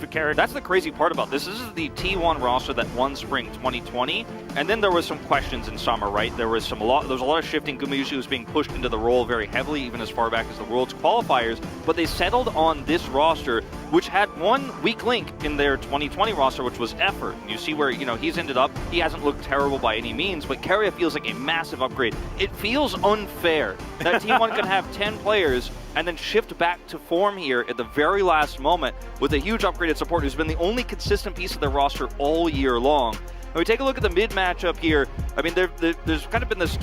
for Carrick. That's the crazy part about this. This is the T1 roster that won Spring 2020, and then there was some questions in summer, right? There was a lot of shifting. Gumayusi was being pushed into the role very heavily, even as far back as the Worlds qualifiers, but they settled on this roster, which had one weak link in their 2020 roster, which was effort. You see where, he's ended up. He hasn't looked terrible by any means, but Keria feels like a massive upgrade. It feels unfair that T1 can have 10 players and then shift back to form here at the very last moment with a huge upgraded support who's been the only consistent piece of their roster all year long. When we take a look at the mid matchup here, I mean, there's kind of been this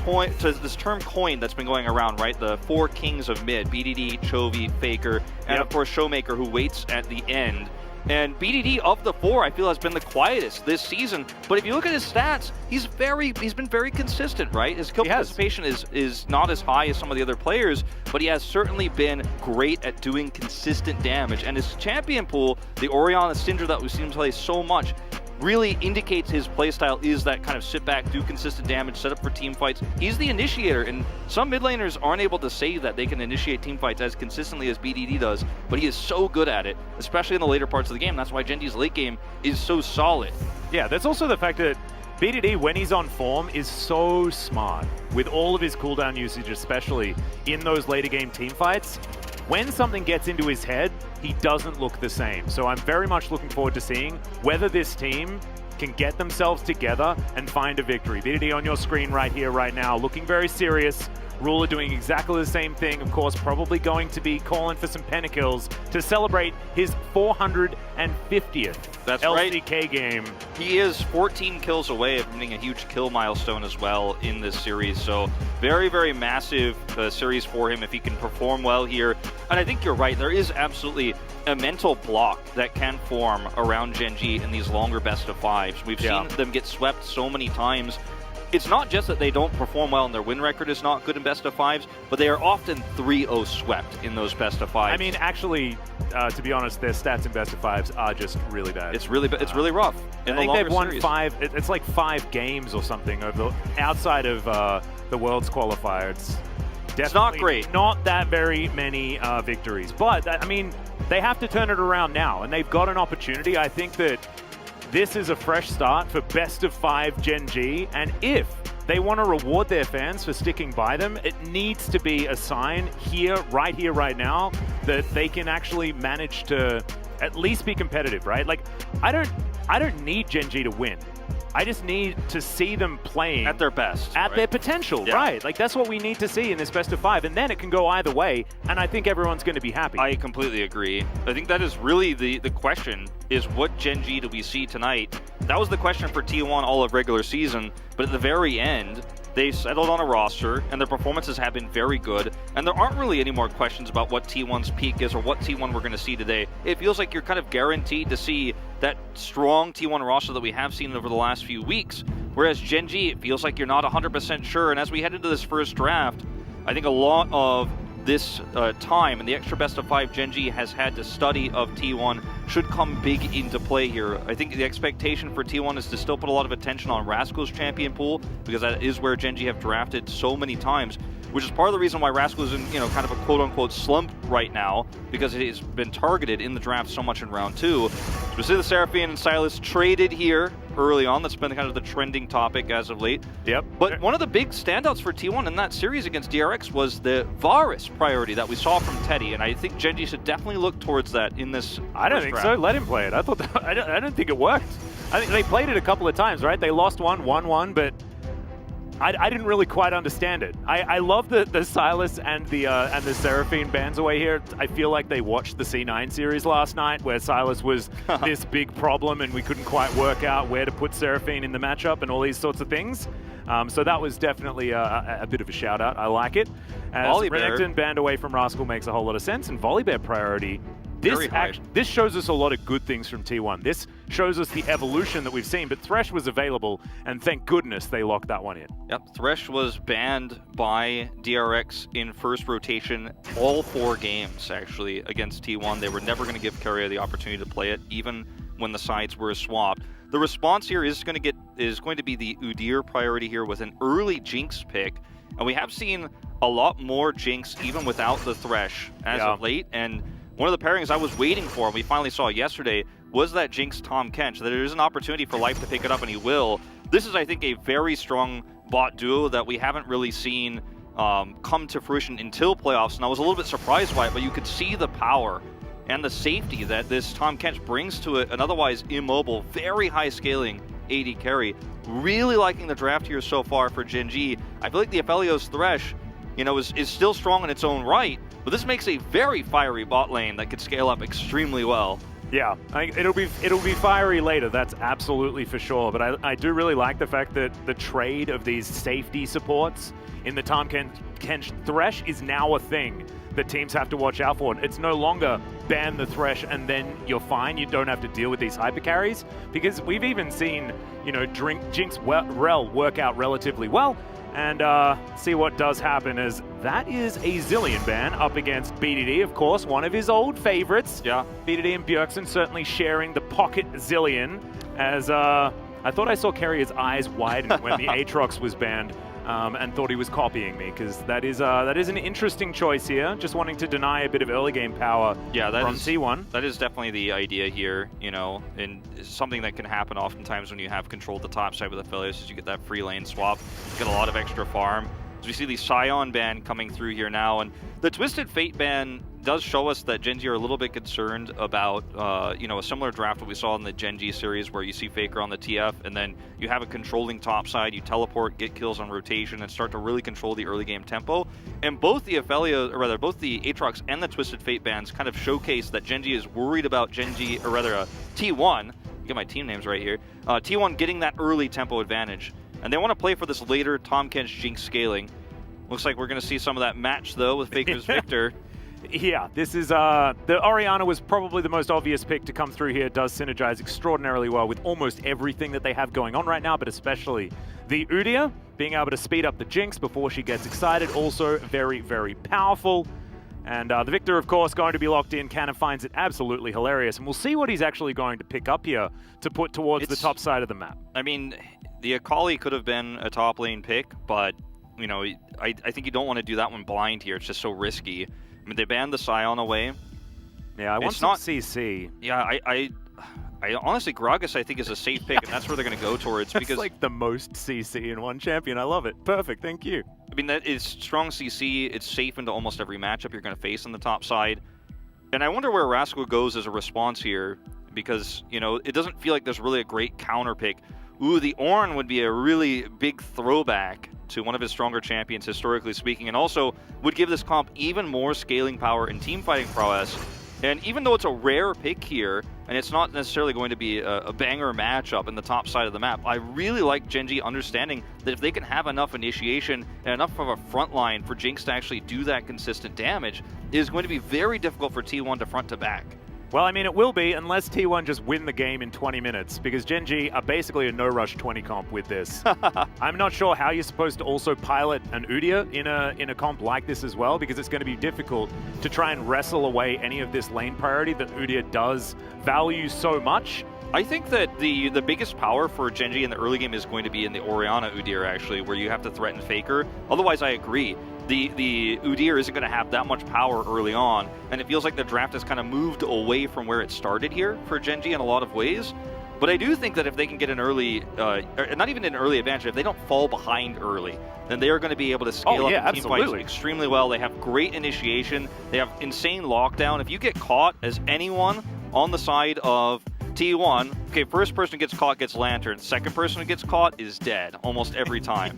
term coin that's been going around, right? The four kings of mid, BDD, Chovy, Faker, and of course Showmaker, who waits at the end. And BDD of the four, I feel, has been the quietest this season. But if you look at his stats, he's been very consistent, right? His kill participation is not as high as some of the other players, but he has certainly been great at doing consistent damage. And his champion pool, the Orianna Syndra that we've seen him play so much, really indicates his playstyle is that kind of sit back, do consistent damage, set up for team fights. He's the initiator, and some mid laners aren't able to say that they can initiate team fights as consistently as BDD does, but he is so good at it, especially in the later parts of the game. That's why Gen.G's late game is so solid. Yeah, there's also the fact that BDD, when he's on form, is so smart with all of his cooldown usage, especially in those later game team fights. When something gets into his head, he doesn't look the same. So I'm very much looking forward to seeing whether this team can get themselves together and find a victory. BDD on your screen right here, right now, looking very serious. Ruler doing exactly the same thing, of course, probably going to be calling for some pentakills to celebrate his 450th LCK game. He is 14 kills away of hitting a huge kill milestone as well in this series. So very, very massive series for him if he can perform well here. And I think you're right. There is absolutely a mental block that can form around Gen.G in these longer best of fives. We've seen them get swept so many times. It's not just that they don't perform well and their win record is not good in best of fives, but they are often 3-0 swept in those best of fives. I mean, actually, to be honest, their stats in best of fives are just really bad. It's really rough. I think they've won it's like 5 games or something outside of the Worlds qualifier. It's not great. Not that very many victories. But, I mean, they have to turn it around now, and they've got an opportunity. I think that this is a fresh start for best of 5 Gen.G, and if they want to reward their fans for sticking by them, it needs to be a sign here, right now, that they can actually manage to at least be competitive, right? Like, I don't need Gen.G to win. I just need to see them playing at their best, at their potential, right? Like, that's what we need to see in this best of 5, and then it can go either way, and I think everyone's going to be happy. I completely agree. I think that is really the question, is what Gen.G do we see tonight? That was the question for T1 all of regular season, but at the very end, they settled on a roster, and their performances have been very good, and there aren't really any more questions about what T1's peak is or what T1 we're going to see today. It feels like you're kind of guaranteed to see that strong T1 roster that we have seen over the last few weeks, whereas Gen.G, it feels like you're not 100% sure, and as we head into this first draft, I think a lot of this time and the extra best of 5 Gen.G has had to study of T1 should come big into play here. I think the expectation for T1 is to still put a lot of attention on Rascal's champion pool, because that is where Gen.G have drafted so many times, which is part of the reason why Rascal is in, kind of a quote-unquote slump right now, because it has been targeted in the draft so much in round 2. So we see the Seraphine and Sylas traded here early on. That's been kind of the trending topic as of late. Yep. But one of the big standouts for T1 in that series against DRX was the Varus priority that we saw from Teddy, and I think Gen.G should definitely look towards that in this I don't think so. Let him play it. I thought that, I don't think it worked. I think they played it a couple of times, right? They lost one, won one, but I didn't really quite understand it. I love the Sylas and the Seraphine bans away here. I feel like they watched the C9 series last night, where Sylas was this big problem and we couldn't quite work out where to put Seraphine in the matchup and all these sorts of things. So that was definitely a bit of a shout out. I like it. As Renekton banned away from Rascal makes a whole lot of sense, and Volibear priority. This shows us a lot of good things from T1. This shows us the evolution that we've seen, but Thresh was available, and thank goodness they locked that one in. Yep, Thresh was banned by DRX in first rotation all 4 games, actually, against T1. They were never going to give Keria the opportunity to play it, even when the sides were swapped. The response here is going to be the Udyr priority here with an early Jinx pick, and we have seen a lot more Jinx even without the Thresh as of late, and one of the pairings I was waiting for, and we finally saw yesterday, was that Jinx Tahm Kench. That there is an opportunity for Life to pick it up, and he will. This is, I think, a very strong bot duo that we haven't really seen come to fruition until playoffs, and I was a little bit surprised by it, but you could see the power and the safety that this Tahm Kench brings to it, an otherwise immobile, very high scaling AD carry. Really liking the draft here so far for Gen.G. I feel like the Aphelios Thresh, you know, is still strong in its own right, but this makes a very fiery bot lane that could scale up extremely well. Yeah, it'll be fiery later, that's absolutely for sure, but I do really like the fact that the trade of these safety supports in the Tahm Kench Thresh is now a thing that teams have to watch out for. It's no longer ban the Thresh and then you're fine, you don't have to deal with these hyper carries, because we've even seen, you know, Jinx Rel work out relatively well. And see what does happen is that is a Zilean ban up against BDD, of course, one of his old favorites. Yeah. BDD and Bjergsen certainly sharing the pocket Zilean, as I thought I saw Carrier's eyes widen when the Aatrox was banned, and thought he was copying me, because that is an interesting choice here, just wanting to deny a bit of early game power from T1. That is definitely the idea here, you know, and something that can happen oftentimes when you have control of the top side with Aphelios is you get that free lane swap, you get a lot of extra farm. As we see the Scion ban coming through here now, and the Twisted Fate ban does show us that Gen.G are a little bit concerned about, you know, a similar draft that we saw in the Gen.G series where you see Faker on the TF and then you have a controlling top side, you teleport, get kills on rotation, and start to really control the early game tempo. And both the Aphelios, or rather both the Aatrox and the Twisted Fate bans kind of showcase that Gen.G is worried about Gen.G, or rather T1, get my team names right here, T1 getting that early tempo advantage. And they want to play for this later Tahm Kench Jinx scaling. Looks like we're going to see some of that match, though, with Faker's Victor. Yeah, this is, the Orianna was probably the most obvious pick to come through here. It does synergize extraordinarily well with almost everything that they have going on right now, but especially the Udyr, being able to speed up the Jinx before she gets excited, also very, very powerful. And the Victor, of course, going to be locked in. Cannon finds it absolutely hilarious, and we'll see what he's actually going to pick up here to put towards the top side of the map. I mean, the Akali could have been a top lane pick, but, you know, I think you don't want to do that one blind here. It's just so risky. I mean, they banned the Scion away. Yeah, I want some CC. Yeah, I honestly, Gragas, I think, is a safe pick, and that's where they're going to go towards. That's because like the most CC in one champion. I love it. Perfect, thank you. I mean, that is strong CC. It's safe into almost every matchup you're going to face on the top side. And I wonder where Rascal goes as a response here, because, you know, it doesn't feel like there's really a great counter pick. Ooh, the Ornn would be a really big throwback to one of his stronger champions, historically speaking, and also would give this comp even more scaling power and team fighting prowess. And even though it's a rare pick here, and it's not necessarily going to be a banger matchup in the top side of the map, I really like Gen.G understanding that if they can have enough initiation and enough of a front line for Jinx to actually do that consistent damage, it is going to be very difficult for T1 to front to back. Well, I mean, it will be unless T1 just win the game in 20 minutes, because Gen.G are basically a no-rush 20 comp with this. I'm not sure how you're supposed to also pilot an Udyr in a comp like this as well, because it's going to be difficult to try and wrestle away any of this lane priority that Udyr does value so much. I think that the biggest power for Gen.G in the early game is going to be in the Orianna Udyr, actually, where you have to threaten Faker. Otherwise, I agree. The Udyr isn't going to have that much power early on, and it feels like the draft has kind of moved away from where it started here for Gen.G in a lot of ways. But I do think that if they can get an early, not even an early advantage, if they don't fall behind early, then they are going to be able to scale up team fights extremely well. They have great initiation. They have insane lockdown. If you get caught as anyone on the side of T1, okay, first person who gets caught gets Lantern. Second person who gets caught is dead almost every time.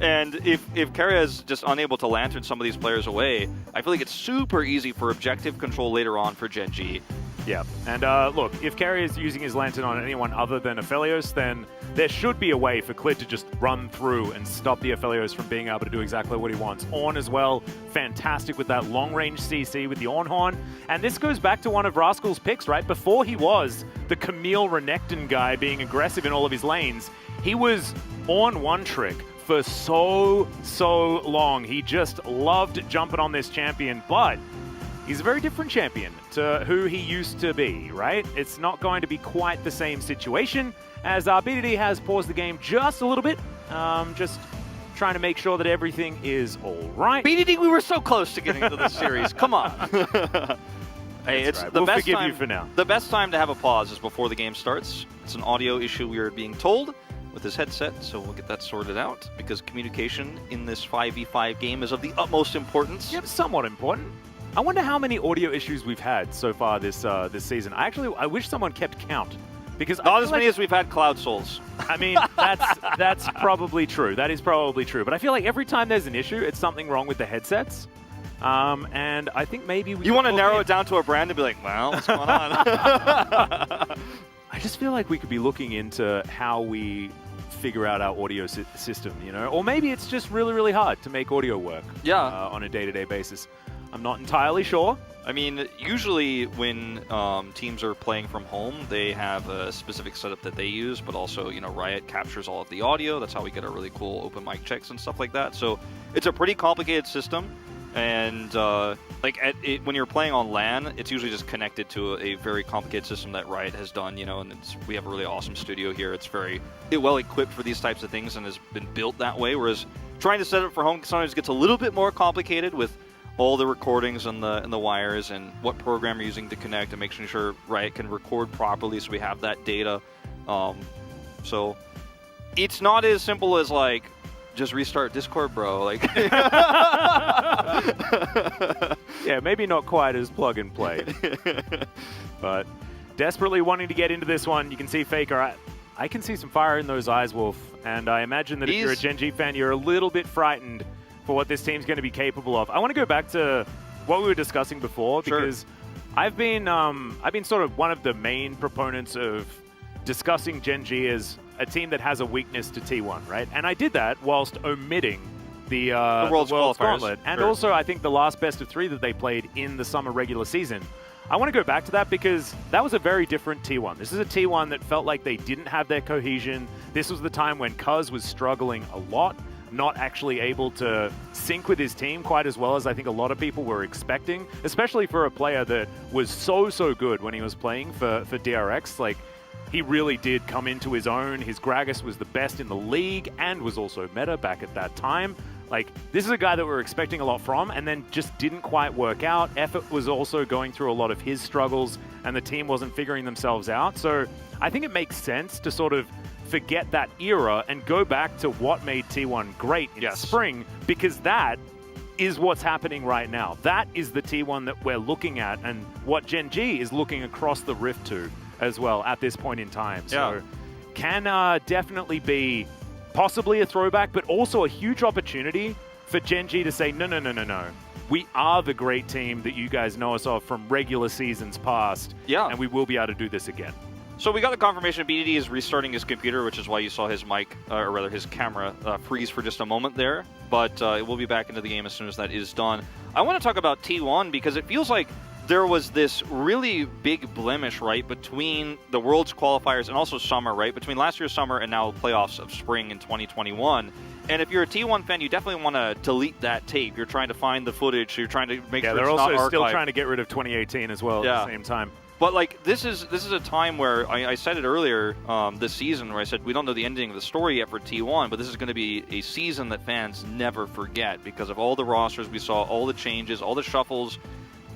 And if Keria is just unable to Lantern some of these players away, I feel like it's super easy for objective control later on for Gen.G. Yeah, and look, if Keria is using his Lantern on anyone other than Aphelios, then there should be a way for Clid to just run through and stop the Aphelios from being able to do exactly what he wants. Ornn as well, fantastic with that long-range CC with the Ornn Horn. And this goes back to one of Rascal's picks, right? Before he was the Camille Renekton guy being aggressive in all of his lanes, he was Ornn one-trick for so long. He just loved jumping on this champion, but he's a very different champion to who he used to be, right? It's not going to be quite the same situation, as BDD has paused the game just a little bit, just trying to make sure that everything is all right. BDD, we were so close to getting into this series. Come on. Hey, That's it's right. the We'll best forgive time. you for now. The best time to have a pause is before the game starts. It's an audio issue we are being told with his headset, so we'll get that sorted out because communication in this 5v5 game is of the utmost importance. Yep, somewhat important. I wonder how many audio issues we've had so far this this season. I wish someone kept count. Because Not as many as we've had Cloud Souls. I mean, that's probably true. That is probably true. But I feel like every time there's an issue, it's something wrong with the headsets. And I think maybe we... You want to narrow it down to a brand and be like, well, what's going on? I just feel like we could be looking into how we figure out our audio system, you know? Or maybe it's just really, really hard to make audio work on a day-to-day basis. I'm not entirely sure. I mean, usually when teams are playing from home, they have a specific setup that they use, but also, you know, Riot captures all of the audio. That's how we get our really cool open mic checks and stuff like that. So it's a pretty complicated system. And when you're playing on LAN, it's usually just connected to a very complicated system that Riot has done, you know, and we have a really awesome studio here. It's very well equipped for these types of things and has been built that way, whereas trying to set it for home sometimes gets a little bit more complicated with all the recordings and the wires and what program you're using to connect and making sure Riot can record properly so we have that data. So it's not as simple as like, just restart Discord, bro. Like, yeah, maybe not quite as plug and play, but desperately wanting to get into this one. You can see Faker. I can see some fire in those eyes, Wolf, and I imagine that if you're a Gen.G fan, you're a little bit frightened for what this team's going to be capable of. I want to go back to what we were discussing before because I've been sort of one of the main proponents of discussing Gen.G as a team that has a weakness to T1, right? And I did that whilst omitting the World's Gauntlet. And also, I think the last best of 3 that they played in the summer regular season. I want to go back to that because that was a very different T1. This is a T1 that felt like they didn't have their cohesion. This was the time when Cuz was struggling a lot, not actually able to sync with his team quite as well as I think a lot of people were expecting, especially for a player that was so good when he was playing for DRX. Like, he really did come into his own. His Gragas was the best in the league and was also meta back at that time. Like, this is a guy that we're expecting a lot from and then just didn't quite work out. Effort was also going through a lot of his struggles and the team wasn't figuring themselves out. So I think it makes sense to sort of forget that era and go back to what made T1 great in spring, because that is what's happening right now. That is the T1 that we're looking at and what Gen.G is looking across the rift to as well at this point in time. So can definitely be possibly a throwback, but also a huge opportunity for Gen.G to say, no. We are the great team that you guys know us of from regular seasons past, and we will be able to do this again. So we got the confirmation BDD is restarting his computer, which is why you saw his mic, or rather his camera, freeze for just a moment there. But it will be back into the game as soon as that is done. I want to talk about T1 because it feels like there was this really big blemish, right, between the Worlds qualifiers and also summer, right, between last year's summer and now playoffs of spring in 2021. And if you're a T1 fan, you definitely want to delete that tape. You're trying to find the footage, so you're trying to make sure it's not archived. They're also still trying to get rid of 2018 as well at the same time. But like this is a time where I said it earlier this season where I said we don't know the ending of the story yet for T1, but this is going to be a season that fans never forget because of all the rosters we saw, all the changes, all the shuffles.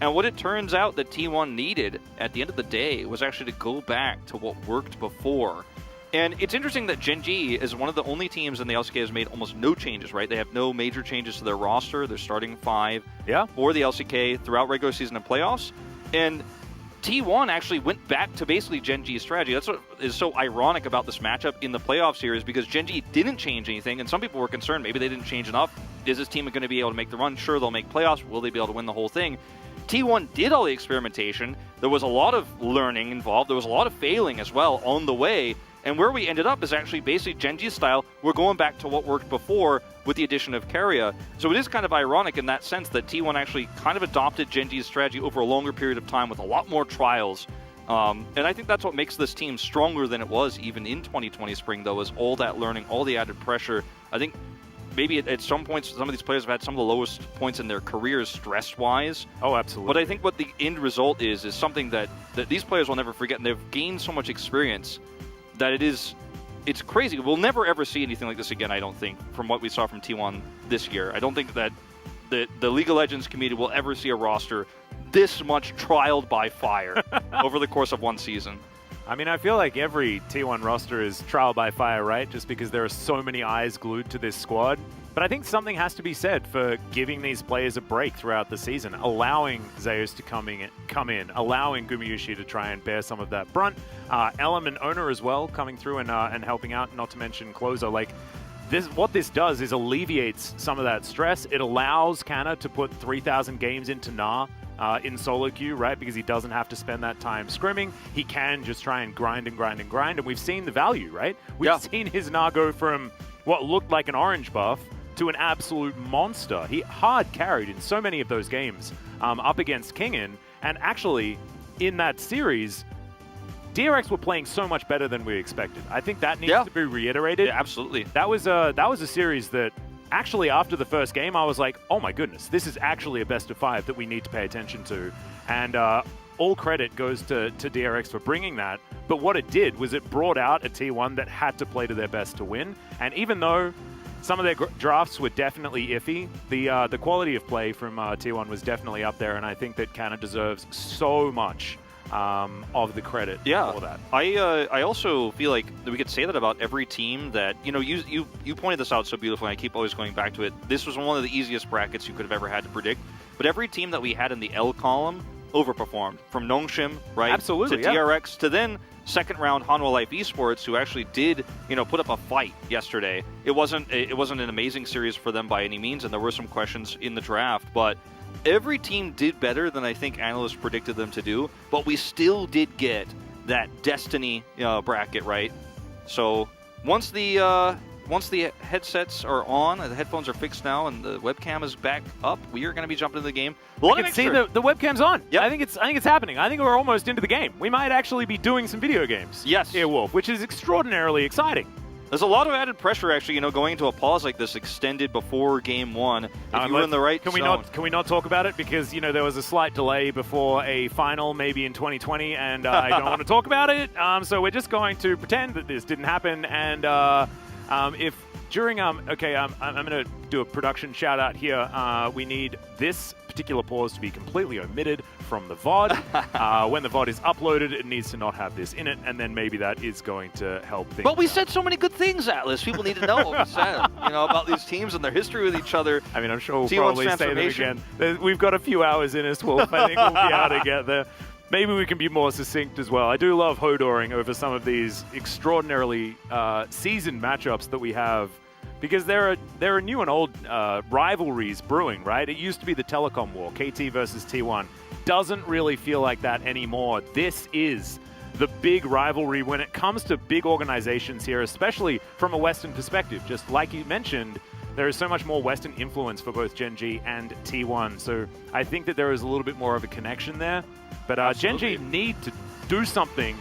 And what it turns out that T1 needed at the end of the day was actually to go back to what worked before. And it's interesting that Gen.G is one of the only teams in the LCK has made almost no changes, right? They have no major changes to their roster. They're starting 5 for the LCK throughout regular season and playoffs. And T1 actually went back to basically Gen.G's strategy. That's what is so ironic about this matchup in the playoff series because Gen.G didn't change anything, and some people were concerned maybe they didn't change enough. Is this team going to be able to make the run? Sure, they'll make playoffs. Will they be able to win the whole thing? T1 did all the experimentation. There was a lot of learning involved. There was a lot of failing as well on the way. And where we ended up is actually basically Gen.G's style. We're going back to what worked before with the addition of Keria. So it is kind of ironic in that sense that T1 actually kind of adopted Gen.G's strategy over a longer period of time with a lot more trials. And I think that's what makes this team stronger than it was even in 2020 spring, though, is all that learning, all the added pressure. I think maybe at some points, some of these players have had some of the lowest points in their careers stress-wise. Oh, absolutely. But I think what the end result is something that these players will never forget, and they've gained so much experience that it's crazy. We'll never, ever see anything like this again, I don't think, from what we saw from T1 this year. I don't think that the League of Legends community will ever see a roster this much trialed by fire over the course of one season. I mean, I feel like every T1 roster is trial by fire, right? Just because there are so many eyes glued to this squad. But I think something has to be said for giving these players a break throughout the season, allowing Zeus to come in, allowing Gumayusi to try and bear some of that brunt. Elm and Owner as well coming through and helping out, not to mention Closer. Like, what this does is alleviates some of that stress. It allows Canna to put 3,000 games into Nah in solo queue, right? Because he doesn't have to spend that time scrimming. He can just try and grind and grind and grind, and we've seen the value, right? We've seen his Nah go from what looked like an orange buff to an absolute monster. He hard carried in so many of those games up against Kingin, and actually in that series, DRX were playing so much better than we expected. I think that needs to be reiterated. Yeah, absolutely. That was a series that actually after the first game I was like, oh my goodness, this is actually a best of 5 that we need to pay attention to. And all credit goes to DRX for bringing that. But what it did was it brought out a T1 that had to play to their best to win. And even though some of their drafts were definitely iffy, the quality of play from T1 was definitely up there, and I think that Canna deserves so much of the credit for that. I also feel like we could say that about every team that, you know, you pointed this out so beautifully, and I keep always going back to it. This was one of the easiest brackets you could have ever had to predict, but every team that we had in the L column overperformed, from Nongshim, right? Absolutely, to DRX, to then second round Hanwha Life Esports, who actually did, you know, put up a fight yesterday. It wasn't an amazing series for them by any means, and there were some questions in the draft, but every team did better than I think analysts predicted them to do, but we still did get that Destiny bracket, right? So once the headsets are on, the headphones are fixed now, and the webcam is back up, we are going to be jumping into the game. I can see the webcam's on. Yep. I think it's happening. I think we're almost into the game. We might actually be doing some video games. Yes. Here, Wolf, which is extraordinarily exciting. There's a lot of added pressure, actually, you know, going into a pause like this extended before game one. If you were in the right zone. Can we not talk about it? Because, you know, there was a slight delay before a final, maybe in 2020, and I don't want to talk about it. So we're just going to pretend that this didn't happen. And if during okay, I'm going to do a production shout out here. We need this particular pause to be completely omitted from the VOD. When the VOD is uploaded, it needs to not have this in it, and then maybe that is going to help things. But we said so many good things, Atlas. People need to know what we said, you know, about these teams and their history with each other. I mean, I'm sure we'll probably say them again. We've got a few hours in us, Wolf. I think we'll be able to get there. Maybe we can be more succinct as well. I do love Hodoring over some of these extraordinarily seasoned matchups that we have, because there are new and old rivalries brewing, right? It used to be the telecom war, KT versus T1. Doesn't really feel like that anymore. This is the big rivalry when it comes to big organizations here, especially from a Western perspective. Just like you mentioned, there is so much more Western influence for both Gen.G and T1. So I think that there is a little bit more of a connection there. But Gen.G need to do something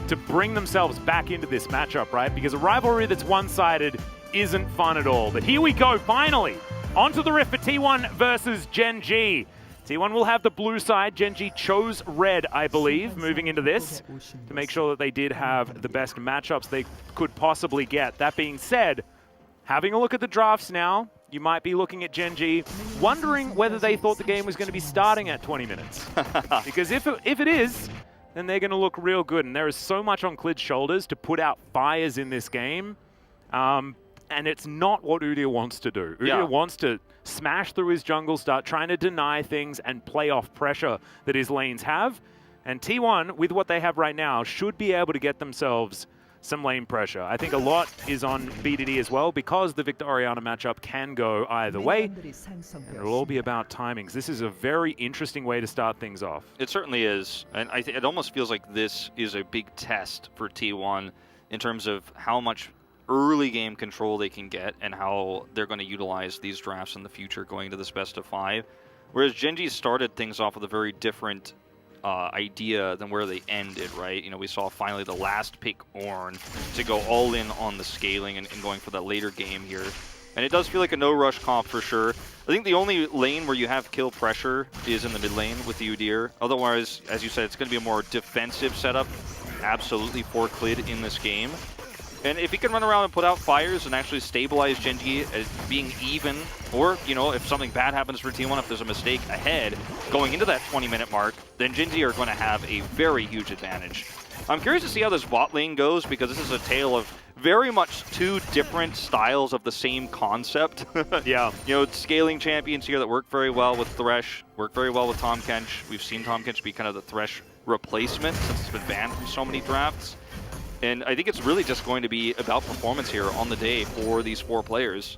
to bring themselves back into this matchup, right? Because a rivalry that's one-sided isn't fun at all. But here we go, finally. Onto the rift for T1 versus Gen.G. T1 will have the blue side. Gen.G chose red, I believe, moving into this to make sure that they did have the best matchups they could possibly get. That being said, having a look at the drafts now, you might be looking at Gen.G, wondering whether they thought the game was going to be starting at 20 minutes. Because if it is, then they're going to look real good. And there is so much on Klid's shoulders to put out fires in this game. And it's not what Udyr wants to do. Udyr wants to smash through his jungle, start trying to deny things and play off pressure that his lanes have. And T1, with what they have right now, should be able to get themselves some lane pressure. I think a lot is on BDD as well, because the Victoriana matchup can go either way. And it'll all be about timings. This is a very interesting way to start things off. It certainly is. And I think it almost feels like this is a big test for T1 in terms of how much early game control they can get and how they're going to utilize these drafts in the future going to this best of 5. Whereas Gen.G started things off with a very different idea than where they ended, right? You know, we saw finally the last pick Ornn to go all in on the scaling and going for that later game here. And it does feel like a no-rush comp for sure. I think the only lane where you have kill pressure is in the mid lane with the Udyr. Otherwise, as you said, it's going to be a more defensive setup, absolutely, for Klid in this game. And if he can run around and put out fires and actually stabilize Gen.G as being even, or, you know, if something bad happens for T1, if there's a mistake ahead going into that 20-minute mark, then Gen.G are going to have a very huge advantage. I'm curious to see how this bot lane goes, because this is a tale of very much two different styles of the same concept. Yeah. You know, scaling champions here that work very well with Thresh, work very well with Tahm Kench. We've seen Tahm Kench be kind of the Thresh replacement since it's been banned from so many drafts. And I think it's really just going to be about performance here on the day for these 4 players.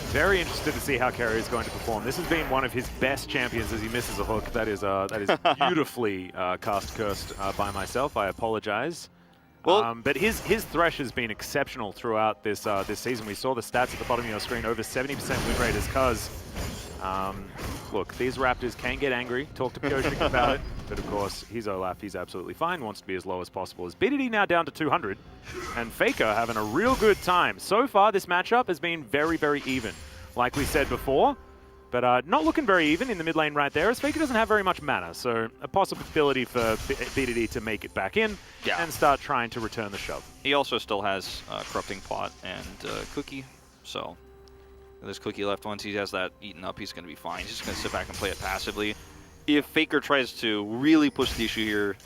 Very interested to see how Carrier is going to perform. This has been one of his best champions as he misses a hook. That is beautifully cursed by myself. I apologize. Well, but his Thresh has been exceptional throughout this this season. We saw the stats at the bottom of your screen, over 70% win rate as Cuz. Look, these Raptors can get angry. Talk to Piotrek about it. But of course, he's Olaf. He's absolutely fine. Wants to be as low as possible. As BDD now down to 200. And Faker having a real good time. So far, this matchup has been very, very even. Like we said before. But not looking very even in the mid lane right there, as Faker doesn't have very much mana. So a possibility for BDD to make it back in and start trying to return the shove. He also still has Corrupting Pot and Cookie. So there's Cookie left. Once he has that eaten up, he's going to be fine. He's just going to sit back and play it passively. If Faker tries to really push the issue here,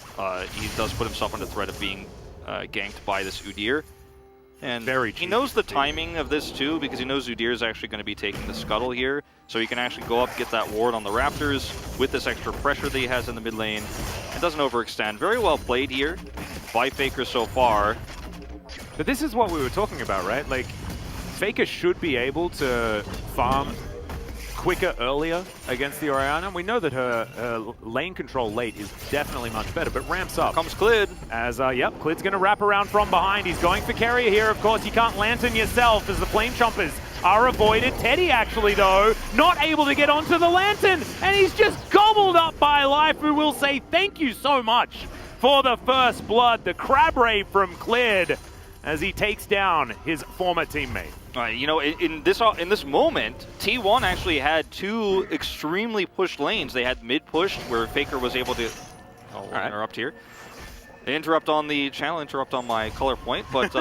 he does put himself under threat of being ganked by this Udyr. And he knows the timing of this too, because he knows Udyr is actually going to be taking the scuttle here. So he can actually go up, get that ward on the Raptors with this extra pressure that he has in the mid lane. It doesn't overextend. Very well played here by Faker so far. But this is what we were talking about, right? Like, Faker should be able to farm quicker earlier against the Orianna. We know that her lane control late is definitely much better, but ramps up. Comes Clid. As, yep, Clid's going to wrap around from behind. He's going for carrier here. Of course, you can't lantern yourself as the flame chompers are avoided. Teddy, actually, though, not able to get onto the lantern, and he's just gobbled up by Life, who will say thank you so much for the first blood. The crab rave from Clid as he takes down his former teammate. You know, in this moment, T1 actually had 2 extremely pushed lanes. They had mid pushed, where Faker was able to interrupt here. Interrupt on the channel, interrupt on my color point, but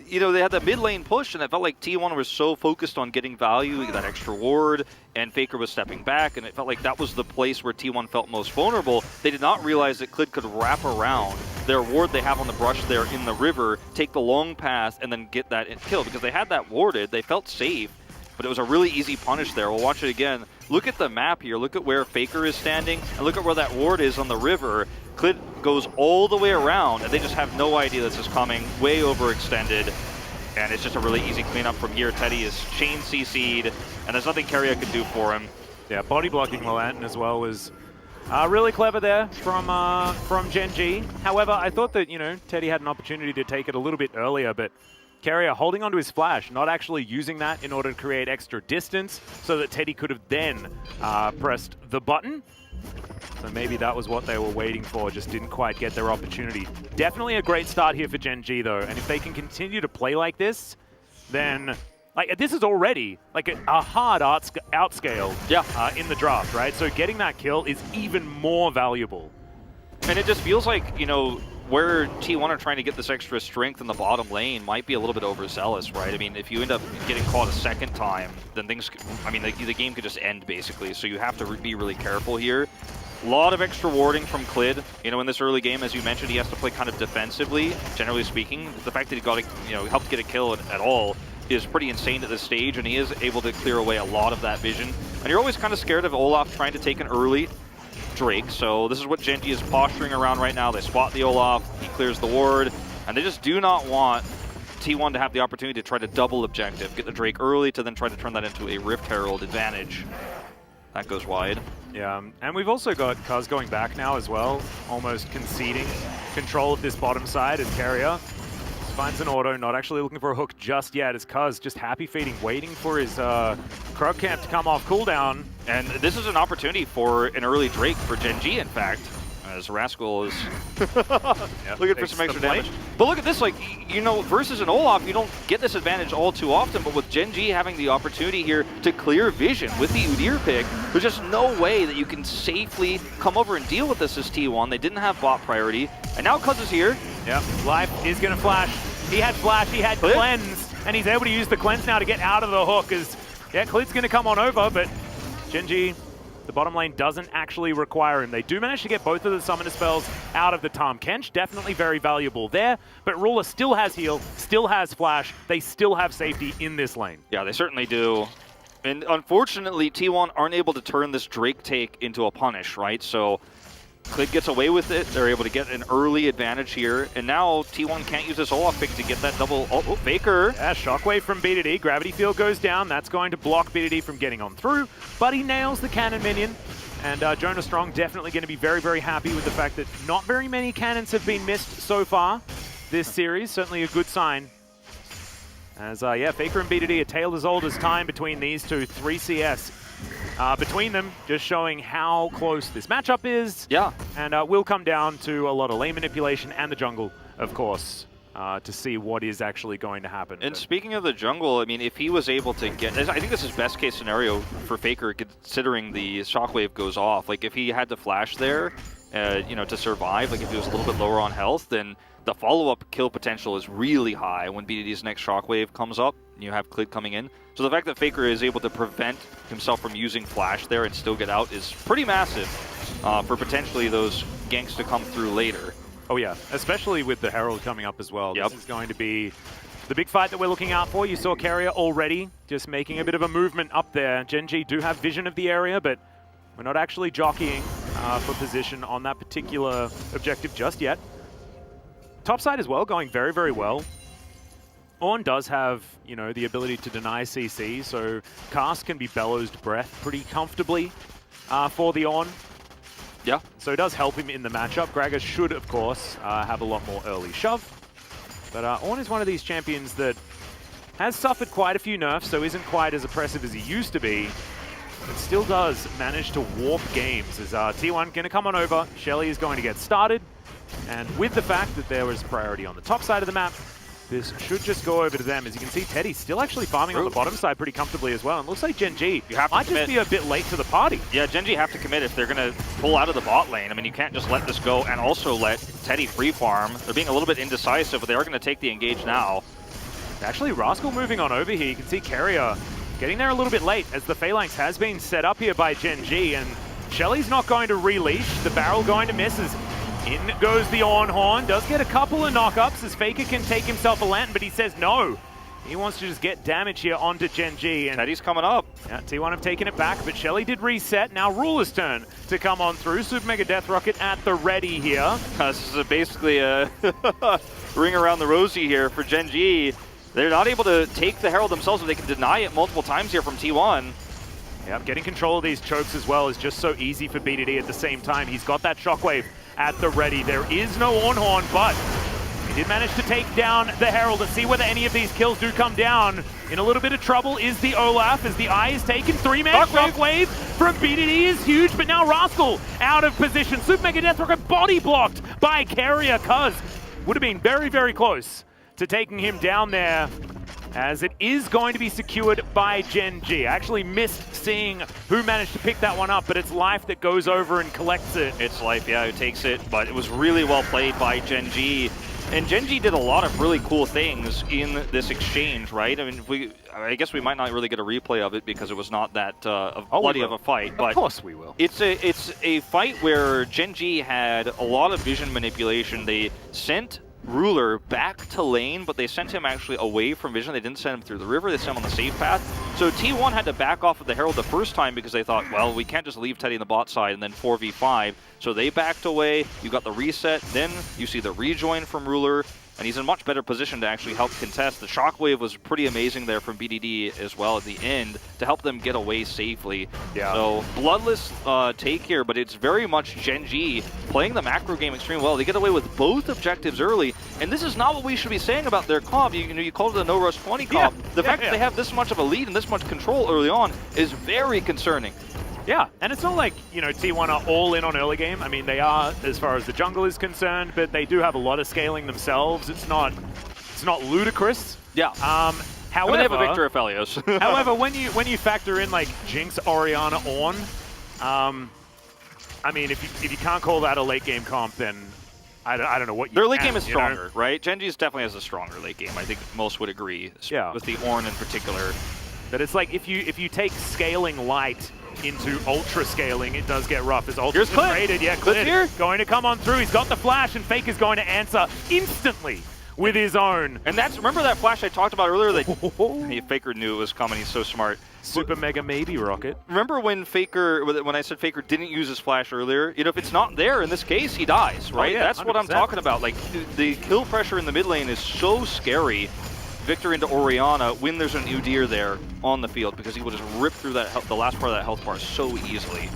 you know, they had that mid lane push, and it felt like T1 was so focused on getting value, that extra ward, and Faker was stepping back, and it felt like that was the place where T1 felt most vulnerable. They did not realize that Clid could wrap around their ward they have on the brush there in the river, take the long path, and then get that kill. Because they had that warded, they felt safe, but it was a really easy punish there. We'll watch it again. Look at the map here. Look at where Faker is standing, and look at where that ward is on the river. Clid goes all the way around, and they just have no idea this is coming. Way overextended, and it's just a really easy cleanup from here. Teddy is chain CC'd, and there's nothing Carrier could do for him. Yeah, body blocking the lantern as well was really clever there from Gen.G. However, I thought that, you know, Teddy had an opportunity to take it a little bit earlier, but Carrier holding onto his flash, not actually using that in order to create extra distance so that Teddy could have then pressed the button. So maybe that was what they were waiting for, just didn't quite get their opportunity. Definitely a great start here for Gen.G though, and if they can continue to play like this, then like this is already like a hard outscale in the draft, right? So getting that kill is even more valuable. And it just feels like, you know, where T1 are trying to get this extra strength in the bottom lane might be a little bit overzealous, right? I mean, if you end up getting caught a second time, then things, I mean, the game could just end basically. So you have to be really careful here. A lot of extra warding from Clid. You know, in this early game, as you mentioned, he has to play kind of defensively, generally speaking. The fact that he got, you know, helped get a kill at all is pretty insane at this stage, and he is able to clear away a lot of that vision. And you're always kind of scared of Olaf trying to take an early Drake, so this is what Gen.G is posturing around right now. They spot the Olaf, he clears the ward, and they just do not want T1 to have the opportunity to try to double objective, get the Drake early to then try to turn that into a Rift Herald advantage. That goes wide. Yeah, and we've also got Cuz going back now as well, almost conceding control of this bottom side as Carrier finds an auto, not actually looking for a hook just yet, as Cuz just happy feeding, waiting for his Krug camp to come off cooldown. And this is an opportunity for an early Drake for Gen.G, in fact, as Rascal is Yep, looking for some extra damage. But look at this, like, you know, versus an Olaf, you don't get this advantage all too often, but with Gen.G having the opportunity here to clear vision with the Udyr pick, there's just no way that you can safely come over and deal with this as T1. They didn't have bot priority, and now Cuz is here. Yep, Life is going to flash. He had flash, he had cleanse, and he's able to use the cleanse now to get out of the hook as, yeah, Klid's going to come on over, but Gen.G, the bottom lane doesn't actually require him. They do manage to get both of the summoner spells out of the Tahm Kench, definitely very valuable there, but Ruler still has heal, still has flash, they still have safety in this lane. Yeah, they certainly do. And unfortunately, T1 aren't able to turn this Drake take into a punish, right? So Klid gets away with it. They're able to get an early advantage here. And now T1 can't use this Olaf pick to get that double. Oh, Faker. Yeah, shockwave from B2D. Gravity field goes down. That's going to block B2D from getting on through. But he nails the cannon minion. And Jonah Strong definitely going to be very, very happy with the fact that not very many cannons have been missed so far this series. Certainly a good sign. As, yeah, Faker and B2D, a tale as old as time between these two. 3 CS. Between them, just showing how close this matchup is. Yeah. And will come down to a lot of lane manipulation and the jungle, of course, to see what is actually going to happen. And speaking of the jungle, I mean, if he was able to get... I think this is best case scenario for Faker, considering the shockwave goes off. Like, if he had to flash there, you know, to survive, like if he was a little bit lower on health, then the follow-up kill potential is really high when BDD's next shockwave comes up. You have Klid coming in. So the fact that Faker is able to prevent himself from using flash there and still get out is pretty massive for potentially those ganks to come through later. Oh yeah, especially with the Herald coming up as well. Yep. This is going to be the big fight that we're looking out for. You saw Carrier already just making a bit of a movement up there. Gen.G do have vision of the area, but we're not actually jockeying for position on that particular objective just yet. Top side as well, going very, very well. Ornn does have, you know, the ability to deny CC, so Cast can be Bellowsed Breath pretty comfortably for the Ornn. Yeah. So it does help him in the matchup. Gragas should, of course, have a lot more early shove. But Ornn is one of these champions that has suffered quite a few nerfs, so isn't quite as oppressive as he used to be. But still does manage to warp games as T1 going to come on over. Shelly is going to get started. And with the fact that there was priority on the top side of the map, this should just go over to them. As you can see, Teddy's still actually farming on the bottom side pretty comfortably as well. And looks like Gen.G might just be a bit late to the party. Yeah, Gen.G have to commit if they're going to pull out of the bot lane. I mean, you can't just let this go and also let Teddy free farm. They're being a little bit indecisive, but they are going to take the engage now. Actually, Rascal moving on over here. You can see Carrier getting there a little bit late as the Phalanx has been set up here by Gen.G. And Shelly's not going to releash. The barrel going to miss as in goes the Ornn Horn. Does get a couple of knockups as Faker can take himself a lantern, but he says no. He wants to just get damage here onto Gen.G. And Teddy's coming up. Yeah, T1 have taken it back, but Shelly did reset. Now Ruler's turn to come on through. Super Mega Death Rocket at the ready here. This is basically a ring around the rosy here for Gen.G. They're not able to take the Herald themselves, but they can deny it multiple times here from T1. Yeah, getting control of these chokes as well is just so easy for BDD at the same time. He's got that shockwave at the ready. There is no Ornn Horn, but he did manage to take down the Herald. Let's see whether any of these kills do come down. In a little bit of trouble is the Olaf as the eye is taken. 3-man shockwave from BDD is huge, but now Rascal out of position. Super Mega Death Rocket body blocked by Carrier. Cuz would have been very, very close to taking him down there, as it is going to be secured by Gen.G. I actually missed seeing who managed to pick that one up, but it's Life that goes over and collects it. It's Life, yeah, who takes it, but it was really well played by Gen.G. And Gen.G did a lot of really cool things in this exchange, right? I mean, I guess we might not really get a replay of it because it was not that bloody of a fight. But of course we will. It's a fight where Gen.G had a lot of vision manipulation. They sent Ruler back to lane, but they sent him actually away from vision. They didn't send him through the river, they sent him on the safe path. So T1 had to back off of the Herald the first time because they thought, well, we can't just leave Teddy in the bot side and then 4v5. So they backed away, you got the reset, then you see the rejoin from Ruler, and he's in a much better position to actually help contest. The shockwave was pretty amazing there from BDD as well at the end to help them get away safely. Yeah. So bloodless take here, but it's very much Gen.G playing the macro game extremely well. They get away with both objectives early, and this is not what we should be saying about their comp. You called it a no rush 20 comp. The fact that they have this much of a lead and this much control early on is very concerning. Yeah, and it's not like, you know, T1 are all in on early game. I mean, they are as far as the jungle is concerned, but they do have a lot of scaling themselves. It's not ludicrous. Yeah. However, I mean, they have a Victor Aphelios. however, when you factor in like Jinx, Orianna, Ornn, I mean, if you can't call that a late game comp, then I don't know what you Their late can, game is you know? stronger, right? Gen.G's definitely has a stronger late game. I think most would agree. Yeah. With the Ornn in particular. But it's like if you take scaling light into ultra scaling, it does get rough. As ultra's Here's Clint. rated, yeah, Clint's Clint here. going to come on through. He's got the flash, and Faker's going to answer instantly with his own. And that's, remember that flash I talked about earlier? That Faker knew it was coming. He's so smart. Super mega maybe rocket. Remember when I said Faker didn't use his flash earlier? You know, if it's not there in this case, he dies, right? Oh, yeah, That's what I'm 100%. talking about. Like, the kill pressure in the mid lane is so scary. Victor into Orianna when there's an Udyr there on the field, because he will just rip through that the last part of that health bar so easily.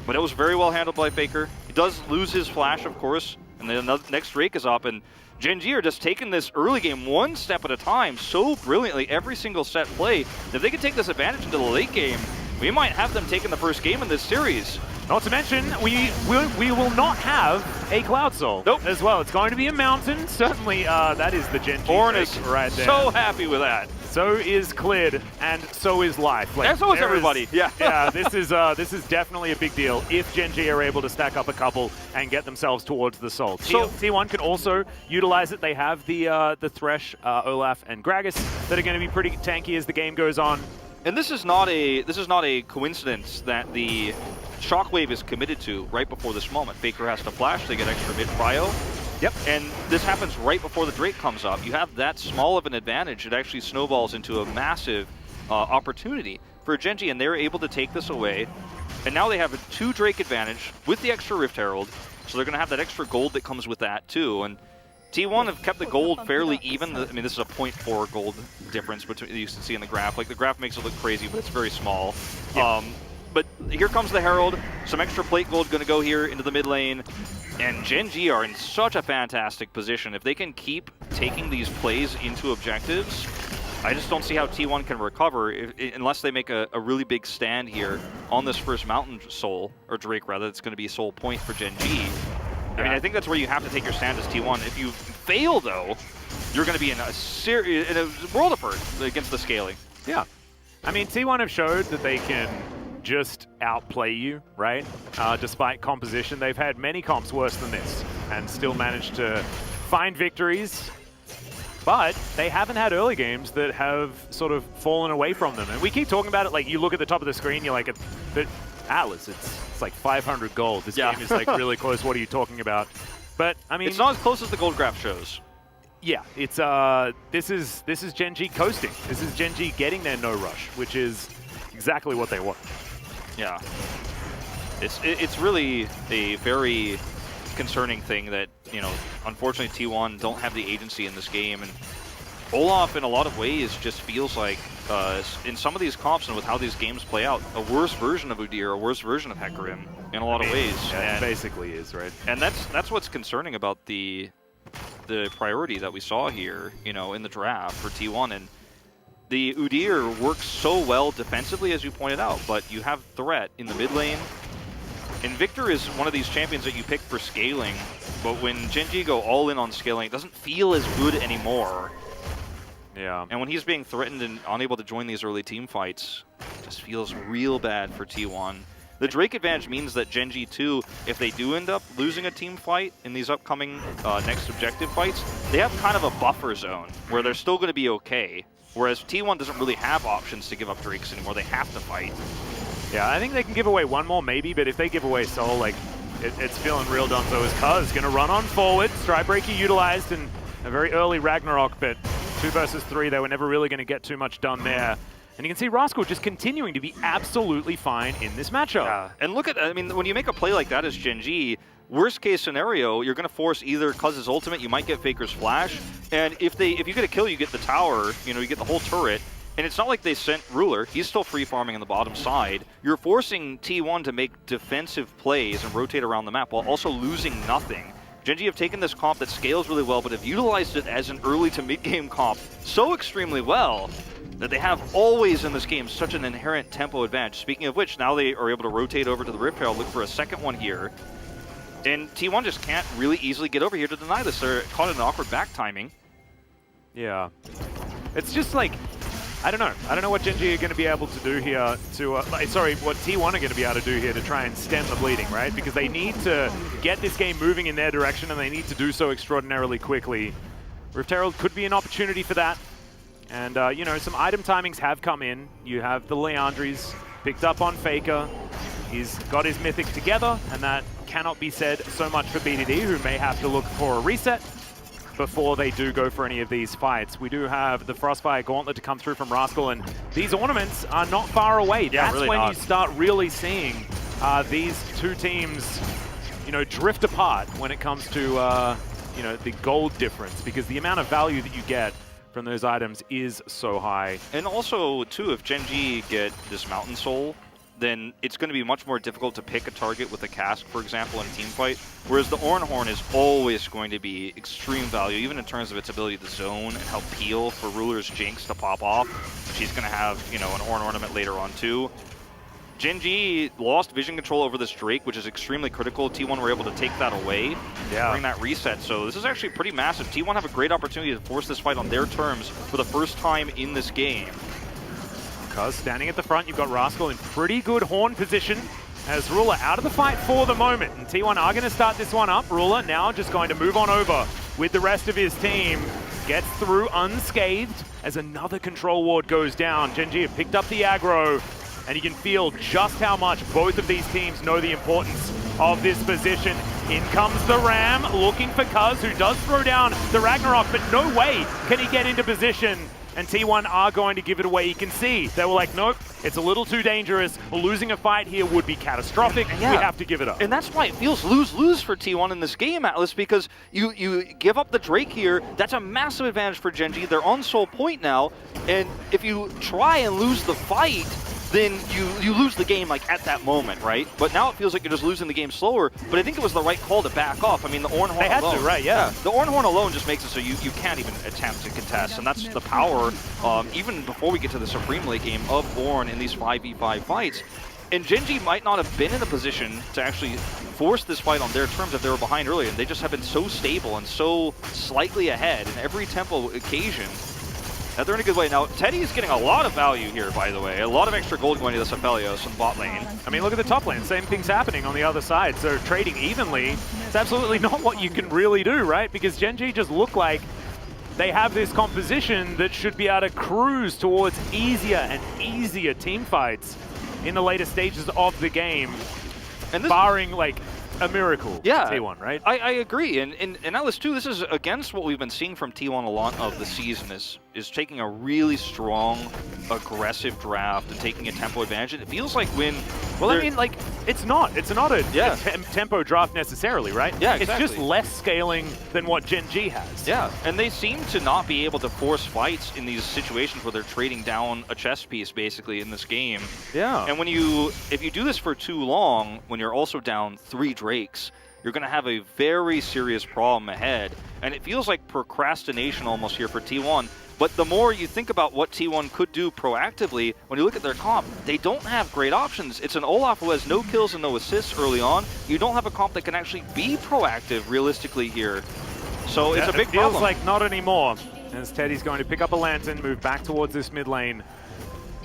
But it was very well handled by Faker. He does lose his flash, of course, and then the next Drake is up, and Gen.G are just taking this early game one step at a time so brilliantly every single set play. If they can take this advantage into the late game, we might have them taking the first game in this series. Not to mention, we will not have a Cloud Soul as well. It's going to be a mountain. Certainly, that is the Gen.G Ornn is right there. so happy with that. So is Clid, and so is Life. Like, and so is everybody. Yeah. Yeah. This is definitely a big deal if Gen.G are able to stack up a couple and get themselves towards the Soul. So T1 can also utilize it. They have the Thresh, Olaf, and Gragas that are going to be pretty tanky as the game goes on. And this is not a coincidence that the Shockwave is committed to right before this moment. Faker has to flash, they get extra mid prio. Yep. And this happens right before the Drake comes up. You have that small of an advantage. It actually snowballs into a massive opportunity for Gen.G, and they're able to take this away. And now they have a 2 Drake advantage with the extra Rift Herald, so they're going to have that extra gold that comes with that too. And T1 have kept the gold fairly even. I mean, this is a 0.4 gold difference between you can see in the graph. Like, the graph makes it look crazy, but it's very small. Yeah. But here comes the Herald. Some extra plate gold going to go here into the mid lane. And Gen.G are in such a fantastic position. If they can keep taking these plays into objectives, I just don't see how T1 can recover unless they make a really big stand here on this first Mountain Soul, or Drake rather. It's going to be Soul Point for Gen.G. I mean, I think that's where you have to take your stand as T1. If you fail, though, you're going to be in a world of hurt against the scaling. Yeah. I mean, T1 have showed that they can just outplay you, right? Despite composition. They've had many comps worse than this and still managed to find victories. But they haven't had early games that have sort of fallen away from them. And we keep talking about it, like, you look at the top of the screen, you're like, but Atlas, it's like 500 gold. This game is like really close. What are you talking about? But I mean, it's not as close as the gold graph shows. Yeah, it's this is Gen.G coasting. This is Gen.G getting their no rush, which is exactly what they want. Yeah, it's really a very concerning thing that, you know, unfortunately T1 don't have the agency in this game, and Olaf in a lot of ways just feels like in some of these comps and with how these games play out, a worse version of Udyr, a worse version of Hecarim in a lot of ways. Yeah, it basically is, right? And that's what's concerning about the priority that we saw here, you know, in the draft for T1. And the Udyr works so well defensively, as you pointed out, but you have threat in the mid lane. And Victor is one of these champions that you pick for scaling, but when Gen.G go all in on scaling, it doesn't feel as good anymore. Yeah. And when he's being threatened and unable to join these early team fights, it just feels real bad for T1. The Drake advantage means that Gen.G 2, if they do end up losing a team fight in these upcoming next objective fights, they have kind of a buffer zone where they're still going to be okay. Whereas T1 doesn't really have options to give up Drakes anymore. They have to fight. Yeah, I think they can give away one more maybe, but if they give away Soul, like, it's feeling real Dunzo as Cuz going to run on forward. Strybreaker utilized in a very early Ragnarok, but 2 versus 3, they were never really going to get too much done there. And you can see Rascal just continuing to be absolutely fine in this matchup. Yeah. And look at, I mean, when you make a play like that as Gen.G, worst case scenario, you're going to force either Cuz's ultimate, you might get Faker's flash, and if you get a kill, you get the tower, you know, you get the whole turret. And it's not like they sent Ruler. He's still free farming on the bottom side. You're forcing T1 to make defensive plays and rotate around the map while also losing nothing. Gen.G have taken this comp that scales really well, but have utilized it as an early to mid-game comp so extremely well that they have always in this game such an inherent tempo advantage. Speaking of which, now they are able to rotate over to the Rift Herald, look for a second one here. And T1 just can't really easily get over here to deny this. They're caught in an awkward back timing. Yeah. It's just like, I don't know. I don't know what Gen.G are going to be able to do here to, sorry, what T1 are going to be able to do here to try and stem the bleeding, right? Because they need to get this game moving in their direction, and they need to do so extraordinarily quickly. Rift Herald could be an opportunity for that. And, you know, some item timings have come in. You have the Leandries picked up on Faker. He's got his Mythic together, and that cannot be said so much for BDD, who may have to look for a reset before they do go for any of these fights. We do have the Frostfire Gauntlet to come through from Rascal, and these ornaments are not far away. Yeah, that's really when not. you start really seeing these two teams, you know, drift apart when it comes to, you know, the gold difference, because the amount of value that you get from those items is so high. And also, too, if Gen.G get this Mountain Soul, then it's going to be much more difficult to pick a target with a cask, for example, in a team fight. Whereas the Oranhorn is always going to be extreme value, even in terms of its ability to zone and help peel for Ruler's Jinx to pop off. She's going to have, you know, an Orn ornament later on, too. Gen.G lost vision control over this Drake, which is extremely critical. T1 were able to take that away, bring that reset. So this is actually pretty massive. T1 have a great opportunity to force this fight on their terms for the first time in this game. Because standing at the front, you've got Rascal in pretty good horn position as Ruler out of the fight for the moment. And T1 are going to start this one up. Ruler now just going to move on over with the rest of his team. Gets through unscathed as another control ward goes down. Gen.G have picked up the aggro, and you can feel just how much both of these teams know the importance of this position. In comes the Ram, looking for Cuz, who does throw down the Ragnarok, but no way can he get into position. And T1 are going to give it away. You can see they were like, nope, it's a little too dangerous. Losing a fight here would be catastrophic. We have to give it up. And that's why it feels lose-lose for T1 in this game, Atlas, because you give up the Drake here. That's a massive advantage for Gen.G. They're on Soul Point now, and if you try and lose the fight, then you lose the game like at that moment, right? But now it feels like you're just losing the game slower. But I think it was the right call to back off. I mean, the Oranhorn They had alone, to, right, yeah. The Oranhorn alone just makes it so you can't even attempt to contest. And that's the power, even before we get to the Supreme Late game, of Ornn in these 5v5 fights. And Gen.G might not have been in a position to actually force this fight on their terms if they were behind earlier. And they just have been so stable and so slightly ahead in every tempo occasion that they're in a good way. Now, Teddy is getting a lot of value here, by the way. A lot of extra gold going to this Aphelios in bot lane. I mean, look at the top lane. Same thing's happening on the other side. So trading evenly, it's absolutely not what you can really do, right? Because Gen.G just look like they have this composition that should be able to cruise towards easier and easier team fights in the later stages of the game, and barring, like, a miracle. Yeah, T1, right? I agree, and Atlas too. This is against what we've been seeing from T1 a lot of the season is taking a really strong, aggressive draft and taking a tempo advantage. And it feels like when, well, I mean, like it's not a tempo draft necessarily, right? Yeah, exactly. It's just less scaling than what Gen.G has. Yeah, and they seem to not be able to force fights in these situations where they're trading down a chess piece basically in this game. Yeah, and if you do this for too long, when you're also down 3 Drakes, you're going to have a very serious problem ahead. And it feels like procrastination almost here for T1. But the more you think about what T1 could do proactively, when you look at their comp, they don't have great options. It's an Olaf who has no kills and no assists early on. You don't have a comp that can actually be proactive realistically here. So it's a big problem. Feels like not anymore. As Teddy's going to pick up a lantern, move back towards this mid lane.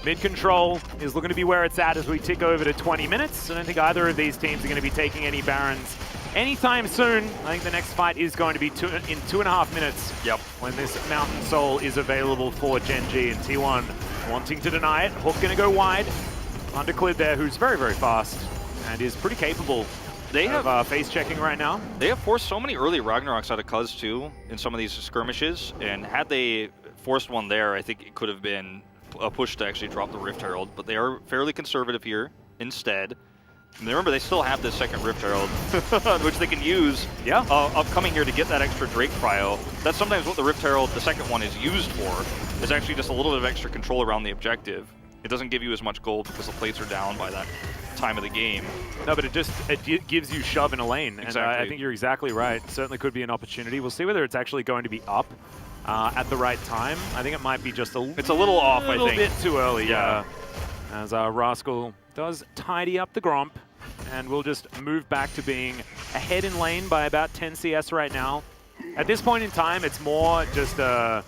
Mid control is looking to be where it's at as we tick over to 20 minutes. I don't think either of these teams are going to be taking any Barons anytime soon. I think the next fight is going to be in 2.5 minutes. Yep. When this Mountain Soul is available for Gen.G, and T1 wanting to deny it. Hook going to go wide. Underclid there, who's very, very fast and is pretty capable of face checking right now. They have forced so many early Ragnaroks out of Cuz too in some of these skirmishes, and had they forced one there, I think it could have been a push to actually drop the Rift Herald, but they are fairly conservative here instead. And remember, they still have this second Rift Herald, which they can use upcoming here to get that extra Drake prio. That's sometimes what the Rift Herald, the second one, is used for, is actually just a little bit of extra control around the objective. It doesn't give you as much gold because the plates are down by that time of the game. No, but it gives you shove in a lane. Exactly. And I think you're exactly right. Certainly could be an opportunity. We'll see whether it's actually going to be up. at the right time. I think it might be just It's a little off, I think. bit too early, Yeah. As Rascal does tidy up the Gromp, and we'll just move back to being ahead in lane by about 10 CS right now. At this point in time, it's more just a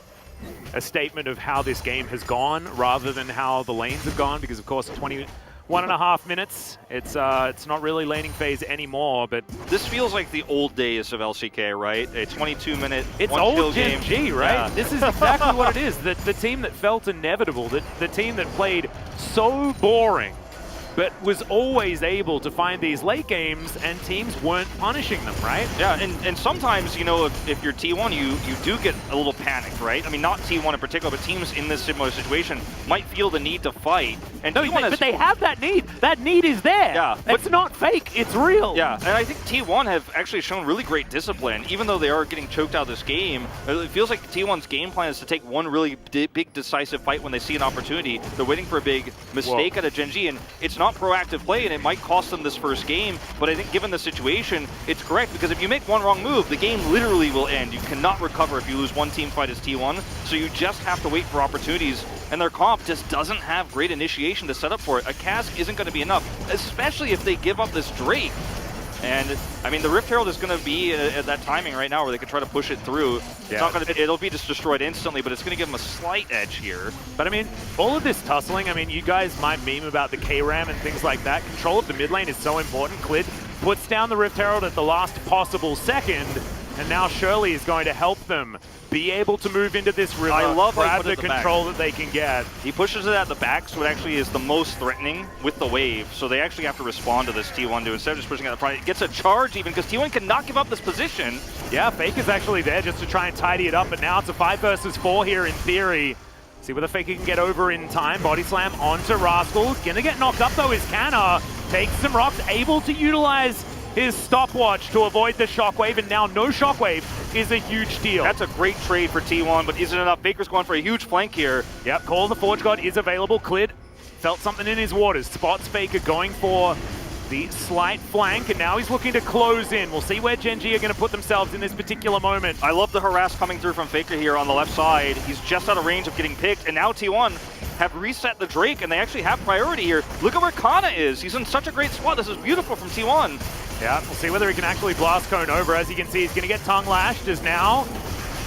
statement of how this game has gone rather than how the lanes have gone, because of course 21.5 minutes, it's not really laning phase anymore, but this feels like the old days of LCK, right? A 22-minute it's one-kill old game. Gen.G, right? Yeah. This is exactly what it is. The team that felt inevitable, the team that played so boring, but was always able to find these late games, and teams weren't punishing them, right? Yeah, and sometimes, you know, if you're T1, you do get a little panicked, right? I mean, not T1 in particular, but teams in this similar situation might feel the need to fight. And No, T1 but they have that need. That need is there. Yeah, It's not fake. It's real. Yeah, and I think T1 have actually shown really great discipline. Even though they are getting choked out of this game, it feels like T1's game plan is to take one really big decisive fight when they see an opportunity. They're waiting for a big mistake out of Gen.G, and it's not proactive play, and it might cost them this first game, but I think given the situation, it's correct, because if you make one wrong move, the game literally will end. You cannot recover if you lose one team fight as T1, so you just have to wait for opportunities, and their comp just doesn't have great initiation to set up for it. A cask isn't going to be enough, especially if they give up this Drake. And I mean, the Rift Herald is going to be at that timing right now where they can try to push it through. Yeah. It's not going to. It'll be just destroyed instantly, but it's going to give them a slight edge here. But I mean, all of this tussling, I mean, you guys might meme about the K-Ram and things like that. Control of the mid lane is so important. Clid puts down the Rift Herald at the last possible second, and now Shirley is going to help them be able to move into this river, I love how he grab put it the at the control that they can get. He pushes it at the back, so it actually is the most threatening with the wave. So they actually have to respond to this T1 do instead of just pushing it at the front. It gets a charge even, because T1 cannot give up this position. Yeah, Faker's actually there just to try and tidy it up, but now it's a 5 versus 4 here in theory. See whether Faker can get over in time. Body slam onto Rascal. Gonna get knocked up though is Canna. Takes some rocks, able to utilize his stopwatch to avoid the shockwave, and now no shockwave is a huge deal. That's a great trade for T1, but isn't enough. Baker's going for a huge flank here. Yep, Call of the Forge God is available. Clid felt something in his waters. Spots Faker going for the slight flank, and now he's looking to close in. We'll see where Gen.G are going to put themselves in this particular moment. I love the harass coming through from Faker here on the left side. He's just out of range of getting picked, and now T1 have reset the Drake, and they actually have priority here. Look at where Kana is. He's in such a great spot. This is beautiful from T1. Yeah, we'll see whether he can actually blast cone over. As you can see, he's going to get tongue lashed as now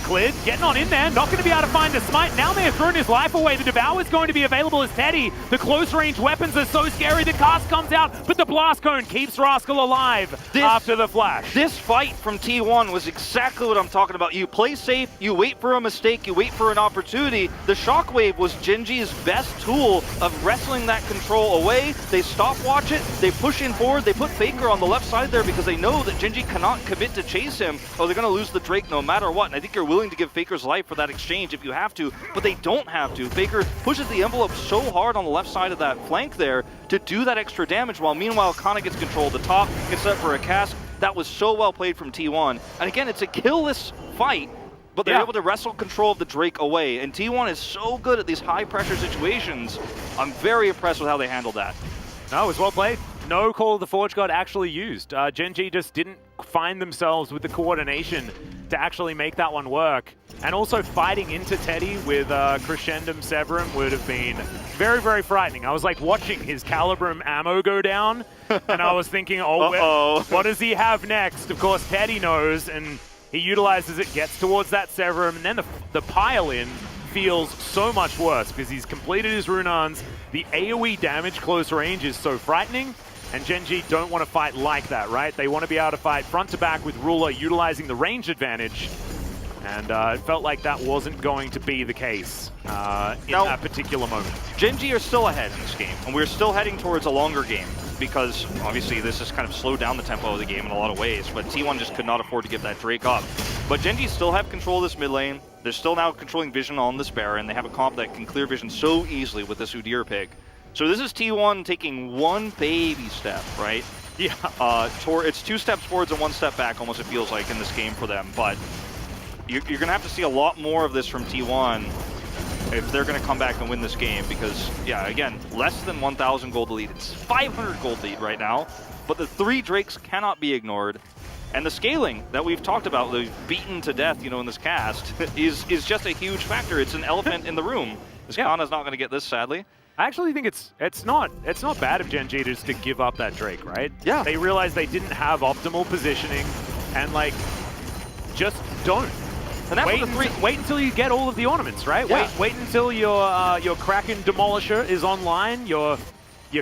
Clid getting on in there, not going to be able to find a smite. Now they have thrown his life away. The Devour is going to be available as Teddy. The close range weapons are so scary. The cast comes out, but the blast cone keeps Rascal alive after the flash. This fight from T1 was exactly what I'm talking about. You play safe, you wait for a mistake, you wait for an opportunity. The shockwave was Gen.G's best tool of wrestling that control away. They stopwatch it, they push in forward, they put Faker on the left side there because they know that Gen.G cannot commit to chase him, or they're going to lose the Drake no matter what. And I think you're willing to give Faker's life for that exchange if you have to, but they don't have to. Faker pushes the envelope so hard on the left side of that flank there to do that extra damage, while meanwhile Kana gets control of the top, gets set for a cask. That was so well played from T1. And again, it's a killless fight, but they're able to wrestle control of the Drake away. And T1 is so good at these high pressure situations. I'm very impressed with how they handled that. No, it was well played. No Call of the Forge God actually used. Gen.G just didn't find themselves with the coordination to actually make that one work. And also fighting into Teddy with Crescendum Severum would have been very, very frightening. I was like watching his Calibrum ammo go down, and I was thinking, what does he have next? Of course, Teddy knows, and he utilizes it, gets towards that Severum, and then the pile-in feels so much worse because he's completed his Runans. The AoE damage close range is so frightening, and Gen.G don't want to fight like that, right? They want to be able to fight front to back with Ruler utilizing the range advantage, and it felt like that wasn't going to be the case in that particular moment. Gen.G are still ahead in this game, and we're still heading towards a longer game because obviously this has kind of slowed down the tempo of the game in a lot of ways, but T1 just could not afford to give that Drake up. But Gen.G still have control of this mid lane. They're still now controlling vision on this Baron. They have a comp that can clear vision so easily with this Udyr pick. So this is T1 taking one baby step, right? Yeah. It's 2 steps forwards and 1 step back, almost it feels like, in this game for them. But you're going to have to see a lot more of this from T1 if they're going to come back and win this game. Because, yeah, again, less than 1,000 gold lead. It's 500 gold lead right now. But the 3 Drakes cannot be ignored. And the scaling that we've talked about, that we've beaten to death, in this cast, is just a huge factor. It's an elephant in the room. Kana's not going to get this, sadly. I actually think it's not bad of Gen.G just to give up that Drake, right? Yeah. They realized they didn't have optimal positioning, and like, just don't. And that's Wait until you get all of the ornaments, right? Yeah. Wait until your Kraken Demolisher is online, your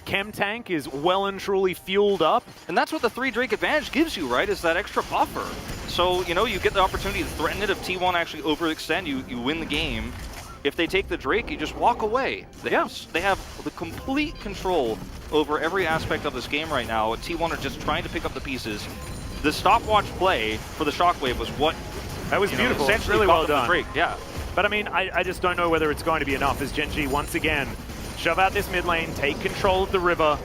Chem Tank is well and truly fueled up. And that's what the 3 Drake advantage gives you, right? Is that extra buffer. So, you get the opportunity to threaten it. If T1 actually overextend, you win the game. If they take the Drake, you just walk away. They have the complete control over every aspect of this game right now. T1 are just trying to pick up the pieces. The stopwatch play for the Shockwave was what that was beautiful. Essentially really well done. Drake. Yeah. But I mean, I just don't know whether it's going to be enough as Gen.G once again shove out this mid lane, take control of the river.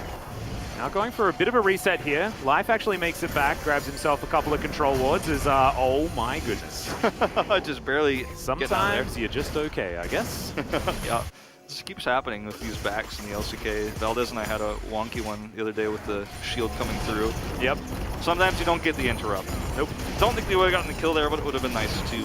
Now going for a bit of a reset here. Life actually makes it back, grabs himself a couple of control wards as, oh my goodness. Just barely Sometimes you're just okay, I guess. Yeah. This keeps happening with these backs in the LCK. Valdez and I had a wonky one the other day with the shield coming through. Yep. Sometimes you don't get the interrupt. Nope. Don't think they would have gotten the kill there, but it would have been nice to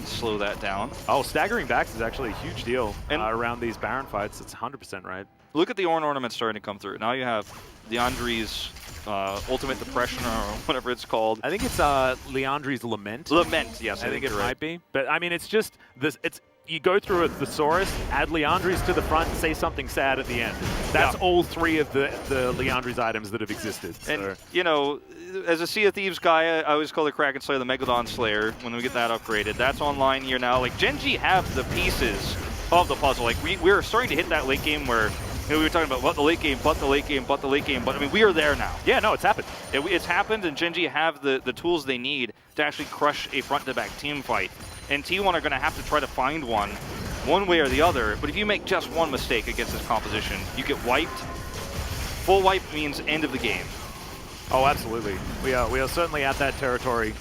slow that down. Oh, staggering backs is actually a huge deal around these Baron fights. It's 100% right. Look at the ornament starting to come through. Now you have Leandri's Ultimate Depression or whatever it's called. I think it's Leandri's Lament. Lament, yes. I think it might be. But I mean, it's just this. You go through a thesaurus, add Leandri's to the front, say something sad at the end. That's all 3 of the Leandri's items that have existed. So. And, as a Sea of Thieves guy, I always call the Kraken Slayer the Megalodon Slayer when we get that upgraded. That's online here now. Like, Gen.G have the pieces of the puzzle. Like, we're starting to hit that late game where we were talking about what the late game, but the late game, but the late game. But, I mean, we are there now. Yeah, no, it's happened. It's happened, and Gen.G have the tools they need to actually crush a front-to-back team fight. And T1 are going to have to try to find one way or the other. But if you make just one mistake against this composition, you get wiped. Full wipe means end of the game. Oh, absolutely. We are certainly at that territory.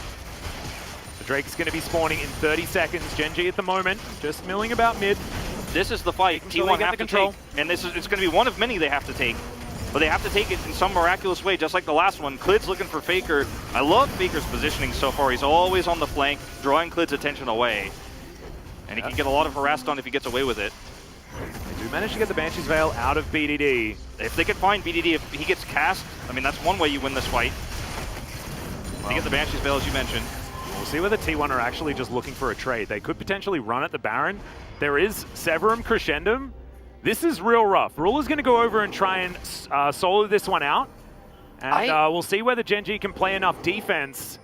The Drake's going to be spawning in 30 seconds. Gen.G at the moment, just milling about mid. This is the fight T1 have to take. And it's going to be one of many they have to take. But they have to take it in some miraculous way, just like the last one. Klid's looking for Faker. I love Faker's positioning so far. He's always on the flank, drawing Klid's attention away. And he can get a lot of harassed on if he gets away with it. They do manage to get the Banshee's Veil out of BDD. If they can find BDD, if he gets cast, I mean, that's one way you win this fight. Well, you get the Banshee's Veil, as you mentioned. We'll see whether T1 are actually just looking for a trade. They could potentially run at the Baron. There is Severum Crescendum. This is real rough. Ruler's going to go over and try and solo this one out. And we'll see whether Gen.G can play enough defense.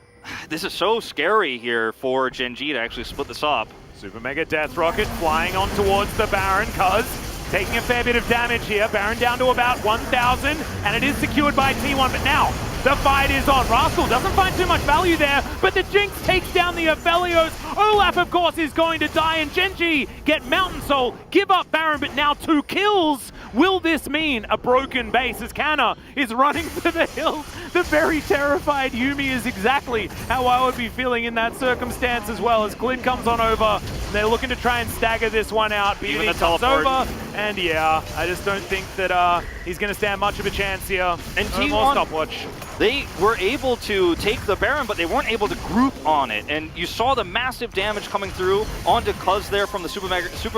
This is so scary here for Gen.G to actually split this up. Super Mega Death Rocket flying on towards the Baron, Cuz taking a fair bit of damage here. Baron down to about 1,000, and it is secured by T1, but now the fight is on. Rascal doesn't find too much value there, but the Jinx takes down the Aphelios. Olaf, of course, is going to die, and Gen.G get Mountain Soul, give up Baron, but now 2 kills. Will this mean a broken base as Kana is running for the hills? The very terrified Yuumi is exactly how I would be feeling in that circumstance as well, as Klid comes on over. They're looking to try and stagger this one out. Even the comes teleport. over, and yeah, I just don't think that he's going to stand much of a chance here. And no more stopwatch. They were able to take the Baron, but they weren't able to group on it. And you saw the massive damage coming through onto Cuz there from the Super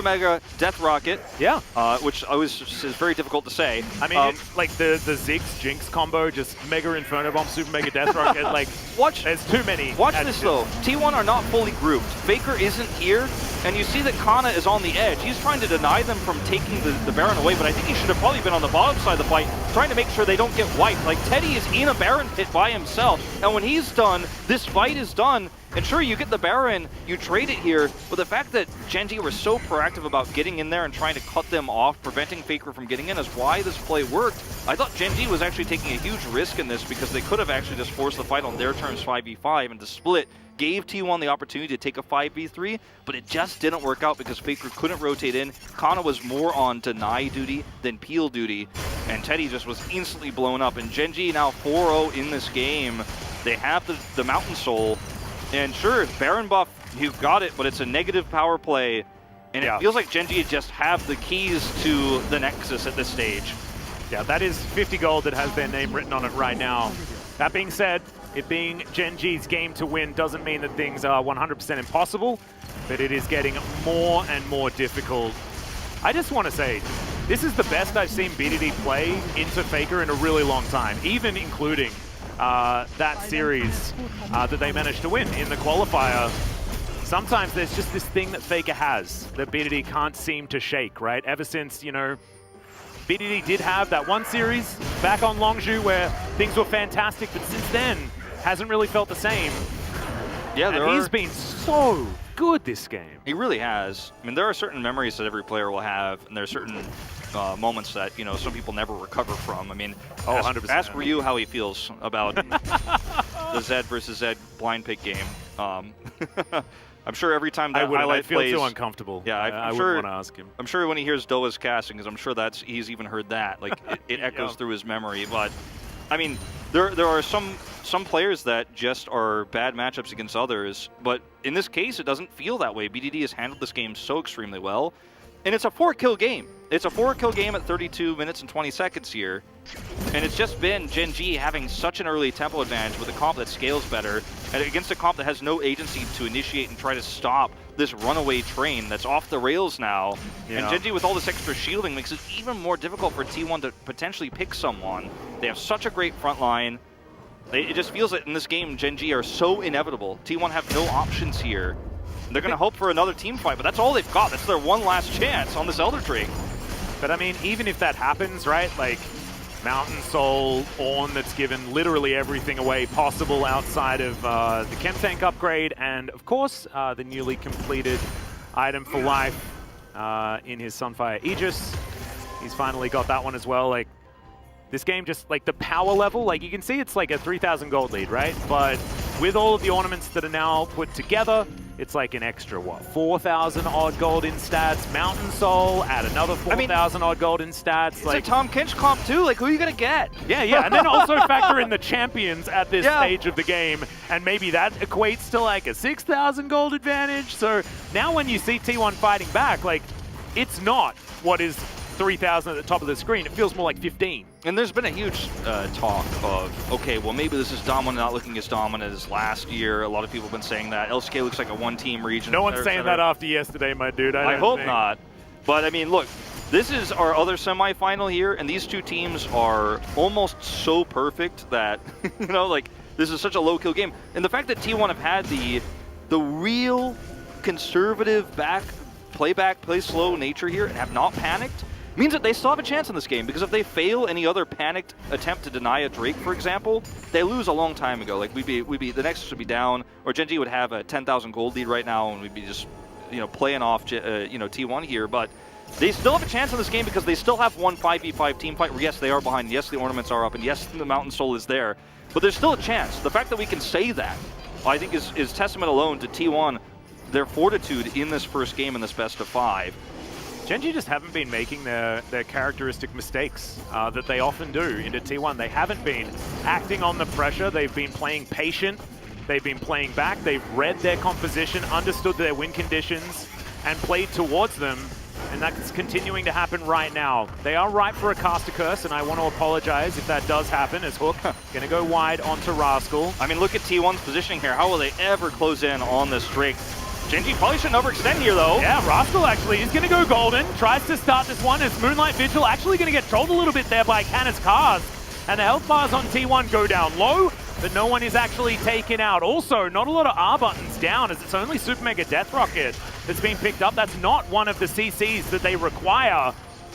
Mega Death Rocket. Yeah. Which is very difficult to say. I mean, like the Ziggs Jinx combo, just Mega Inferno Bomb, Super Mega Death Rocket, like, there's too many. Watch this though. T1 are not fully grouped. Faker isn't here, and you see that Kana is on the edge. He's trying to deny them from taking the Baron away, but I think he should have probably been on the bottom side of the fight, trying to make sure they don't get wiped. Like, Teddy is in a Baron pit by himself, and when he's done, this fight is done. And sure, you get the Baron, you trade it here, but the fact that Gen.G were so proactive about getting in there and trying to cut them off, preventing Faker from getting in, is why this play worked. I thought Gen.G was actually taking a huge risk in this because they could have actually just forced the fight on their terms 5v5, and the split gave T1 the opportunity to take a 5v3, but it just didn't work out because Faker couldn't rotate in. Kana was more on deny duty than peel duty, and Teddy just was instantly blown up. And Gen.G now 4-0 in this game. They have the Mountain Soul. And sure, Baron buff, you've got it, but it's a negative power play. And it feels like Gen.G just have the keys to the Nexus at this stage. Yeah, that is 50 gold that has their name written on it right now. That being said, it being Gen.G's game to win doesn't mean that things are 100% impossible, but it is getting more and more difficult. I just want to say, this is the best I've seen BDD play into Faker in a really long time, even including that series that they managed to win in the qualifier. Sometimes there's just this thing that Faker has that BDD can't seem to shake, right? Ever since, you know, BDD did have that one series back on Longzhu where things were fantastic, but since then, hasn't really felt the same. Yeah, and he's been so good this game. He really has. I mean, there are certain memories that every player will have, and there are certain moments that, you know, some people never recover from. I mean, ask Ryu how he feels about the Zed versus Zed blind pick game. I'm sure every time that highlight plays, I feel too uncomfortable. Yeah, I wouldn't want to ask him. I'm sure when he hears Doa's casting, because I'm sure he's even heard that. Like it echoes through his memory. But I mean, there are some players that just are bad matchups against others. But in this case, it doesn't feel that way. BDD has handled this game so extremely well, and it's a 4-kill game. It's a 4-kill game at 32 minutes and 20 seconds here. And it's just been Gen.G having such an early tempo advantage with a comp that scales better, and against a comp that has no agency to initiate and try to stop this runaway train that's off the rails now. Yeah. And Gen.G with all this extra shielding makes it even more difficult for T1 to potentially pick someone. They have such a great front line. It just feels that in this game, Gen.G are so inevitable. T1 have no options here. They're going to hope for another team fight, but that's all they've got. That's their one last chance on this Elder Drake. But I mean, even if that happens, right, like Mountain Soul, Ornn that's given literally everything away possible outside of the Chem Tank upgrade, and of course, the newly completed item for life in his Sunfire Aegis. He's finally got that one as well. Like, this game just, like, the power level, like, you can see it's like a 3,000 gold lead, right? But with all of the ornaments that are now put together, it's like an extra, what, 4,000 odd gold in stats. Mountain Soul, add another 4,000 odd gold in stats. It's like a Tom Kinch comp too, like who are you gonna get? Yeah, and then also factor in the champions at this stage of the game, and maybe that equates to like a 6,000 gold advantage. So now when you see T1 fighting back, like, it's not what is 3,000 at the top of the screen. It feels more like 15. And there's been a huge talk of, okay, well, maybe this is Dominant not looking as dominant as last year. A lot of people have been saying that. LCK looks like a one-team region. No one's saying that after yesterday, my dude. I hope not. But, I mean, look, this is our other semifinal here, and these two teams are almost so perfect that, you know, like, this is such a low-kill game. And the fact that T1 have had the real conservative play slow nature here and have not panicked means that they still have a chance in this game, because if they fail any other panicked attempt to deny a Drake, for example, they lose a long time ago. Like, we'd be the Nexus would be down, or Gen.G would have a 10,000 gold lead right now, and we'd be just, you know, playing off, you know, T1 here. But they still have a chance in this game because they still have one 5v5 team fight where, yes, they are behind, yes, the ornaments are up, and yes, the Mountain Soul is there, but there's still a chance. The fact that we can say that, I think, is testament alone to T1, their fortitude in this first game in this best of 5. Gen.G just haven't been making their characteristic mistakes that they often do into T1. They haven't been acting on the pressure. They've been playing patient. They've been playing back. They've read their composition, understood their win conditions, and played towards them. And that's continuing to happen right now. They are ripe for a caster curse, and I want to apologize if that does happen, as Hook going to go wide onto Rascal. I mean, look at T1's positioning here. How will they ever close in on this Drake? Gen.G probably shouldn't overextend here, though. Yeah, Rascal actually is going to go golden. Tries to start this one as Moonlight Vigil actually going to get trolled a little bit there by Canna's cars. And the health bars on T1 go down low, but no one is actually taken out. Also, not a lot of R buttons down, as it's only Super Mega Death Rocket that's been picked up. That's not one of the CCs that they require.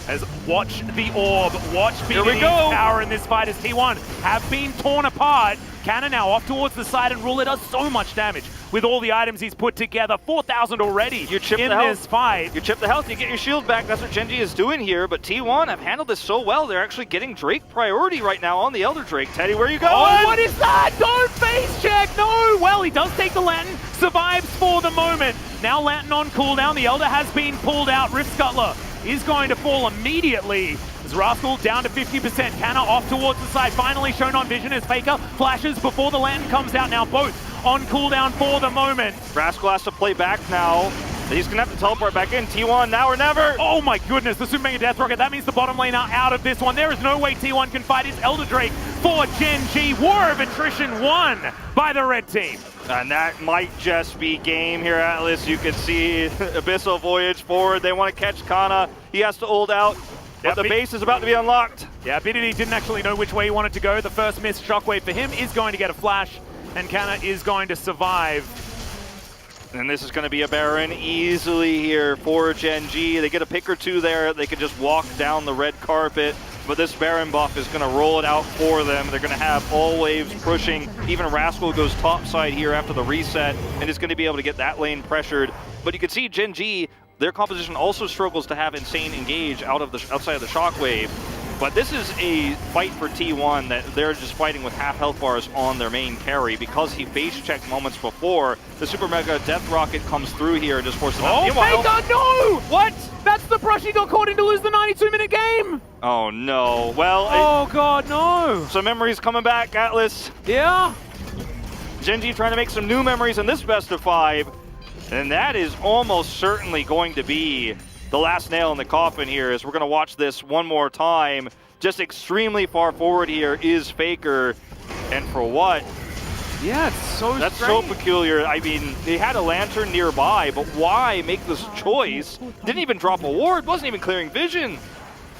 As watch the orb, watch BDD's power in this fight as T1 have been torn apart. Canna now off towards the side, and Ruler does so much damage with all the items he's put together. 4,000 already in this fight. You chip the health, you get your shield back. That's what Gen.G is doing here, but T1 have handled this so well. They're actually getting Drake priority right now on the Elder Drake. Teddy, where are you going? Oh, what is that? Don't face check. No. Well, he does take the Lantern, survives for the moment. Now Lantern on cooldown. The Elder has been pulled out. Rift Scuttler is going to fall immediately. As Rascal down to 50%. Canna off towards the side. Finally shown on vision as Faker flashes before the Lantern comes out. Now both on cooldown for the moment. Rascal has to play back now. He's going to have to teleport back in. T1 now or never. Oh my goodness, the Super Mega Death Rocket. That means the bottom lane are out of this one. There is no way T1 can fight. It's Elder Drake for Gen.G. War of Attrition won by the red team. And that might just be game here, Atlas. You can see Abyssal Voyage forward. They want to catch Kana. He has to ult out. But the base is about to be unlocked. Yeah, BDD didn't actually know which way he wanted to go. The first missed Shockwave for him is going to get a flash, and Kana is going to survive. And this is going to be a Baron easily here for Gen.G. They get a pick or two there. They can just walk down the red carpet. But this Baron buff is going to roll it out for them. They're going to have all waves pushing. Even Rascal goes topside here after the reset and is going to be able to get that lane pressured. But you can see Gen.G, their composition also struggles to have insane engage outside of the Shockwave. But this is a fight for T1 that they're just fighting with half health bars on their main carry because he face checked moments before. The Super Mega Death Rocket comes through here and just forces out. Oh my god, no! What? That's the brush he got caught in to lose the 92-minute game! Oh no. Well, oh god, no! Some memories coming back, Atlas. Yeah? Gen.G trying to make some new memories in this best of 5. And that is almost certainly going to be the last nail in the coffin here, as we're going to watch this one more time. Just extremely far forward here is Faker. And for what? Yeah, it's so That's strange. so peculiar. I mean, they had a lantern nearby, but why make this choice? Didn't even drop a ward, wasn't even clearing vision.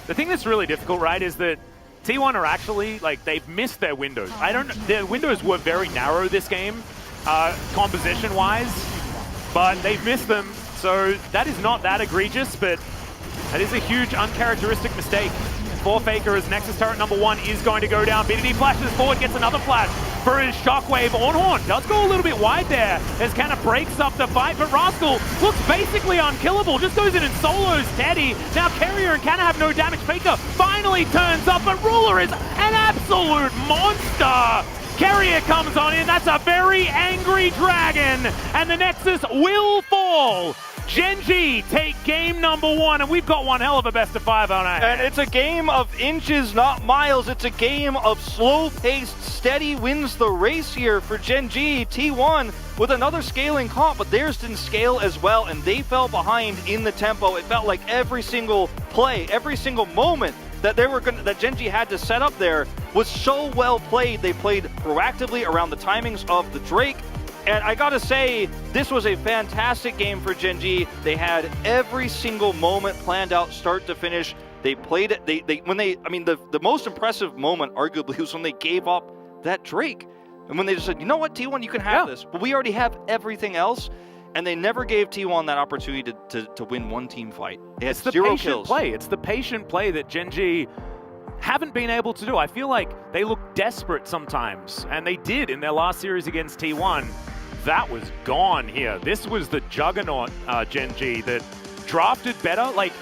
The thing that's really difficult, right, is that T1 are actually, like, they've missed their windows. Their windows were very narrow this game, composition-wise, but they've missed them. So that is not that egregious, but that is a huge uncharacteristic mistake for Faker as Nexus turret number 1 is going to go down. BDD flashes forward, gets another flash for his Shockwave. Ornhorn does go a little bit wide there as Kana breaks up the fight, but Rascal looks basically unkillable, just goes in and solos Teddy. Now Carrier and Kana have no damage. Faker finally turns up, but Ruler is an absolute monster. Carrier comes on in, that's a very angry dragon, and the Nexus will fall. Gen.G take game number 1, and we've got one hell of a best of 5 on our hands. And it's a game of inches, not miles. It's a game of slow-paced, steady wins the race here for Gen.G. T1 with another scaling comp, but theirs didn't scale as well, and they fell behind in the tempo. It felt like every single play, every single moment that Gen.G had to set up there was so well played. They played proactively around the timings of the Drake. And I gotta say, this was a fantastic game for Gen.G. They had every single moment planned out, start to finish. They played it. The most impressive moment, arguably, was when they gave up that Drake, and when they just said, "You know what, T1, you can have this, but we already have everything else." And they never gave T1 that opportunity to win one team fight. They had 0 kills. It's the patient play that Gen.G haven't been able to do. I feel like they look desperate sometimes, and they did in their last series against T1. That was gone here. This was the juggernaut Gen.G that drafted better. Like,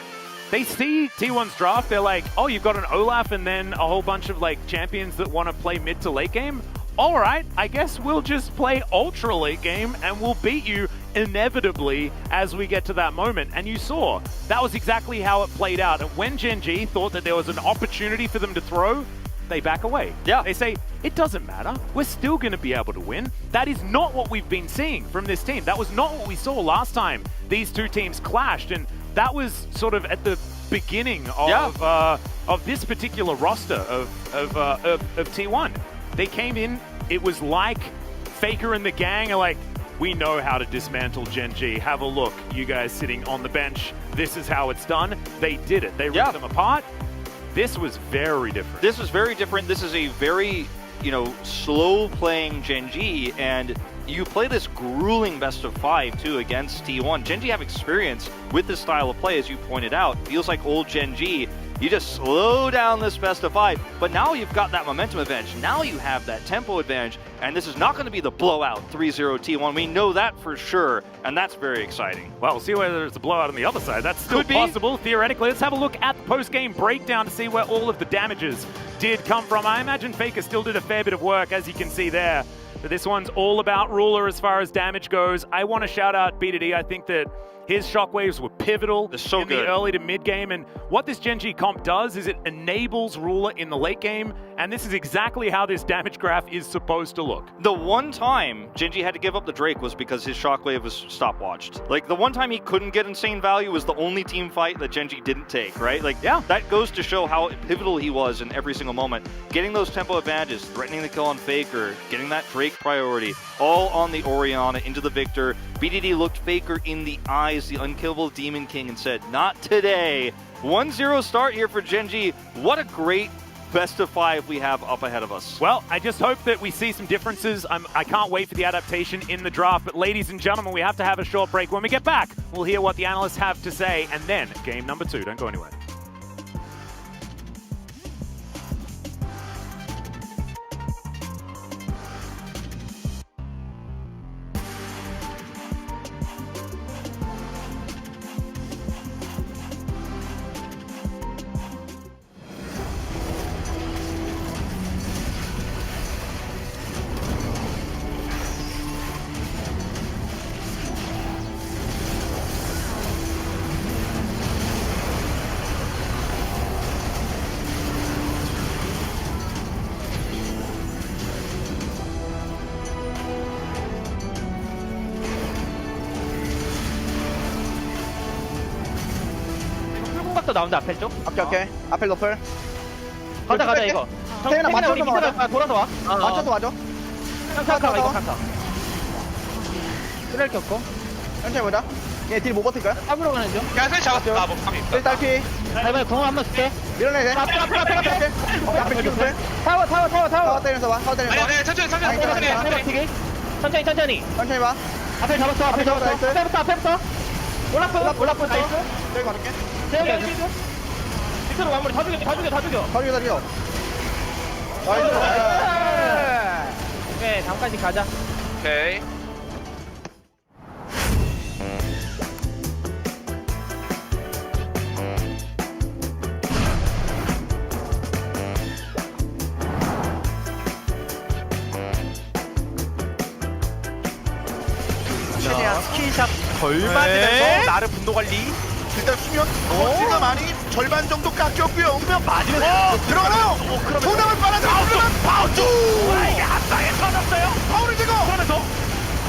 they see T1's draft, they're like, oh, you've got an Olaf and then a whole bunch of like champions that want to play mid to late game. All right, I guess we'll just play ultra late game and we'll beat you inevitably as we get to that moment. And you saw, that was exactly how it played out. And when Gen.G thought that there was an opportunity for them to throw, they back away. Yeah. They say, it doesn't matter. We're still going to be able to win. That is not what we've been seeing from this team. That was not what we saw last time these two teams clashed. And that was sort of at the beginning of this particular roster of T1. They came in, it was like Faker and the gang are like, we know how to dismantle Gen.G. Have a look, you guys sitting on the bench. This is how it's done. They did it. They ripped them apart. This was very different. This was very different. This is a very, slow playing Gen.G, and you play this grueling best of 5 too against T1. Gen.G have experience with this style of play, as you pointed out. Feels like old Gen.G. You just slow down this best of 5, but now you've got that momentum advantage. Now you have that tempo advantage, and this is not going to be the blowout 3-0 T1. We know that for sure, and that's very exciting. Well, we'll see whether it's a blowout on the other side. That's still possible, theoretically. Let's have a look at the post-game breakdown to see where all of the damages did come from. I imagine Faker still did a fair bit of work, as you can see there. But this one's all about Ruler as far as damage goes. I want to shout out B2D. I think that his shockwaves were pivotal in the early to mid game, and what this Gen.G comp does is it enables Ruler in the late game, and this is exactly how this damage graph is supposed to look. The one time Gen.G had to give up the Drake was because his shockwave was stopwatched. Like, the one time he couldn't get insane value was the only team fight that Gen.G didn't take, right? Like, yeah, that goes to show how pivotal he was in every single moment. Getting those tempo advantages, threatening the kill on Faker, getting that Drake priority, all on the Orianna into the Victor. BDD looked Faker in the eyes, the unkillable Demon King, and said, not today. 1-0 start here for Gen.G. What a great best of 5 we have up ahead of us. Well, I just hope that we see some differences. I can't wait for the adaptation in the draft. But ladies and gentlemen, we have to have a short break. When we get back, we'll hear what the analysts have to say. And then game number 2. Don't go anywhere. 또 나온다 앞에 쪽. 오케이. 앞에 노플. 가자 이거. 태연아, 맞춰서 미드가 돌아서 와. 맞춰서 와줘. 칸카 이거 칸카. 쓰레기 켰고. 천천히 보자. 얘 딜 못 버틸 거야? 탑으로 가는 중. 야, 셋 잡았어. 아, 뭐, 감이 있다. 딸피. 이번에 궁을 한번 줄게. 밀어내야 돼. 앞에. 앞에 노플. 타워. 타워 때리면서 봐. 타워 아니, 때리면서 봐. 아니, 천천히. 천천히. 천천히 봐. 앞에 잡았어. 앞에부터. 올라프 나이스. 여기 가줄게. 세영이 밑으로 마무리 다 죽여. 다 죽여. 나이스. 오케이 다음까지 가자. 오케이. 최대한 스킬샷 덜 맞으면서 나름 분노 관리. 일단 수면 거치가 많이 절반 정도 깎였고요. 수면 맞으면서 들어가나요? 소담을 빨아들이면 파우투! 이게 한 방에 터졌어요. 파울을 제거! 그러면서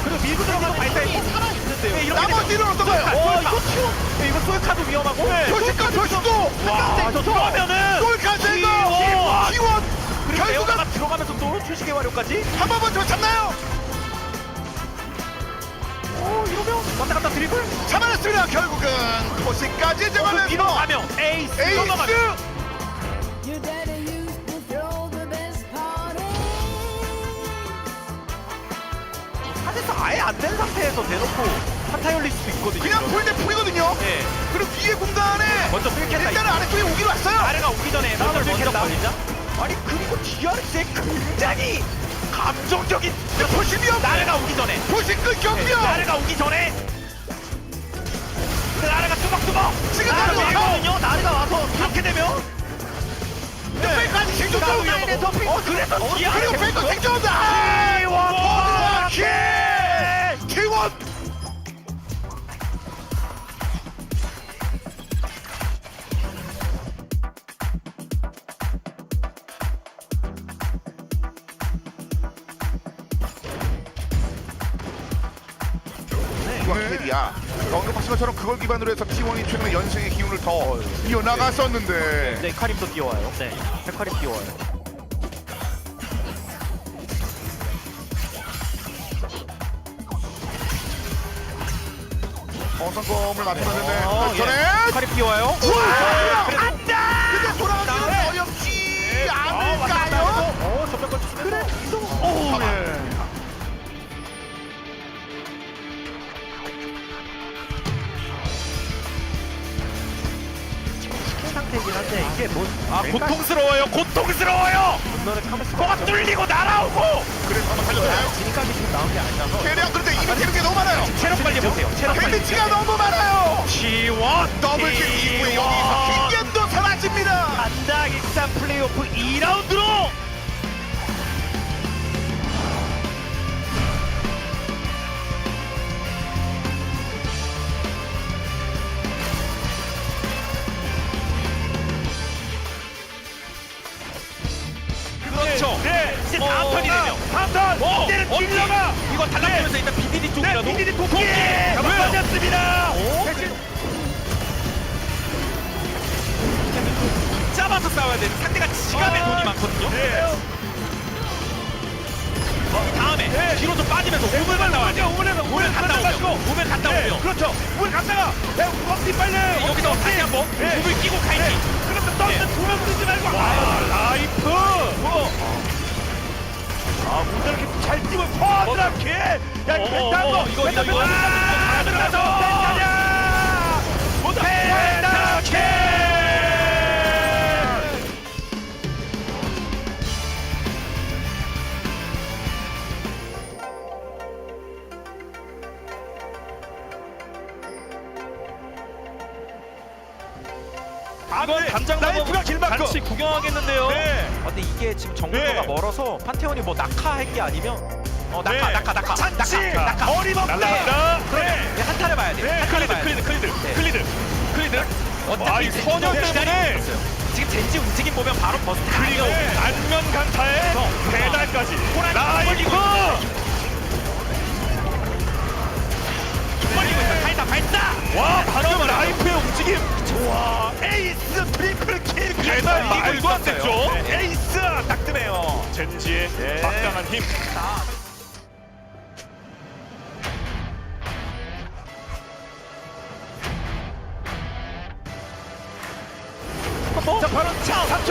그리고 밀고 들어가는 발사이 살아있는데요. 나머지 딜은 어떤가요? 이거 치워. 이거 솔카도 위험하고. 표시가 표시도! 와, 저 들어가면은 솔카 제거! T1! 그리고 결국은 레오나가 들어가면서 또 초식의 활용까지. 한 번만 더 잡나요? 이러면 왔다 갔다 드리블. 잡아냈습니다. 결국은 포시까지 잡아내서 밀어가며 에이스. 에이스! Your daddy used to throw the best party. 사실상 아예 안 된 상태에서 대놓고 한타 열릴 수도 있거든요. 그냥 풀대 풀이거든요. 네. 그리고 위에 공간에 먼저 풀겠다. 일단은 아래쪽에 오기로 왔어요. 아래가 오기 전에 먼저 풀겠다. 아니 그리고 DRX의 굉장히 감정적인 포시면 나래가 오기 전에. 포시 끊겼고요. 나래가 오기 전에. 나래가 뚜벅뚜벅. 지금 나래가 나래가 오거든요. 나래가 와서 이렇게 되면. 백까지 생존 라인에서 그래서 그리고 백도 생존다. T1 캐리야. 언급하신 것처럼 그걸 기반으로 해서 T1이 최근에 연승의 기운을 더 이어나갔었는데 네, 카림도 뛰어와요. 네, 카림 뛰어와요. 성검을 맞췄는데 그 전에 카림 뛰어와요. 간다! 근데 돌아가기는 어렵지 않을까요? 전면 걸치. 그래, 이동. 오, 예. 상태이긴 한데 이게 뭐 고통스러워요. 뭐가 뚫리고 날아오고. 그래서 한번 살려봐요. 진입각이 지금 나온 게 아니라서 캐리야 그런데 이미 되는 게 너무 많아요. 체력 관리 보세요. 체력 관리. 데미지가 너무 많아요. T1 더블킬 이후에 여기서 킹겐도 사라집니다. 간다 익산 플레이오프 2라운드로 킬러가 이거 달라붙으면서 일단 BDD 쪽이라도 BDD 도끼 맞았습니다. 잡아서 싸워야 돼. 상대가 지갑에 돈이 많거든요. 다음에 뒤로 좀 빠지면서 오면만 나와야 돼. 오면 갔다 오면. 오면 갔다 오면. 그렇죠. 오늘 갔다가 엉덩이 빨려. 여기서 다시 한번 몸을 끼고 가야지. 그러면 떠는 두명 쓰지 말고. 와 라이프. 아 오늘 이렇게 잘 뛰고 퍼드랍게. 야 이거 다 들어가서 펜타냐. 펜타케. 이건 담장 라이프가 길막고 같이 구경하겠는데요. 네. 근데 이게 지금 정글러가 네. 멀어서 판테온이 뭐 낙하할 게 아니면 낙하 잔치 낙하 어림없다. 그러면 한타를 봐야 돼. 한타를 봐야 돼. 클리드. 어차피 이 선영 때문에 지금 젠지 움직임 보면 바로 버스 그리고 안면 강타에 배달까지 라이프. 벌리고 있어. 발사 발사. 와 방금 라이프의 움직임 좋아. 에이스 트리플 킬 배달 말도 안 됐죠. 에이스 딱 뜨네요. 젠지의 막강한 힘. 자 바로 3점.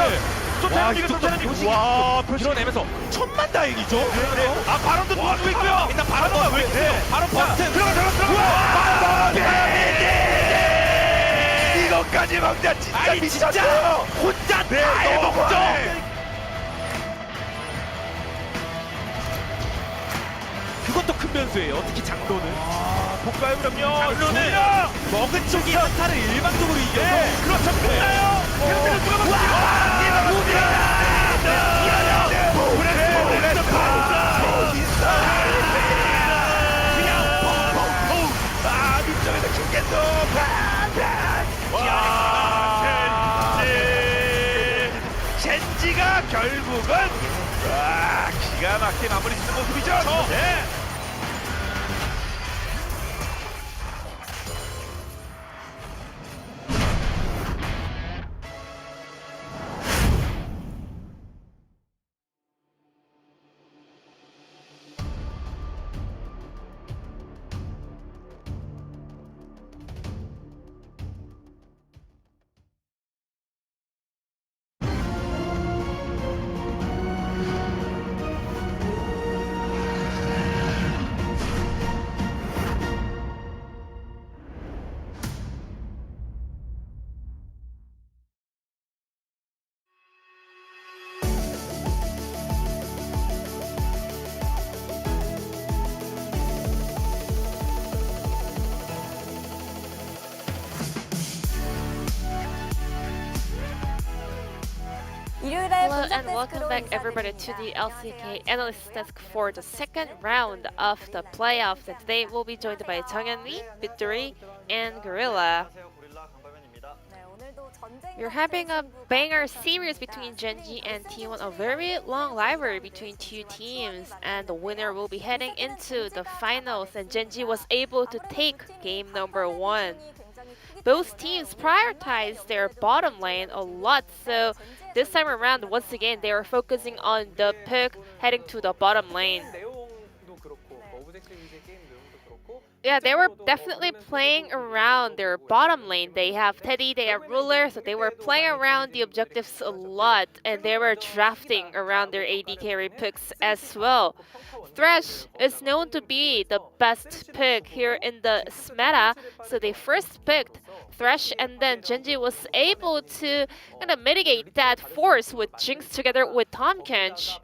쫓아냅니까 쫓아냅니까. 와 밀어내면서 천만다행이죠. 아 바론도 도와주고 있고요. 일단 바로 왜 있어요? 바로 버튼. 들어가. 이것까지 막자 진짜 미쳤어요. 혼자 다 해먹죠. 그것도 큰 변수예요. 특히 장로는. 볼까요 그럼요. 장로는 먹은 쪽이 한타를 일방적으로 이겨서 그렇죠. 끝나요. 밑쪽에서 죽겠어. 젠지가 결국은 기가 막히게 마무리 짓는 모습이죠. 네. Hello and welcome back everybody to the LCK Analyst Desk for the second round of the playoffs. And today we'll be joined by Gen.G, Victory, and Gorilla. We're having a banger series between Gen.G and T1, a very long rivalry between two teams, and the winner will be heading into the finals, and Gen.G was able to take game number 1. Both teams prioritized their bottom lane a lot, so this time around, once again, they are focusing on the pick heading to the bottom lane. Yeah, they were definitely playing around their bottom lane. They have Teddy, they have Ruler, so they were playing around the objectives a lot, and they were drafting around their AD carry picks as well. Thresh is known to be the best pick here in the meta, so they first picked Thresh, and then Gen.G was able to kind of mitigate that force with Jinx together with Tahm Kench.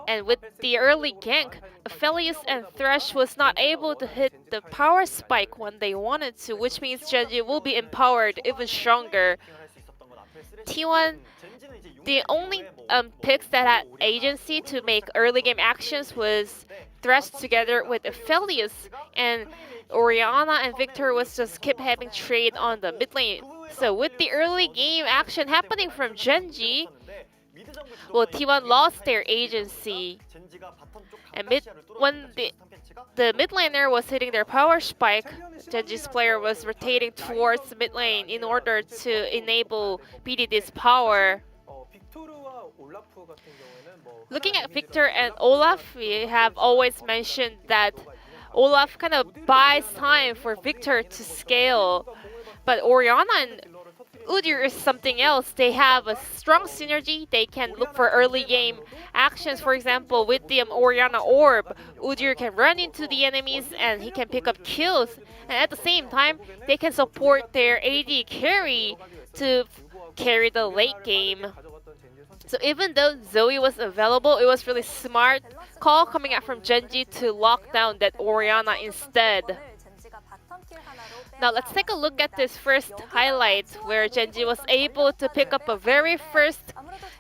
And with the early gank, Aphelios and Thresh was not able to hit the power spike when they wanted to, which means Gen.G will be empowered even stronger. T1, the only picks that had agency to make early game actions was Thresh together with Aphelios, and Orianna and Victor was just kept having trade on the mid lane. So with the early game action happening from Gen.G, well, T1 lost their agency, and when the mid laner was hitting their power spike, Gen.G's player was rotating towards the mid lane in order to enable BDD's power. Looking at Victor and Olaf, we have always mentioned that Olaf kind of buys time for Victor to scale, but Orianna and Udyr is something else. They have a strong synergy. They can look for early game actions. For example, with the Orianna orb, Udyr can run into the enemies and he can pick up kills. And at the same time, they can support their AD carry to carry the late game. So even though Zoe was available, it was really smart call coming out from Gen.G to lock down that Orianna instead. Now let's take a look at this first highlight where Gen.G was able to pick up a very first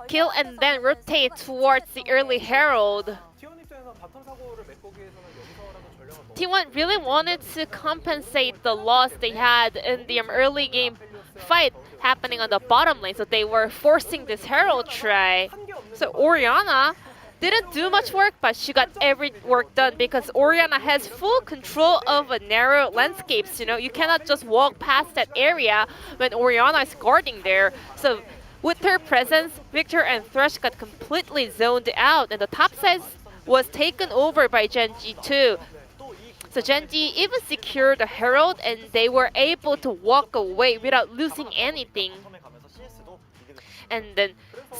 kill and then rotate towards the early Herald. T1 really wanted to compensate the loss they had in the early game fight happening on the bottom lane, so they were forcing this Herald try. So Orianna didn't do much work, but she got every work done because Orianna has full control of a narrow landscapes. You know, you cannot just walk past that area when Orianna is guarding there. So with her presence, Victor and Thresh got completely zoned out, and the top side was taken over by Gen.G too. So Gen.G even secured the Herald, and they were able to walk away without losing anything. And then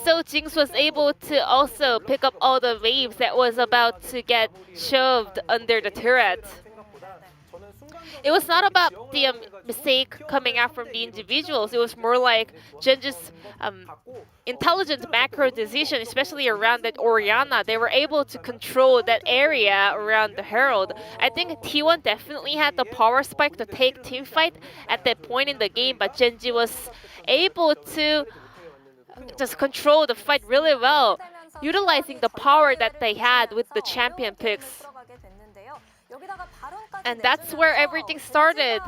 so Jinx was able to also pick up all the waves that was about to get shoved under the turret. It was not about the mistake coming out from the individuals. It was more like Gen.G's intelligent macro decision, especially around that Orianna. They were able to control that area around the Herald. I think T1 definitely had the power spike to take teamfight at that point in the game, but Gen.G was able to just control the fight really well, utilizing the power that they had with the champion picks. And that's where everything started.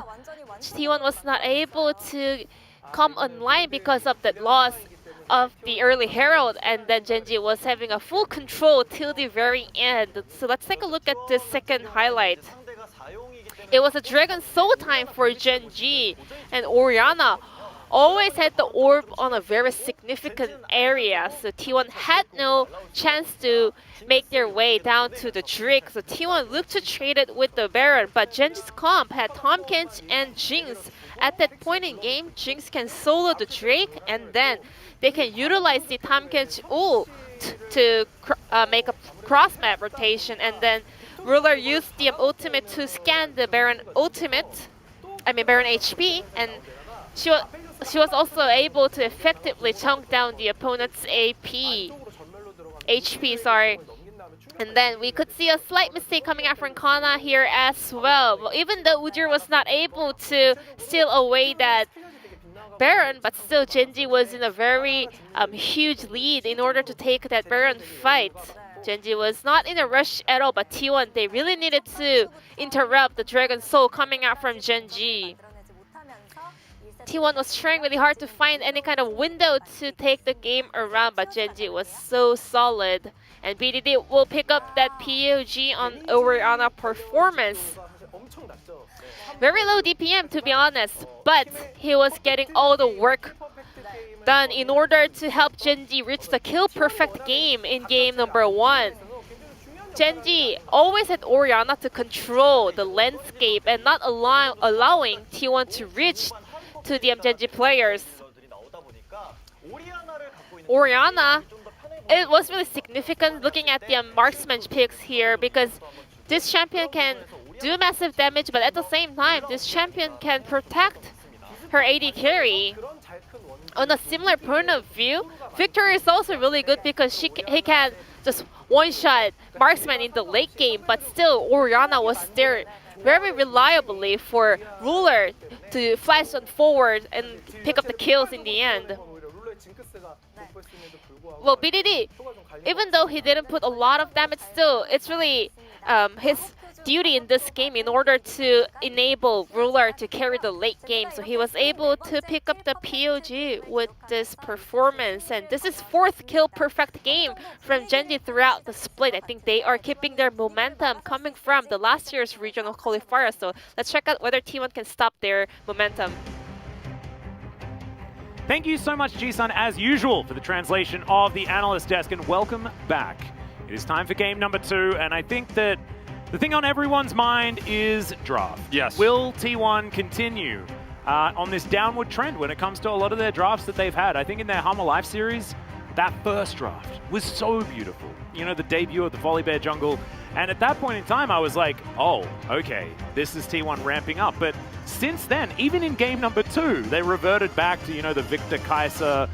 T1 was not able to come online because of that loss of the early Herald, and then Gen.G was having a full control till the very end. So let's take a look at this second highlight. It was a Dragon Soul time for Gen.G, and Orianna always had the orb on a very significant area, so T1 had no chance to make their way down to the Drake. So T1 looked to trade it with the Baron, but Gen.G's comp had Tahm-Kench and Jinx. At that point in game, Jinx can solo the Drake, and then they can utilize the Tahm-Kench ult to make a cross-map rotation, and then Ruler used the ultimate to scan the Baron Baron HP, and she was also able to effectively chunk down the opponent's HP. And then we could see a slight mistake coming out from Kana here as well. But even though Udyr was not able to steal away that Baron, but still Gen.G was in a very huge lead in order to take that Baron fight. Gen.G was not in a rush at all, but T1, they really needed to interrupt the Dragon Soul coming out from Gen.G. T1 was trying really hard to find any kind of window to take the game around, but Gen.G was so solid. And BDD will pick up that POG on Orianna performance. Very low DPM, to be honest, but he was getting all the work done in order to help Gen.G reach the kill perfect game in game number 1. Gen.G always had Orianna to control the landscape and not allowing T1 to reach to the Gen.G players. Orianna, it was really significant looking at the marksman picks here, because this champion can do massive damage, but at the same time, this champion can protect her AD carry. On a similar point of view, Victor is also really good because he can just one-shot marksman in the late game, but still Orianna was there very reliably for Ruler to flash on forward and pick up the kills in the end. Well, BDD, even though he didn't put a lot of damage, still, it's really his duty in this game in order to enable Ruler to carry the late game. So he was able to pick up the POG with this performance. And this is 4th kill perfect game from Gen.G throughout the split. I think they are keeping their momentum coming from the last year's regional qualifier. So let's check out whether T1 can stop their momentum. Thank you so much, Jisun, as usual, for the translation of the analyst desk, and welcome back. It is time for game number 2, and I think that the thing on everyone's mind is draft. Yes. Will T1 continue on this downward trend when it comes to a lot of their drafts that they've had? I think in their Hummer Life series, that first draft was so beautiful. You know, the debut of the Volibear jungle. And at that point in time, I was like, oh, okay, this is T1 ramping up. But since then, even in game number 2, they reverted back to, you know, the Victor Kaiser,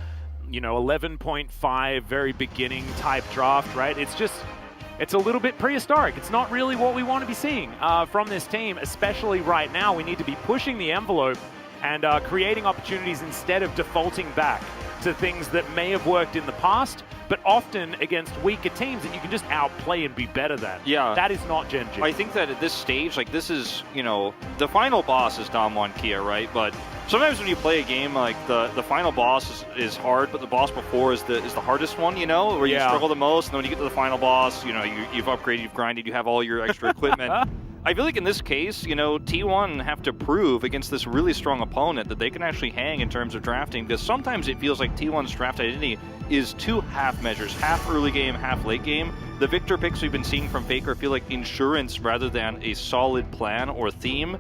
you know, 11.5, very beginning type draft, right? It's a little bit prehistoric. It's not really what we want to be seeing from this team, especially right now. We need to be pushing the envelope and creating opportunities instead of defaulting back to things that may have worked in the past, but often against weaker teams that you can just outplay and be better than. Yeah. That is not Gen.G. I think that at this stage, like, this is, you know, the final boss is Damwon Kia, right? But sometimes when you play a game, like, the final boss is hard, but the boss before is the hardest one, you know, where you struggle the most, and then when you get to the final boss, you know, you've upgraded, you've grinded, you have all your extra equipment. I feel like in this case, you know, T1 have to prove against this really strong opponent that they can actually hang in terms of drafting, because sometimes it feels like T1's draft identity is 2 half measures, half early game, half late game. The Victor picks we've been seeing from Faker feel like insurance rather than a solid plan or theme.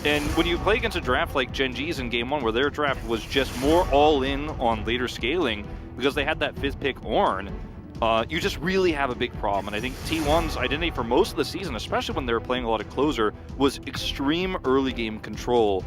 And when you play against a draft like Gen.G's in game 1, where their draft was just more all in on later scaling, because they had that 5th pick Ornn, you just really have a big problem. And I think T1's identity for most of the season, especially when they were playing a lot of closer, was extreme early game control.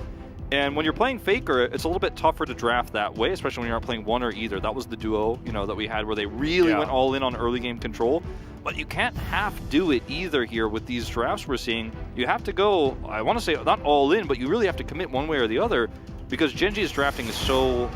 And when you're playing Faker, it's a little bit tougher to draft that way, especially when you're not playing one or either. That was the duo, you know, that we had where they really went all in on early game control. But you can't half do it either here with these drafts we're seeing. You have to go, I want to say, not all in, but you really have to commit one way or the other, because Gen.G's drafting is so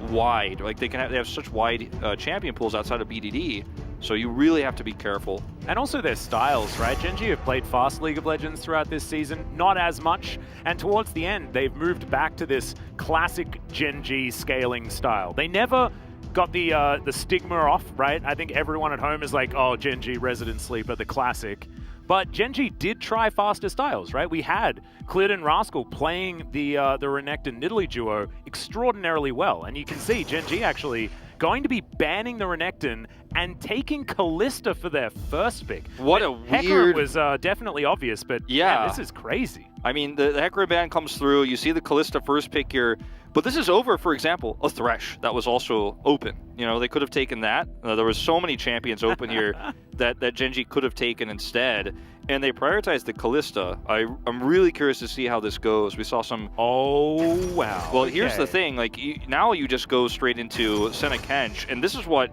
wide. Like, they have such wide champion pools outside of BDD, so you really have to be careful. And also their styles, right? Gen.G have played fast League of Legends throughout this season, not as much, and towards the end, they've moved back to this classic Gen.G scaling style. They never got the stigma off, right? I think everyone at home is like, oh, Gen.G Resident Sleeper, the classic. But Gen.G did try faster styles, right? We had Cleared and Rascal playing the Renekton Nidalee duo extraordinarily well. And you can see Gen.G actually going to be banning the Renekton and taking Kalista for their first pick. What a Hecarim weird... was definitely obvious, but yeah, this is crazy. I mean, the Hecarim ban comes through, you see the Kalista first pick here, but this is over, for example, a Thresh that was also open. You know, they could have taken that. There was so many champions open here that Gen.G could have taken instead, and they prioritized the Kalista. I'm really curious to see how this goes. We saw some... Oh, wow. Well, here's the thing. Like, now you just go straight into Senna Kench, and this is what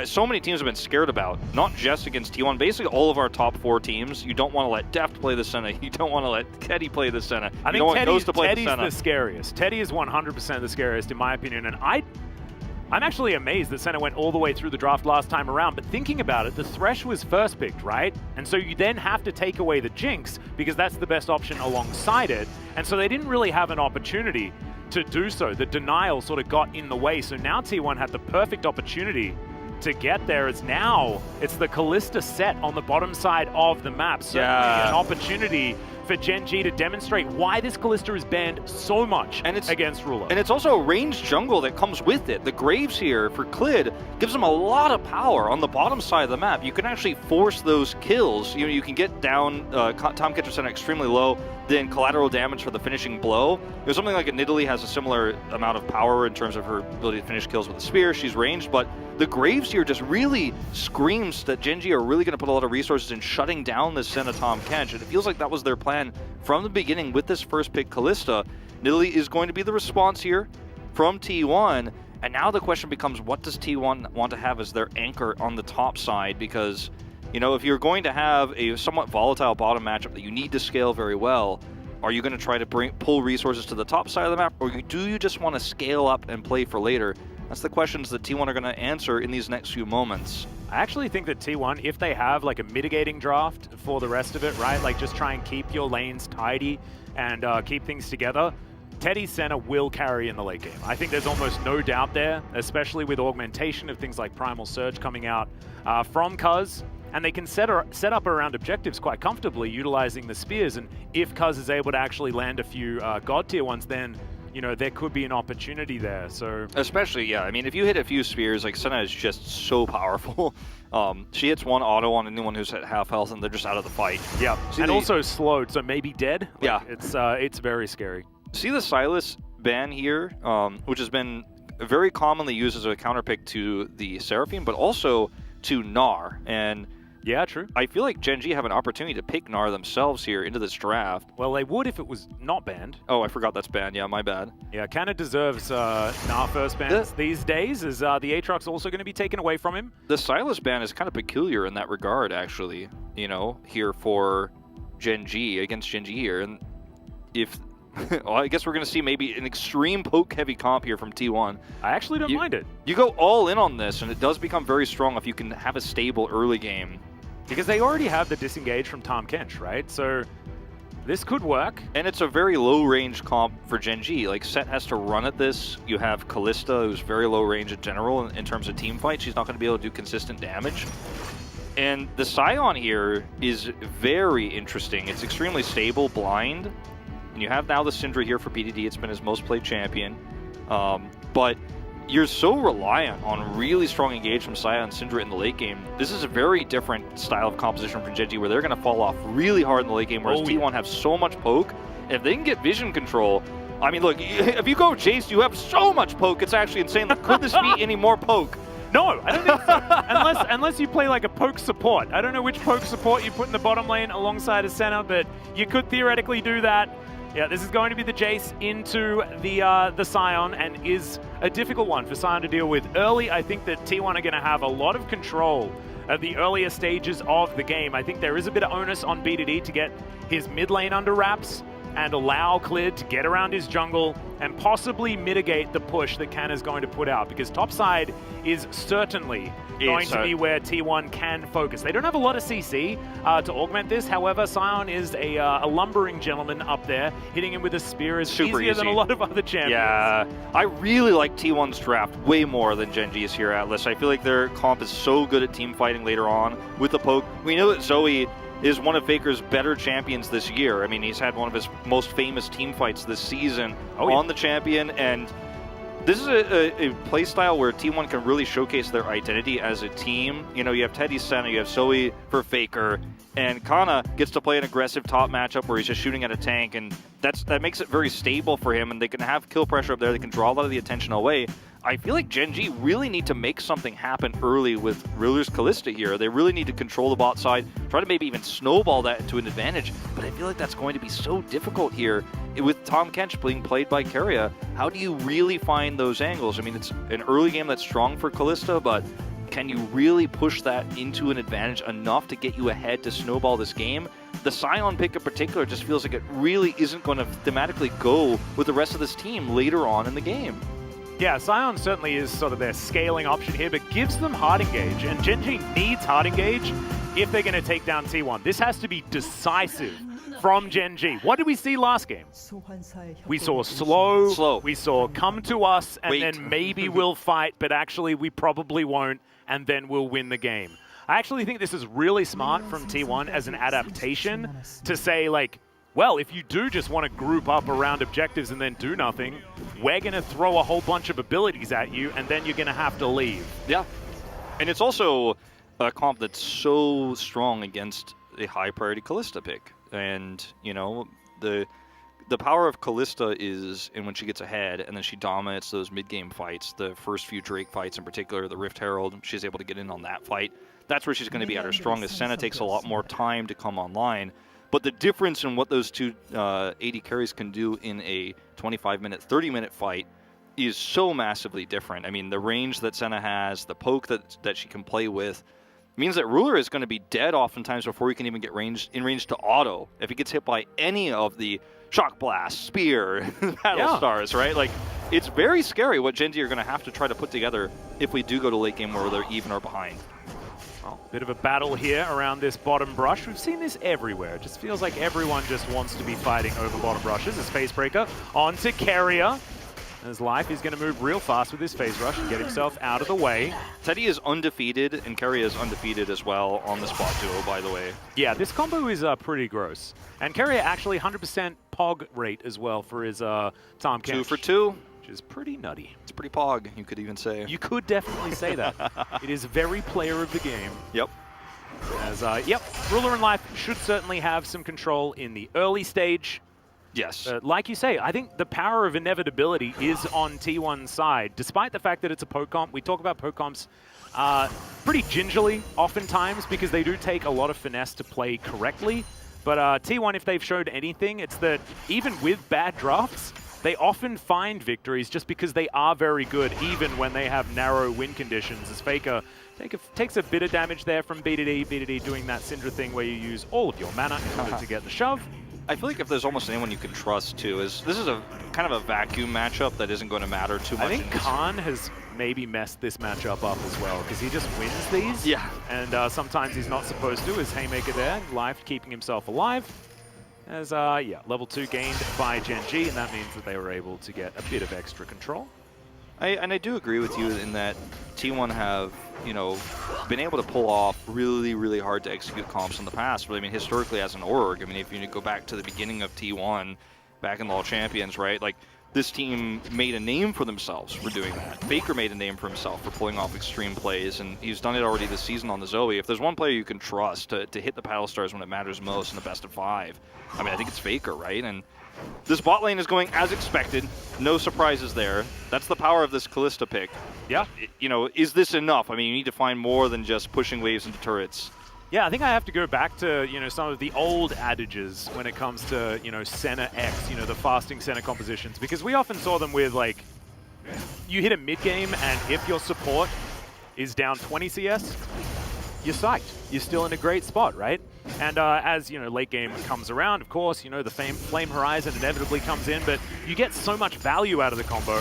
so many teams have been scared about, not just against T1. Basically, all of our top 4 teams, you don't want to let Deft play the Senna. You don't want to let Teddy play the Senna. I think Teddy's the scariest. Teddy is 100% the scariest, in my opinion. And I'm actually amazed that Senna went all the way through the draft last time around. But thinking about it, the Thresh was first picked, right? And so you then have to take away the Jinx, because that's the best option alongside it. And so they didn't really have an opportunity to do so. The denial sort of got in the way. So now T1 had the perfect opportunity to get there. It's the Kalista set on the bottom side of the map. Certainly an opportunity for Gen.G to demonstrate why this Kalista is banned so much against Ruler. And it's also a ranged jungle that comes with it. The Graves here for Clid gives them a lot of power on the bottom side of the map. You can actually force those kills. You can get down Tom Catcher Senna extremely low, then collateral damage for the finishing blow. There's something like a Nidalee has a similar amount of power in terms of her ability to finish kills with a spear. She's ranged, but the Graves here just really screams that Gen.G are really going to put a lot of resources in shutting down this Senna Tom Kench, and it feels like that was their plan from the beginning with this first pick Kalista. Nidalee is going to be the response here from T1, and now the question becomes, what does T1 want to have as their anchor on the top side? Because, you know, if you're going to have a somewhat volatile bottom matchup that you need to scale very well, are you going to try to pull resources to the top side of the map, or do you just want to scale up and play for later? That's the questions that T1 are going to answer in these next few moments. I actually think that T1, if they have like a mitigating draft for the rest of it, right? Like just try and keep your lanes tidy and keep things together, Teddy's Senna will carry in the late game. I think there's almost no doubt there, especially with augmentation of things like Primal Surge coming out from Cuz, and they can set up around objectives quite comfortably utilizing the spears, and if Cuz is able to actually land a few God tier ones, then you know, there could be an opportunity there. So especially, yeah, I mean, if you hit a few spears, like Senna is just so powerful. She hits one auto on anyone who's at half health and they're just out of the fight. Yeah, and also slowed, so maybe dead. Like, yeah. It's very scary. See the Sylas ban here, which has been very commonly used as a counterpick to the Seraphine, but also to Gnar. And yeah, true. I feel like Gen.G have an opportunity to pick Gnar themselves here into this draft. Well, they would if it was not banned. Oh, I forgot that's banned. Yeah, my bad. Yeah, Canna deserves Gnar first bans these days, as the Aatrox also going to be taken away from him. The Sylas ban is kind of peculiar in that regard, actually, you know, here for Gen.G, against Gen.G here. And if... well, I guess we're going to see maybe an extreme poke-heavy comp here from T1. I actually don't mind it. You go all in on this, and it does become very strong if you can have a stable early game. Because they already have the disengage from Tahm Kench, right? So this could work. And it's a very low-range comp for Gen.G. Like, Set has to run at this. You have Kalista, who's very low range in general in terms of team fight. She's not going to be able to do consistent damage. And the Scion here is very interesting. It's extremely stable, blind. And you have now the Syndra here for BDD. It's been his most played champion. But you're so reliant on really strong engage from Saya and Syndra in the late game. This is a very different style of composition from Gen.G where they're going to fall off really hard in the late game, whereas T1 have so much poke. If they can get vision control, I mean, look, if you go Jace, you have so much poke, it's actually insane. Like, could this be any more poke? No, I don't think so. unless you play like a poke support. I don't know which poke support you put in the bottom lane alongside a Senna, but you could theoretically do that. Yeah, this is going to be the Jace into the Scion, and is a difficult one for Scion to deal with. Early, I think that T1 are going to have a lot of control at the earlier stages of the game. I think there is a bit of onus on BDD to get his mid lane under wraps and allow Clid to get around his jungle and possibly mitigate the push that Canna's going to put out, because topside is certainly going to be where T1 can focus. They don't have a lot of CC to augment this. However, Scion is a lumbering gentleman up there. Hitting him with a spear is easier than a lot of other champions. Yeah, I really like T1's draft way more than Gen.G's here, Atlas. I feel like their comp is so good at team fighting later on with the poke. We know that Zoe is one of Faker's better champions this year. I mean, he's had one of his most famous team fights this season on the champion, and this is a playstyle where T1 can really showcase their identity as a team. You know, you have Teddy Senna, you have Zoe for Faker, and Kana gets to play an aggressive top matchup where he's just shooting at a tank, and that makes it very stable for him, and they can have kill pressure up there, they can draw a lot of the attention away. I feel like Gen.G really need to make something happen early with Ruler's Kalista here. They really need to control the bot side, try to maybe even snowball that into an advantage, but I feel like that's going to be so difficult here. With Tahm Kench being played by Keria, how do you really find those angles? I mean, it's an early game that's strong for Kalista, but can you really push that into an advantage enough to get you ahead to snowball this game? The Scion pick in particular just feels like it really isn't going to thematically go with the rest of this team later on in the game. Yeah, Scion certainly is sort of their scaling option here, but gives them hard engage, and Gen.G needs hard engage if they're going to take down T1. This has to be decisive from Gen.G. What did we see last game? We saw slow, we saw come to us, and then maybe we'll fight, but actually we probably won't, and then we'll win the game. I actually think this is really smart from T1 as an adaptation to say, like, well, if you do just want to group up around objectives and then do nothing, we're going to throw a whole bunch of abilities at you, and then you're going to have to leave. Yeah, and it's also a comp that's so strong against a high-priority Kalista pick. And, you know, the power of Kalista is in when she gets ahead, and then she dominates those mid-game fights, the first few Drake fights in particular, the Rift Herald, she's able to get in on that fight. That's where she's going to be at her strongest. Senna takes a lot more time to come online. But the difference in what those two AD carries can do in a 25-minute, 30-minute fight is so massively different. I mean, the range that Senna has, the poke that she can play with, means that Ruler is going to be dead oftentimes before he can even get in range to auto. If he gets hit by any of the Shock Blast, Spear, Battle Stars, right? Like, it's very scary what Gen.G are going to have to try to put together if we do go to late game where they're even or behind. Well, bit of a battle here around this bottom brush. We've seen this everywhere. It just feels like everyone just wants to be fighting over bottom brushes. As Facebreaker onto Carrier. His life is going to move real fast with his phase rush and get himself out of the way. Teddy is undefeated, and Carrier is undefeated as well on the spot duo, by the way. Yeah, this combo is pretty gross. And Carrier actually 100% Pog rate as well for his Tom Kench. 2 for 2. Which is pretty nutty. It's pretty Pog, you could even say. You could definitely say that. It is very player of the game. Yep. As, yep, Ruler and Life should certainly have some control in the early stage. Yes. Like you say, I think the power of inevitability is on T1's side. Despite the fact that it's a poke comp, we talk about poke comps pretty gingerly oftentimes because they do take a lot of finesse to play correctly. But T1, if they've showed anything, it's that even with bad drafts, they often find victories just because they are very good, even when they have narrow win conditions. As Faker takes a bit of damage there from B2D. B2D doing that Syndra thing where you use all of your mana in order to get the shove. I feel like if there's almost anyone you can trust too, this is a kind of a vacuum matchup that isn't going to matter too much. I think Khan has maybe messed this matchup up as well because he just wins these. Yeah. And sometimes he's not supposed to. His Haymaker there, Life keeping himself alive. As, yeah, level 2 gained by Gen.G, and that means that they were able to get a bit of extra control. And I do agree with you in that T1 have, you know, been able to pull off really, really hard to execute comps in the past. But I mean, historically as an org, I mean, if you go back to the beginning of T1, back in the All Champions, right? Like, this team made a name for themselves for doing that. Faker made a name for himself for pulling off extreme plays, and he's done it already this season on the Zoe. If there's one player you can trust to hit the paddle stars when it matters most in the best of 5, I mean, I think it's Faker, right? And this bot lane is going as expected. No surprises there. That's the power of this Kalista pick. Yeah. You know, is this enough? I mean, you need to find more than just pushing waves into turrets. Yeah, I think I have to go back to, you know, some of the old adages when it comes to, you know, Senna X, you know, the fasting Senna compositions, because we often saw them with, like, you hit a mid-game and if your support is down 20 CS, you're psyched. You're still in a great spot, right? And as, you know, late game comes around, of course, you know, the Flame Horizon inevitably comes in, but you get so much value out of the combo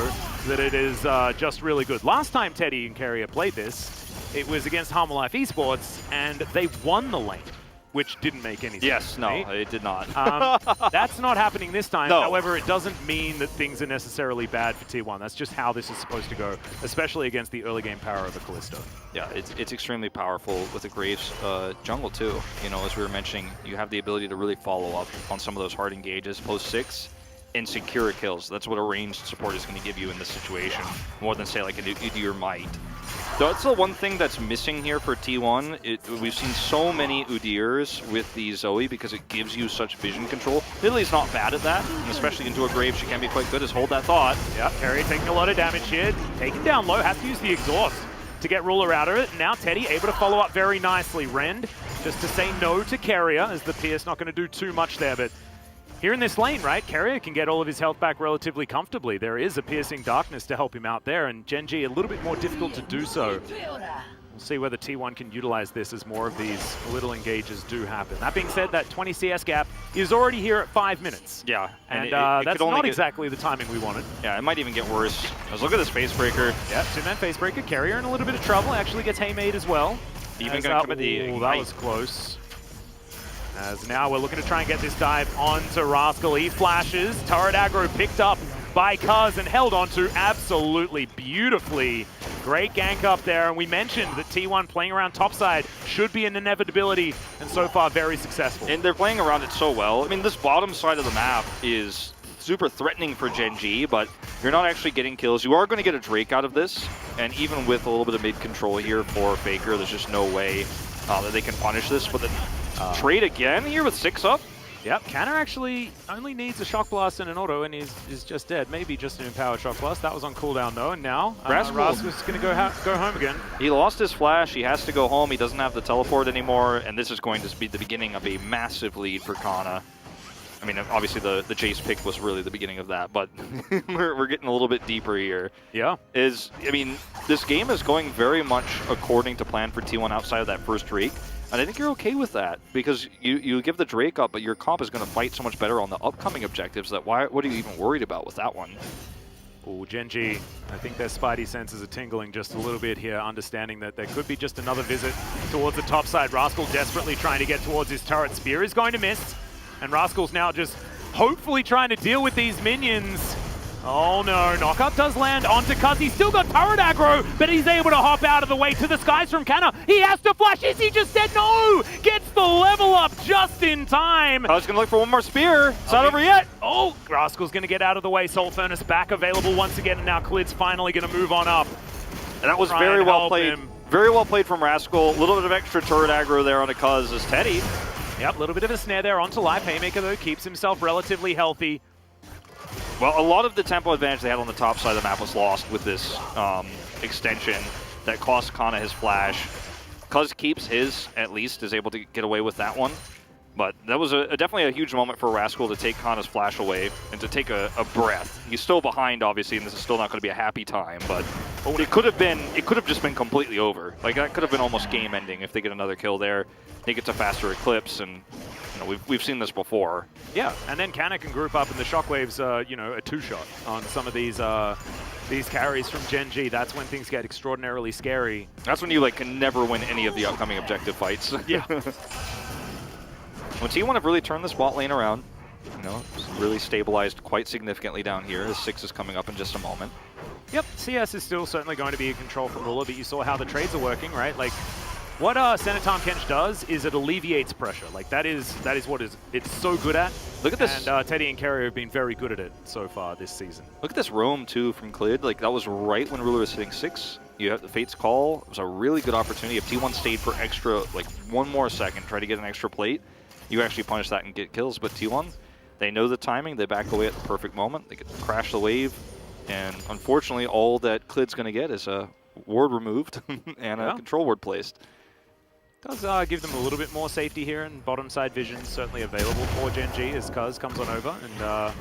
that it is just really good. Last time Teddy and Carrier played this, it was against Harmon Life Esports, and they won the lane, which didn't make any sense. Yes, no, right? it did not. That's not happening this time. No. However, it doesn't mean that things are necessarily bad for T1. That's just how this is supposed to go, especially against the early game power of a Kalista. Yeah, it's extremely powerful with the Graves jungle too. You know, as we were mentioning, you have the ability to really follow up on some of those hard engages post 6 and secure kills. That's what a ranged support is going to give you in this situation, more than say like an Udyr might. That's the one thing that's missing here for T1. We've seen so many Udyrs with the Zoe because it gives you such vision control. Lily's not bad at that, and especially into a Grave, she can be quite good. As hold that thought. Yeah, Carrier taking a lot of damage here. Taken down low, has to use the exhaust to get Ruler out of it. Now Teddy able to follow up very nicely. Rend just to say no to Carrier, as the Pierce not going to do too much there, but here in this lane, right, Carrier can get all of his health back relatively comfortably. There is a Piercing Darkness to help him out there, and Gen.G a little bit more difficult to do so. We'll see whether T1 can utilize this as more of these little engages do happen. That being said, that 20 CS gap is already here at 5 minutes. Yeah. And it that's not exactly the timing we wanted. Yeah, it might even get worse. Let's look at this Facebreaker. Yeah, 2-man Facebreaker. Carrier in a little bit of trouble. Actually gets Haymade as well. Even going to come at the Ooh, that was close. As now we're looking to try and get this dive onto Rascal. He flashes. Turret aggro picked up by Cuz and held onto absolutely beautifully. Great gank up there, and we mentioned that T1 playing around topside should be an inevitability, and so far very successful. And they're playing around it so well. I mean, this bottom side of the map is super threatening for Gen.G, but you're not actually getting kills. You are going to get a Drake out of this, and even with a little bit of mid-control here for Faker, there's just no way that they can punish this. But the trade again here with 6 up? Yep, Canner actually only needs a Shock Blast and an auto, and is just dead. Maybe just an Empowered Shock Blast. That was on cooldown though, and now Rascal's going to go home again. He lost his flash. He has to go home. He doesn't have the teleport anymore, and this is going to be the beginning of a massive lead for Kana. I mean, obviously the Chase pick was really the beginning of that, but we're getting a little bit deeper here. Yeah. I mean, this game is going very much according to plan for T1 outside of that first Drake. And I think you're okay with that, because you give the Drake up, but your comp is going to fight so much better on the upcoming objectives that what are you even worried about with that one? Oh, Gen.G, I think their spidey senses are tingling just a little bit here, understanding that there could be just another visit towards the top side. Rascal desperately trying to get towards his turret. Spear is going to miss, and Rascal's now just hopefully trying to deal with these minions. Oh no, knockup does land onto Cuz. He's still got turret aggro, but he's able to hop out of the way to the skies from Canna. He has to flash. Is he just dead? No! Gets the level up just in time. I was going to look for one more spear. It's not over yet. Oh, Rascal's going to get out of the way. Soul Furnace back available once again, and now Clid's finally going to move on up. And that was Try very and well help played. him. Very well played from Rascal. A little bit of extra turret aggro there on a Cuz as Teddy. Yep, a little bit of a snare there onto live. Haymaker, though, keeps himself relatively healthy. Well, a lot of the tempo advantage they had on the top side of the map was lost with this extension that cost Kana his flash. Cuz keeps his, at least, is able to get away with that one. But that was definitely a huge moment for Rascal to take Kana's flash away and to take a breath. He's still behind, obviously, and this is still not going to be a happy time, but it could have just been completely over. Like, that could have been almost game-ending if they get another kill there. He gets a faster Eclipse, and you know, we've seen this before. Yeah, and then Canna can group up, and the Shockwave's, you know, a two-shot on some of these carries from Gen.G. That's when things get extraordinarily scary. That's when you like can never win any of the upcoming objective fights. Yeah. When T1 have really turned this bot lane around, you know, it's really stabilized quite significantly down here. The 6 is coming up in just a moment. Yep, CS is still certainly going to be in control from Ruler, but you saw how the trades are working, right? Like, what Senatom Kench does is it alleviates pressure. Like, that is what it's so good at. Look at this. And Teddy and Kerry have been very good at it so far this season. Look at this roam, too, from Clid. Like, that was right when Ruler was hitting 6. You have the Fate's Call. It was a really good opportunity. If T1 stayed for extra, like, one more second, try to get an extra plate, you actually punish that and get kills. But T1, they know the timing. They back away at the perfect moment. They get to crash the wave. And unfortunately, all that Clid's going to get is a ward removed and a control ward placed. Does give them a little bit more safety here, and bottom side vision certainly available for Gen.G as Cuz comes on over and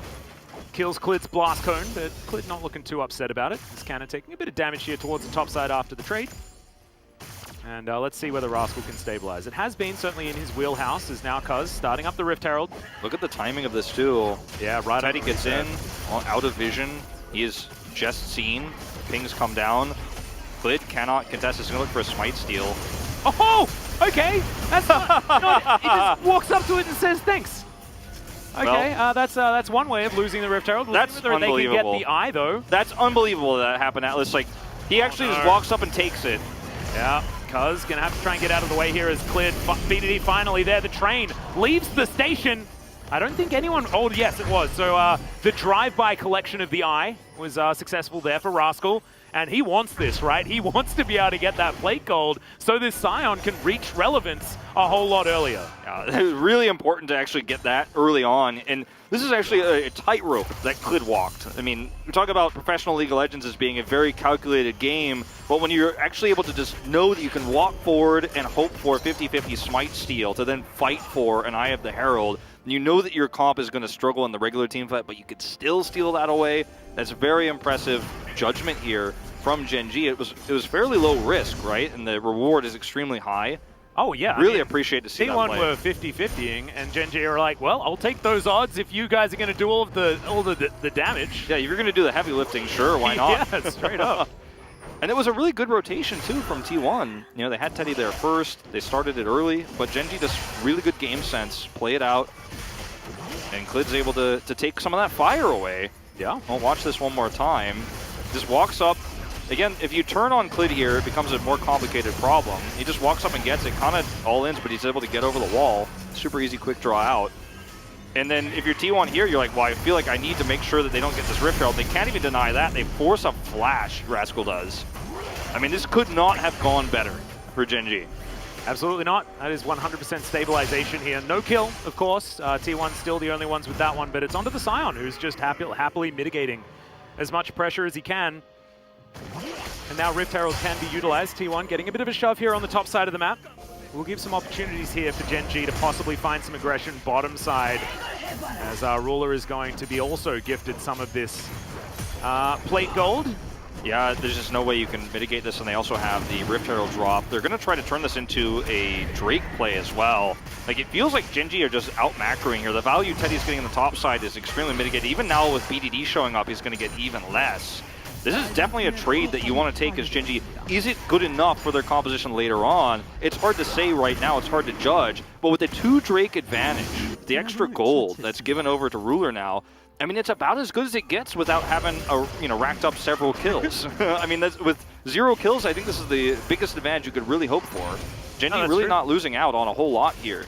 kills Clid's Blast Cone, but Clid not looking too upset about it. This Cannon taking a bit of damage here towards the top side after the trade. And let's see whether Rascal can stabilize. It has been certainly in his wheelhouse, as now Cuz starting up the Rift Herald. Look at the timing of this too. Yeah, right. Teddy gets in, out of vision. He is just seen. Pings come down. Clid cannot contest. He's going to look for a smite steal. Oh, okay. That's not, he just walks up to it and says thanks. Okay, well, that's one way of losing the Rift Herald. That's whether unbelievable. They can get the eye though. That's unbelievable that happened, Atlas. Like, he actually just walks up and takes it. Yeah, Cuz gonna have to try and get out of the way here as Clid. BDD finally there. The train leaves the station. I don't think anyone... Oh, yes, it was. So the drive-by collection of the eye was successful there for Rascal. And he wants this, right? He wants to be able to get that plate gold so this Scion can reach relevance a whole lot earlier. It was really important to actually get that early on. And this is actually a tightrope that Clid walked. I mean, we talk about professional League of Legends as being a very calculated game, but when you're actually able to just know that you can walk forward and hope for a 50-50 smite steal to then fight for an Eye of the Herald, you know that your comp is going to struggle in the regular team fight, but you could still steal that away. That's very impressive judgment here from Gen.G. It was fairly low risk, right? And the reward is extremely high. Oh, yeah. Really appreciate to see that play. T1 were 50-50ing, and Gen.G are like, well, I'll take those odds if you guys are going to do all the damage. Yeah, if you're going to do the heavy lifting, sure, why not? Yeah, straight up. And it was a really good rotation, too, from T1. You know, they had Teddy there first. They started it early, but Gen.G does really good game sense, play it out. And Clid's able to take some of that fire away. Yeah. I'll watch this one more time. Just walks up. Again, if you turn on Clid here, it becomes a more complicated problem. He just walks up and gets it, kind of all-ins, but he's able to get over the wall. Super easy, quick draw out. And then if you're T1 here, you're like, well, I feel like I need to make sure that they don't get this Rift Herald. They can't even deny that. They force a flash, Rascal does. I mean, this could not have gone better for Gen.G. Absolutely not. That is 100% stabilization here. No kill, of course. T1 still the only ones with that one, but it's onto the Scion, who's just happily mitigating as much pressure as he can. And now Rift Herald can be utilized. T1 getting a bit of a shove here on the top side of the map. We'll give some opportunities here for Gen.G to possibly find some aggression bottom side, as our Ruler is going to be also gifted some of this plate gold. Yeah, there's just no way you can mitigate this, and they also have the Rift Herald drop. They're going to try to turn this into a Drake play as well. Like, it feels like Gen.G are just out-macroing here. The value Teddy's getting on the top side is extremely mitigated. Even now with BDD showing up, he's going to get even less. This is definitely a trade that you want to take as Gen.G. Is it good enough for their composition later on? It's hard to say right now, it's hard to judge, but with the 2 Drake advantage, the extra gold that's given over to Ruler now, I mean, it's about as good as it gets without having racked up several kills. I mean, with 0 kills, I think this is the biggest advantage you could really hope for. Gen.G really not losing out on a whole lot here.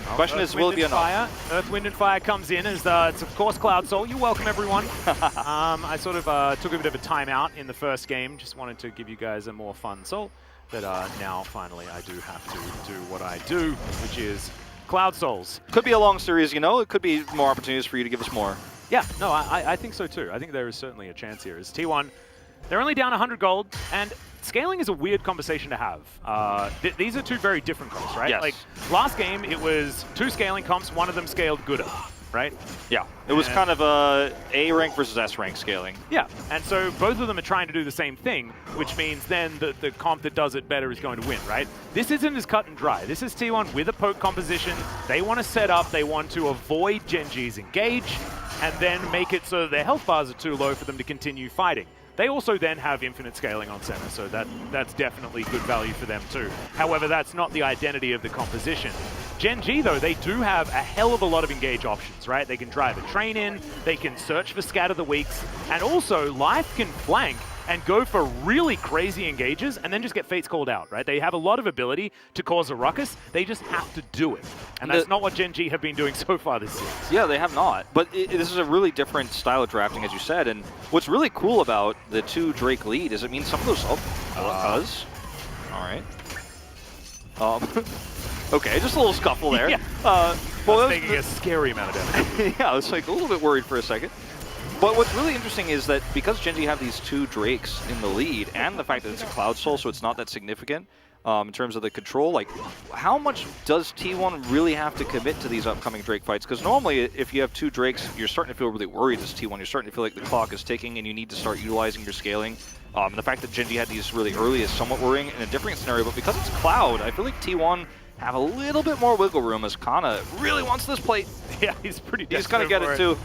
Question is, will it be enough? Earth, Wind, and Fire comes in as it's of course Cloud Soul. You're welcome, everyone. I sort of took a bit of a timeout in the first game. Just wanted to give you guys a more fun soul. But now, finally, I do have to do what I do, which is Cloud Souls. Could be a long series, you know. It could be more opportunities for you to give us more. Yeah, no, I think so too. I think there is certainly a chance here. As T1, they're only down 100 gold, and scaling is a weird conversation to have. These are 2 very different comps, right? Yes. Like, last game, it was 2 scaling comps, one of them scaled gooder, right? Yeah, it was kind of A rank versus S rank scaling. Yeah, and so both of them are trying to do the same thing, which means then the comp that does it better is going to win, right? This isn't as cut and dry. This is T1 with a poke composition. They want to set up, they want to avoid Gen.G's engage, and then make it so that their health bars are too low for them to continue fighting. They also then have infinite scaling on center, so that's definitely good value for them too. However, that's not the identity of the composition. Gen.G, though, they do have a hell of a lot of engage options, right? They can drive a train in, they can search for Scatter the Weaks, and also Life can flank and go for really crazy engages and then just get Fates called out, right? They have a lot of ability to cause a ruckus. They just have to do it. And that's not what Gen.G have been doing so far this season. Yeah, they have not. But this is a really different style of drafting, as you said. And what's really cool about the 2 Drake lead is it means some of those... All right. Okay, just a little scuffle there. Yeah. Well, I was taking a scary amount of damage. Yeah, I was like a little bit worried for a second. But what's really interesting is that because Gen.G have these 2 Drakes in the lead, and the fact that it's a Cloud Soul, so it's not that significant in terms of the control, like, how much does T1 really have to commit to these upcoming Drake fights? Because normally, if you have 2 Drakes, you're starting to feel really worried as T1. You're starting to feel like the clock is ticking, and you need to start utilizing your scaling. And the fact that Gen.G had these really early is somewhat worrying in a different scenario, but because it's Cloud, I feel like T1 have a little bit more wiggle room as Kana really wants this plate. Yeah, he's pretty desperate. He's going to get it too.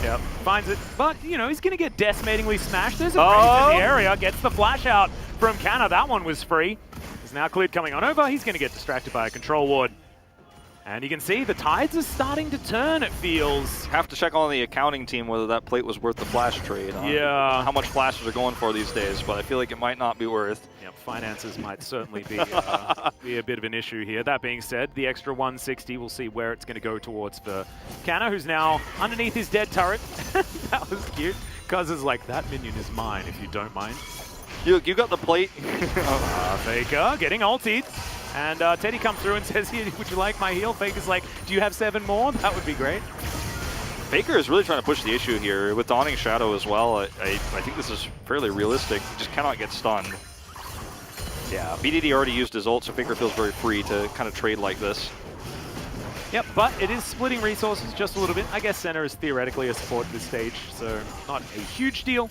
Yep, finds it, but, you know, he's going to get decimatingly smashed. There's a breeze in the area, gets the flash out from Kana. That one was free. There's now Cleared coming on over. He's going to get distracted by a control ward. And you can see the tides are starting to turn, it feels. Have to check on the accounting team whether that plate was worth the flash trade. Yeah. How much flashes are going for these days, but I feel like it might not be worth. Yep, finances might certainly be a bit of an issue here. That being said, the extra 160, we'll see where it's going to go towards for Kana, who's now underneath his dead turret. That was cute. Cuz is like, that minion is mine, if you don't mind. You got the plate. Faker getting ultied. And Teddy comes through and says, "Here, would you like my heal?" Faker's like, "Do you have 7 more? That would be great." Faker is really trying to push the issue here with Dawning Shadow as well. I think this is fairly realistic. He just cannot get stunned. Yeah, BDD already used his ult, so Faker feels very free to kind of trade like this. Yep, but it is splitting resources just a little bit. I guess center is theoretically a support at this stage, so not a huge deal.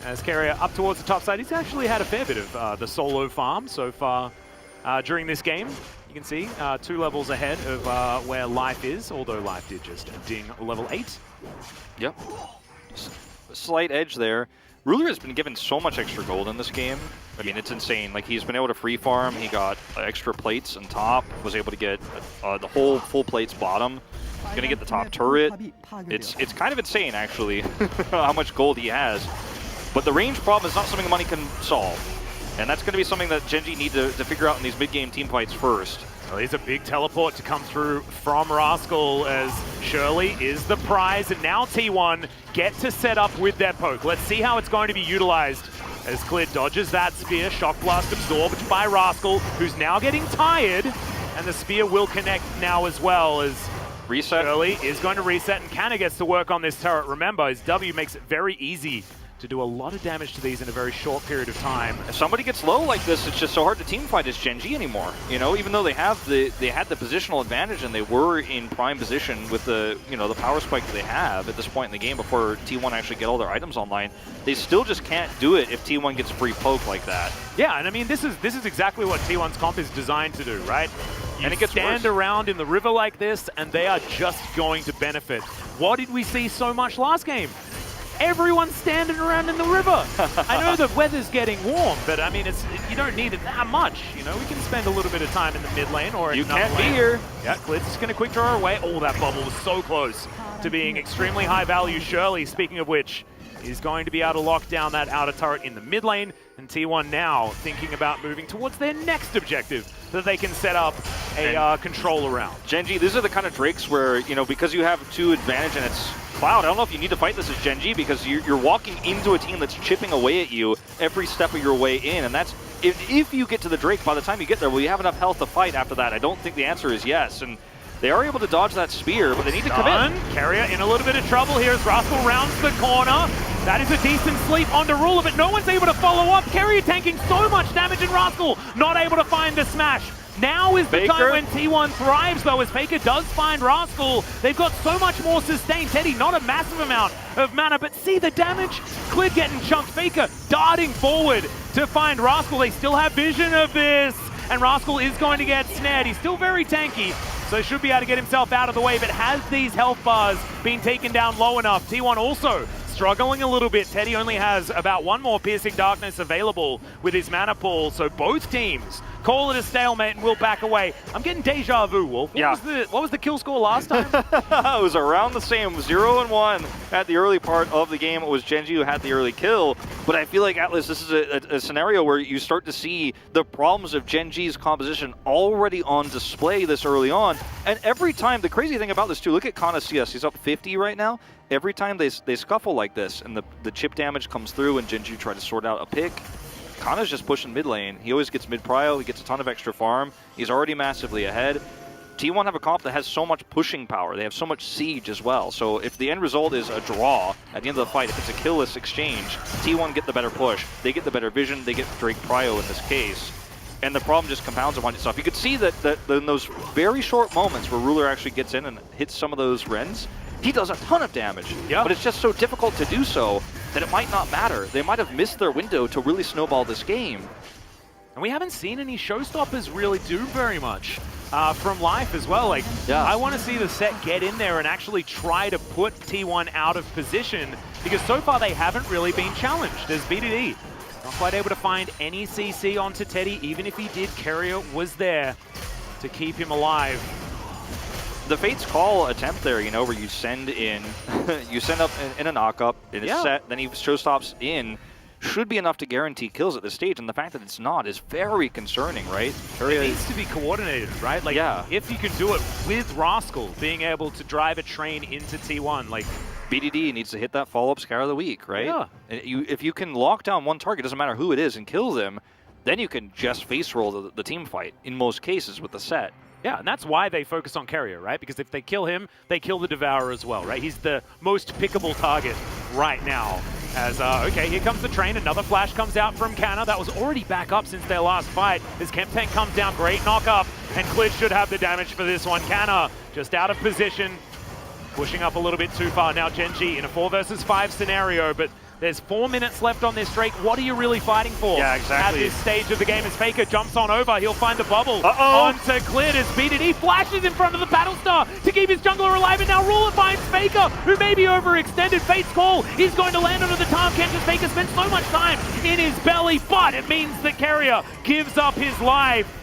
As Carrier up towards the top side, he's actually had a fair bit of the solo farm so far. During this game, you can see 2 levels ahead of where Life is, although Life did just ding level 8. Yep. Slight edge there. Ruler has been given so much extra gold in this game. I mean, it's insane. Like, he's been able to free farm. He got extra plates on top, was able to get the whole full plates bottom. Gonna get the top turret. It's kind of insane, actually, how much gold he has. But the range problem is not something money can solve. And that's going to be something that Gen.G need to figure out in these mid-game team fights first. Well, there's a big teleport to come through from Rascal as Shirley is the prize. And now T1 get to set up with their poke. Let's see how it's going to be utilized. As Clear dodges that spear, Shock Blast absorbed by Rascal, who's now getting tired. And the spear will connect now as well as reset. Shirley is going to reset and Kana gets to work on this turret. Remember, his W makes it very easy to do a lot of damage to these in a very short period of time. If somebody gets low like this, it's just so hard to team fight as Gen.G anymore. You know, even though they had the positional advantage and they were in prime position with the the power spike that they have at this point in the game before T1 actually get all their items online, they still just can't do it if T1 gets free poke like that. Yeah, and I mean this is exactly what T1's comp is designed to do, right? And it gets stand around in the river like this, and they are just going to benefit. What did we see so much last game? Everyone's standing around in the river. I know the weather's getting warm, but I mean, you don't need it that much. You know, we can spend a little bit of time in the mid lane or in another lane. You can't be here. Yeah, Klid's just going to quick draw away. Oh, that bubble was so close to being extremely high value. Shirley, speaking of which, is going to be able to lock down that outer turret in the mid lane. And T1 now thinking about moving towards their next objective that they can set up a control around. Gen.G, these are the kind of Drakes where, because you have 2 advantage and it's Cloud, I don't know if you need to fight this as Gen.G because you're walking into a team that's chipping away at you every step of your way in. And that's, if you get to the Drake, by the time you get there, will you have enough health to fight after that? I don't think the answer is yes. And they are able to dodge that spear, but they need to come in. Carrier in a little bit of trouble here as Rascal rounds the corner. That is a decent sleep onto Ruler, but no one's able to follow up. Carrier tanking so much damage, and Rascal not able to find the smash. Now is the time when T1 thrives, though, as Faker does find Rascal. They've got so much more sustain. Teddy, not a massive amount of mana, but see the damage? Clid getting chunked. Faker darting forward to find Rascal. They still have vision of this, and Rascal is going to get snared. He's still very tanky, so should be able to get himself out of the way, but has these health bars been taken down low enough? T1 also struggling a little bit. Teddy only has about 1 more Piercing Darkness available with his mana pool, so both teams call it a stalemate and will back away. I'm getting deja vu, Wolf. What was the kill score last time? It was around the same, 0-1 at the early part of the game. It was Gen.G who had the early kill, but I feel like, Atlas, this is a scenario where you start to see the problems of Gen.G's composition already on display this early on. And every time, the crazy thing about this too, look at Kana's CS, he's up 50 right now. Every time they scuffle like this and the chip damage comes through and Gen.G try to sort out a pick, Kana's just pushing mid lane. He always gets mid prio, he gets a ton of extra farm. He's already massively ahead. T1 have a comp that has so much pushing power. They have so much siege as well. So if the end result is a draw at the end of the fight, if it's a killless exchange, T1 get the better push. They get the better vision, they get Drake prio in this case. And the problem just compounds upon itself. You could see that in those very short moments where Ruler actually gets in and hits some of those Rens, he does a ton of damage. Yeah. But it's just so difficult to do so that it might not matter. They might have missed their window to really snowball this game. And we haven't seen any showstoppers really do very much from Life as well. Like, I want to see the set get in there and actually try to put T1 out of position, because so far they haven't really been challenged as BDD. Not quite able to find any CC onto Teddy. Even if he did, Carrier was there to keep him alive. The Fate's Call attempt there, where you send in, you send up in a knock-up, in a set, then he showstops in, should be enough to guarantee kills at this stage, and the fact that it's not is very concerning, right? It needs to be coordinated, right? Like, if you can do it with Rascal being able to drive a train into T1, like... BDD needs to hit that follow-up Scar of the Week, right? Yeah. And if you can lock down one target, doesn't matter who it is, and kill them, then you can just face roll the team fight, in most cases, with the set. Yeah, and that's why they focus on Carrier, right? Because if they kill him, they kill the Devourer as well, right? He's the most pickable target right now. As, okay, here comes the train. Another flash comes out from Kana. That was already back up since their last fight. As Chem Tank comes down, great knock up. And Klid should have the damage for this one. Kana just out of position, pushing up a little bit too far. Now Gen.G in a 4 versus 5 scenario, but there's 4 minutes left on this Drake. What are you really fighting for? Yeah, exactly. At this stage of the game as Faker jumps on over, he'll find the bubble onto Klid as BDD flashes in front of the Battlestar to keep his jungler alive, and now Ruler finds Faker, who may be overextended. Fate's Call, he's going to land under the Tom Kent as Faker spends so much time in his belly, but it means that Carrier gives up his life.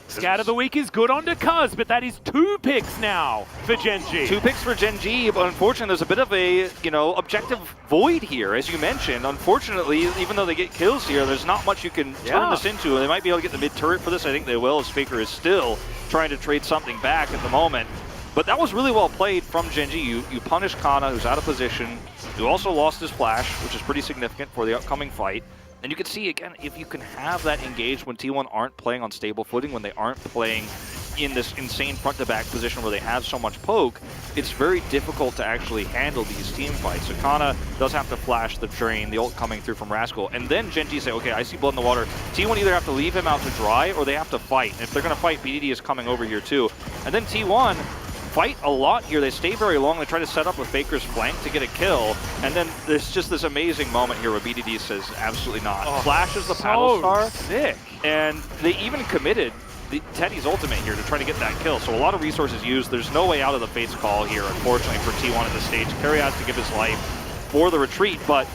Scat of the Week is good onto Cuz, but that is 2 picks now for Gen.G. 2 picks for Gen.G, but unfortunately there's a bit of a, objective void here, as you mentioned. Unfortunately, even though they get kills here, there's not much you can turn this into. They might be able to get the mid-turret for this. I think they will, as Faker is still trying to trade something back at the moment. But that was really well played from Gen.G. You punish Kana, who's out of position, who also lost his flash, which is pretty significant for the upcoming fight. And you can see, again, if you can have that engaged when T1 aren't playing on stable footing, when they aren't playing in this insane front-to-back position where they have so much poke, it's very difficult to actually handle these team fights. So Kana does have to flash the drain, the ult coming through from Rascal, and then Gen.G say, okay, I see blood in the water. T1 either have to leave him out to dry or they have to fight. And if they're going to fight, BDD is coming over here too. And then T1 fight a lot here. They stay very long. They try to set up with Faker's flank to get a kill. And then there's just this amazing moment here where BDD says, absolutely not. Flashes the paddle star. Sick. And they even committed Teddy's ultimate here to try to get that kill. So a lot of resources used. There's no way out of the Fate's call here, unfortunately, for T1 at this stage. Kerry has to give his life for the retreat, but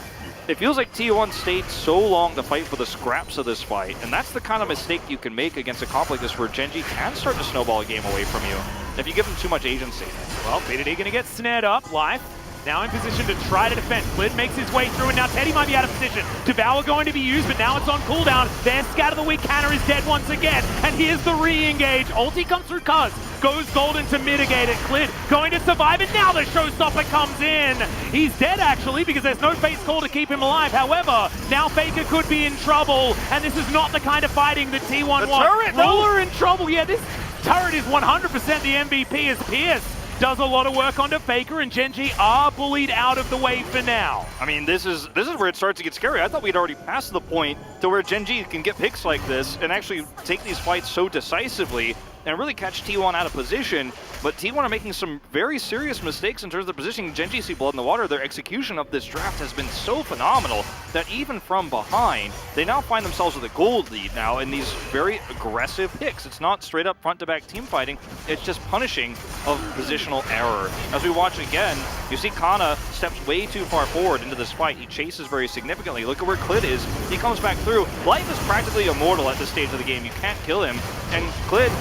it feels like T1 stayed so long to fight for the scraps of this fight, and that's the kind of mistake you can make against a comp like this where Gen.G can start to snowball a game away from you if you give them too much agency. Well, BDD going to get snared up. Life now in position to try to defend. Clid makes his way through, and now Teddy might be out of position. Devour going to be used, but now it's on cooldown. There, Scatter the Weak Canner is dead once again, and here's the re-engage. Ulti comes through Cuz, goes golden to mitigate it. Clid going to survive, and now the showstopper comes in. He's dead, actually, because there's no Fate's Call to keep him alive. However, now Faker could be in trouble, and this is not the kind of fighting that T1 wants. Ruler in trouble. Yeah, this turret is 100% the MVP as Pierce does a lot of work onto Faker, and Gen.G are bullied out of the way for now. I mean, this is where it starts to get scary. I thought we'd already passed the point to where Gen.G can get picks like this and actually take these fights so decisively and really catch T1 out of position. But T1 are making some very serious mistakes in terms of their positioning. Gen.G see blood in the water. Their execution of this draft has been so phenomenal that even from behind, they now find themselves with a gold lead now in these very aggressive picks. It's not straight up front-to-back team fighting. It's just punishing of positional error. As we watch again, you see Kana steps way too far forward into this fight. He chases very significantly. Look at where Clid is. He comes back through. Life is practically immortal at this stage of the game. You can't kill him. And Clid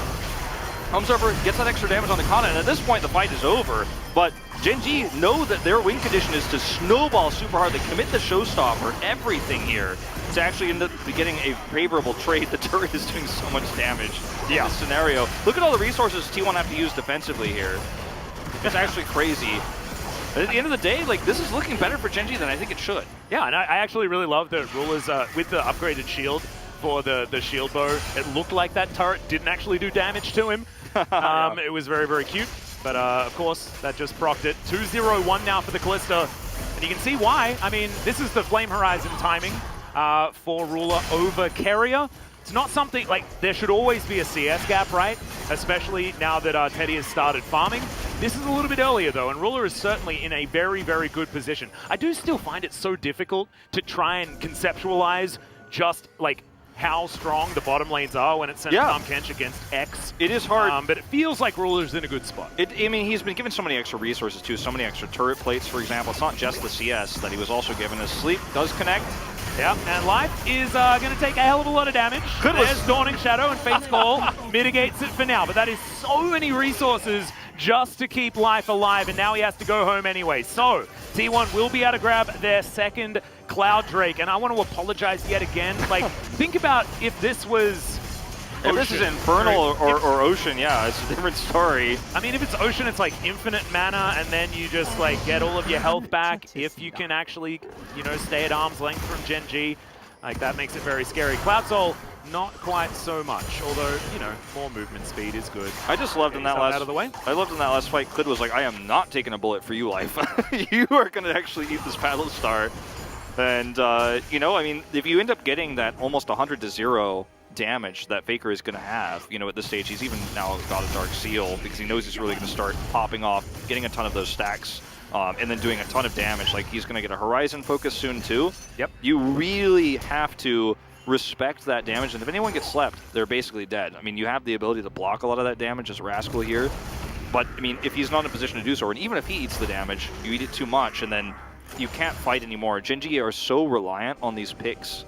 comes over, gets that extra damage on the Kana, and at this point the fight is over. But Gen.G know that their win condition is to snowball super hard. They commit the showstopper, everything here, to actually end up getting a favorable trade. The turret is doing so much damage in this scenario. Look at all the resources T1 have to use defensively here. It's actually crazy. But at the end of the day, like, this is looking better for Gen.G than I think it should. Yeah, and I actually really love that Ruler's with the upgraded shield for the shield bow. It looked like that turret didn't actually do damage to him. It was very, very cute. But of course, that just procced it. 2-0-1 now for the Callista. And you can see why. I mean, this is the Flame Horizon timing for Ruler over Carrier. It's not something, like, there should always be a CS gap, right? Especially now that Teddy has started farming. This is a little bit earlier, though, and Ruler is certainly in a very, very good position. I do still find it so difficult to try and conceptualize just, like, how strong the bottom lanes are when it's sent Tahm Kench against X. It is hard. But it feels like Ruler's in a good spot. I mean, he's been given so many extra resources, too. So many extra turret plates, for example. It's not just the CS that he was also given. His sleep does connect. Yeah, and Life is going to take a hell of a lot of damage. There's Dawning Shadow, and Fate's Call mitigates it for now. But that is so many resources just to keep Life alive, and now he has to go home anyway. So, T1 will be able to grab their second Cloud Drake, and I want to apologize yet again. Like, think about if this was Ocean. If this is Infernal or Ocean, yeah, it's a different story. I mean, if it's Ocean, it's like infinite mana, and then you just like get all of your health back if you can actually, you know, stay at arm's length from Gen.G. Like, that makes it very scary. Cloud Soul, not quite so much, although, you know, more movement speed is good. I just loved in that last out of the way. I loved in that last fight, Clid was like, I am not taking a bullet for you, Life. You are going to actually eat this Paddle Star. And, you know, I mean, if you end up getting that almost 100-0 damage that Faker is going to have, you know, at this stage, he's even now got a Dark Seal because he knows he's really going to start popping off, getting a ton of those stacks, and then doing a ton of damage. Like, he's going to get a Horizon focus soon, too. Yep. You really have to respect that damage, and if anyone gets slept, they're basically dead. I mean, you have the ability to block a lot of that damage as Rascal here, but, I mean, if he's not in a position to do so, and even if he eats the damage, you eat it too much, and then you can't fight anymore. Gen.G are so reliant on these picks.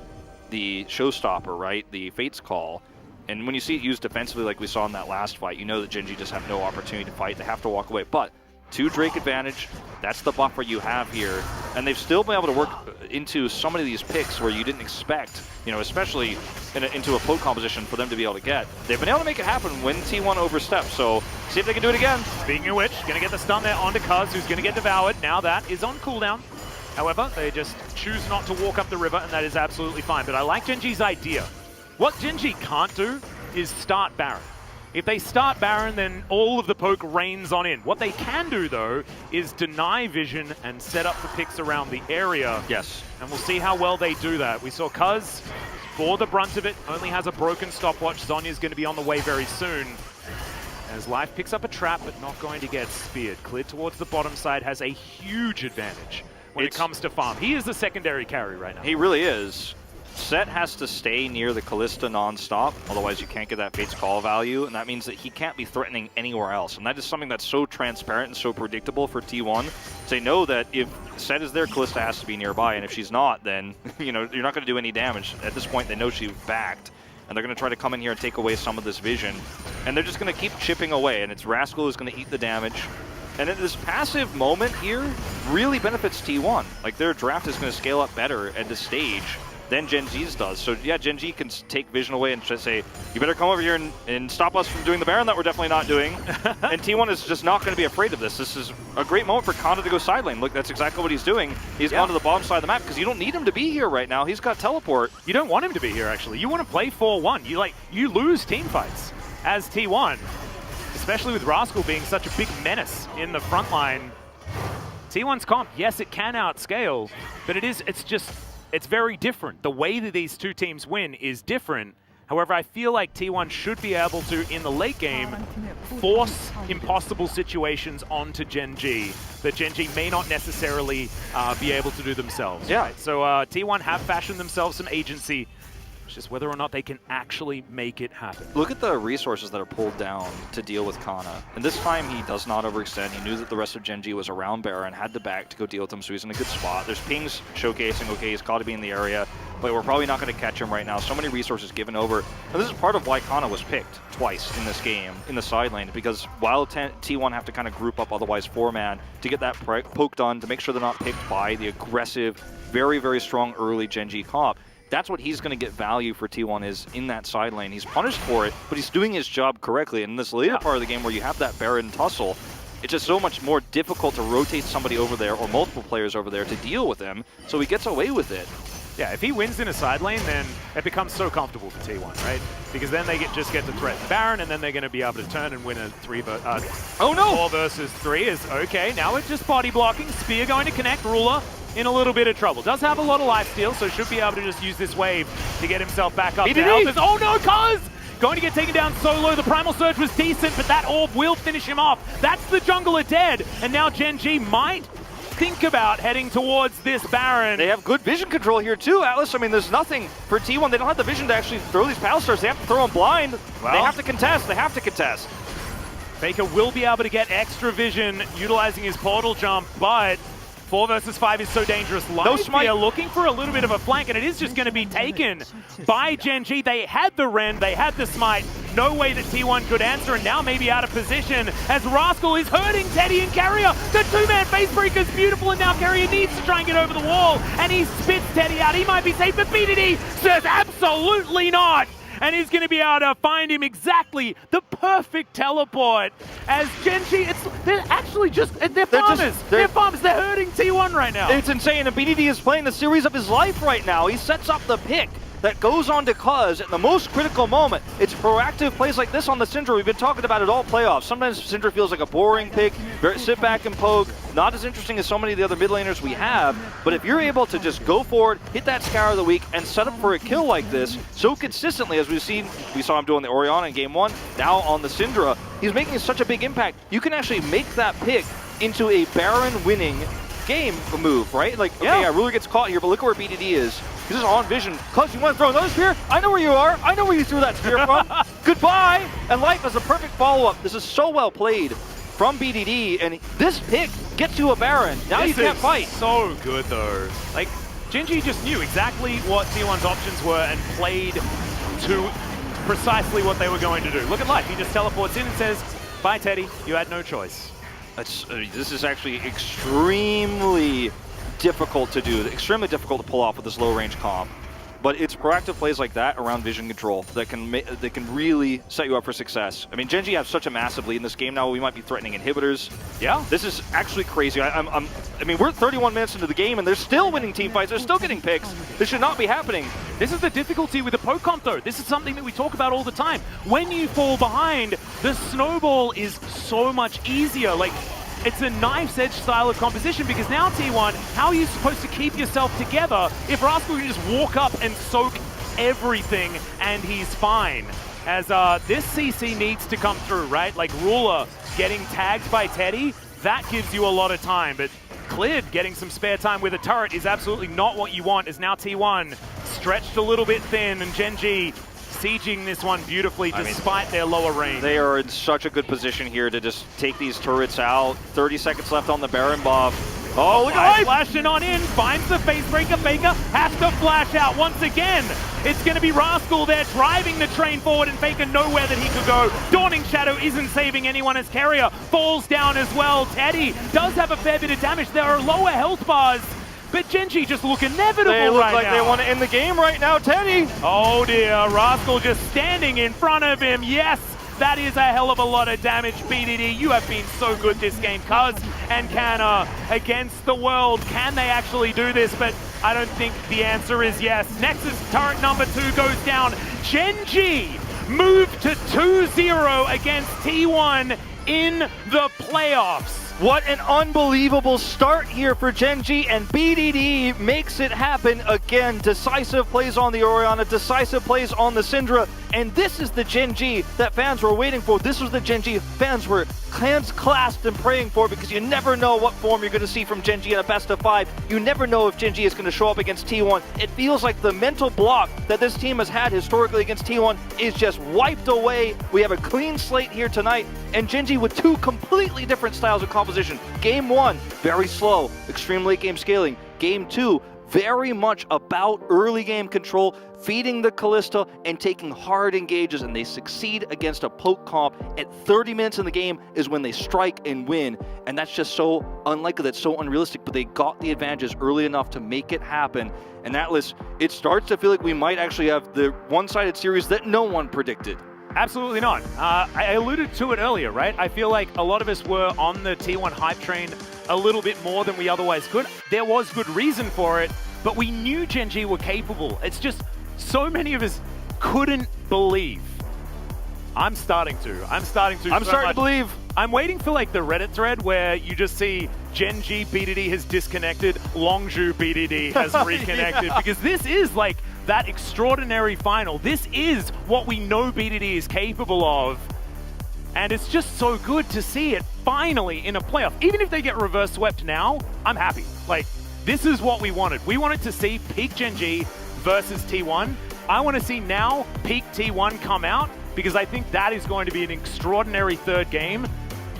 The Showstopper, right? The Fate's Call. And when you see it used defensively like we saw in that last fight, you know that Gen.G just have no opportunity to fight. They have to walk away. But 2 Drake advantage, that's the buffer you have here. And they've still been able to work into so many of these picks where you didn't expect, you know, especially into a poke composition for them to be able to get. They've been able to make it happen when T1 oversteps. So see if they can do it again. Speaking of which, going to get the stun there onto Cuz, who's going to get devoured. Now that is on cooldown. However, they just choose not to walk up the river, and that is absolutely fine. But I like Gen.G's idea. What Gen.G can't do is start Baron. If they start Baron, then all of the poke rains on in. What they can do, though, is deny vision and set up the picks around the area. Yes. And we'll see how well they do that. We saw Cuz, for the brunt of it, only has a broken stopwatch. Zonya's going to be on the way very soon. As Life picks up a trap, but not going to get speared. Clear towards the bottom side has a huge advantage when it comes to farm. He is the secondary carry right now. He really is. Set has to stay near the Callista non-stop, otherwise you can't get that Fate's Call value, and that means that he can't be threatening anywhere else. And that is something that's so transparent and so predictable for T1. They know that if Set is there, Callista has to be nearby, and if she's not, then you're not going to do any damage. At this point, they know she's backed, and they're going to try to come in here and take away some of this vision. And they're just going to keep chipping away, and it's Rascal who's going to eat the damage. And this passive moment here really benefits T1. Like, their draft is going to scale up better at this stage than Gen.G's does. So yeah, Gen.G can take vision away and just say, you better come over here and stop us from doing the Baron that we're definitely not doing. And T1 is just not going to be afraid of this. This is a great moment for Kanda to go side lane. Look, that's exactly what he's doing. He's gone to the bottom side of the map because you don't need him to be here right now. He's got teleport. You don't want him to be here, actually. You want to play 4-1. You lose team fights as T1, especially with Rascal being such a big menace in the front line. T1's comp, yes, it can outscale, but it's very different. The way that these two teams win is different. However, I feel like T1 should be able to, in the late game, force impossible situations onto Gen.G that Gen.G may not necessarily be able to do themselves. Yeah. Right? So T1 have fashioned themselves some agency. It's just whether or not they can actually make it happen. Look at the resources that are pulled down to deal with Kana. And this time he does not overextend. He knew that the rest of Gen.G was around Baron, had to back to go deal with him, so he's in a good spot. There's pings showcasing, okay, he's got to be in the area, but we're probably not going to catch him right now. So many resources given over. And this is part of why Kana was picked twice in this game, in the side lane, because while T1 have to kind of group up otherwise 4-man to get that poke done, to make sure they're not picked by the aggressive, very, very strong early Gen.G comp. That's what he's going to get value for T1 is in that side lane. He's punished for it, but he's doing his job correctly. And in this later part of the game where you have that Baron tussle, it's just so much more difficult to rotate somebody over there or multiple players over there to deal with him, so he gets away with it. Yeah, if he wins in a side lane, then it becomes so comfortable for T1, right? Because then they just get to threaten Baron, and then they're going to be able to turn and win a 4 versus 3 is okay. Now it's just body blocking. Spear going to connect. Ruler in a little bit of trouble. Does have a lot of lifesteal, so should be able to just use this wave to get himself back up. Oh no, Cuz! Going to get taken down solo. The Primal Surge was decent, but that orb will finish him off. That's the jungler dead, and now Gen.G might think about heading towards this Baron. They have good vision control here too, Atlas. I mean, there's nothing for T1. They don't have the vision to actually throw these Battle Stars. They have to throw them blind. Well, they have to contest. They have to contest. Faker will be able to get extra vision utilizing his portal jump, but 4 versus 5 is so dangerous. Life are looking for a little bit of a flank, and it is just going to be taken by Gen.G. They had the Ren, they had the Smite. No way that T1 could answer, and now maybe out of position as Rascal is hurting Teddy and Carrier. The 2-man face breaker is beautiful, and now Carrier needs to try and get over the wall, and he spits Teddy out. He might be safe, but BDD says absolutely not. And he's going to be able to find him exactly the perfect teleport. As Gen.G, they're actually they're farmers. They're farmers. They're hurting T1 right now. It's insane. And BDD is playing the series of his life right now. He sets up the pick that goes on to Cuz at the most critical moment. It's proactive plays like this on the Syndra. We've been talking about it all playoffs. Sometimes Syndra feels like a boring pick, sit back and poke, not as interesting as so many of the other mid laners we have, but if you're able to just go forward, hit that Scour of the Week, and set up for a kill like this so consistently as we saw him doing the Orianna in game 1, now on the Syndra, he's making such a big impact. You can actually make that pick into a Baron winning game move, right? Like, okay, yeah, Ruler gets caught here, but look where BDD is. He's just on vision. Cuz, you want to throw another spear? I know where you are. I know where you threw that spear from. Goodbye. And Life has a perfect follow-up. This is so well played from BDD, and this pick gets you a Baron. Now you can't fight. So good, though. Like, Gen.G just knew exactly what T1's options were and played to precisely what they were going to do. Look at Life. He just teleports in and says, bye, Teddy. You had no choice. This is actually extremely difficult to do, extremely difficult to pull off with this low range comp. but it's proactive plays like that around vision control that can really set you up for success. I mean, Gen.G have such a massive lead in this game now. We might be threatening inhibitors. Yeah. This is actually crazy. I mean, we're 31 minutes into the game, and they're still winning team fights. They're still getting picks. This should not be happening. This is the difficulty with the poke comp, though. This is something that we talk about all the time. When you fall behind, the snowball is so much easier. Like, it's a knife's edge style of composition because now T1, how are you supposed to keep yourself together if Rascal can just walk up and soak everything and he's fine? As this CC needs to come through, right? Like Ruler getting tagged by Teddy, that gives you a lot of time, but Cleared getting some spare time with a turret is absolutely not what you want, as now T1 stretched a little bit thin and Gen.G sieging this one beautifully despite their lower range. They are in such a good position here to just take these turrets out. 30 seconds left on the Baron buff. Oh, look at flashing on in, finds the facebreaker. Faker has to flash out once again. It's going to be Rascal there driving the train forward and Faker nowhere that he could go. Dawning Shadow isn't saving anyone as Carrier falls down as well. Teddy does have a fair bit of damage. There are lower health bars, but Gen.G just look inevitable They look right like now. they want to end the game right now, Teddy. Oh dear, Rascal just standing in front of him. Yes, that is a hell of a lot of damage. BDD, you have been so good this game. Cuz and Canna against the world. Can they actually do this? But I don't think the answer is yes. Nexus turret number 2 goes down. Gen.G move to 2-0 against T1 in the playoffs. What an unbelievable start here for Gen.G, and BDD makes it happen again. Decisive plays on the Orianna, decisive plays on the Syndra, and this is the Gen.G that fans were waiting for. This was the Gen.G fans were hands clasped and praying for, because you never know what form you're going to see from Gen.G in a best of 5. You never know if Gen.G is going to show up against T1. It feels like the mental block that this team has had historically against T1 is just wiped away. We have a clean slate here tonight, and Gen.G with two completely different styles of composition. Game 1, very slow, extreme late game scaling. Game 2, very much about early game control, feeding the Callista and taking hard engages, and they succeed against a poke comp. At 30 minutes in the game is when they strike and win, and that's just so unlikely, that's so unrealistic, but they got the advantages early enough to make it happen. And Atlas, it starts to feel like we might actually have the one-sided series that no one predicted. Absolutely not. I alluded to it earlier, right? I feel like a lot of us were on the T1 hype train a little bit more than we otherwise could. There was good reason for it, but we knew Gen.G were capable. It's just so many of us couldn't believe. I'm starting to believe. I'm waiting for like the Reddit thread where you just see Gen.G BDD has disconnected, Longzhu BDD has reconnected, because this is like that extraordinary final. This is what we know BDD is capable of. And it's just so good to see it finally in a playoff. Even if they get reverse swept now, I'm happy. Like, this is what we wanted. We wanted to see peak Gen.G versus T1. I want to see now peak T1 come out, because I think that is going to be an extraordinary third game.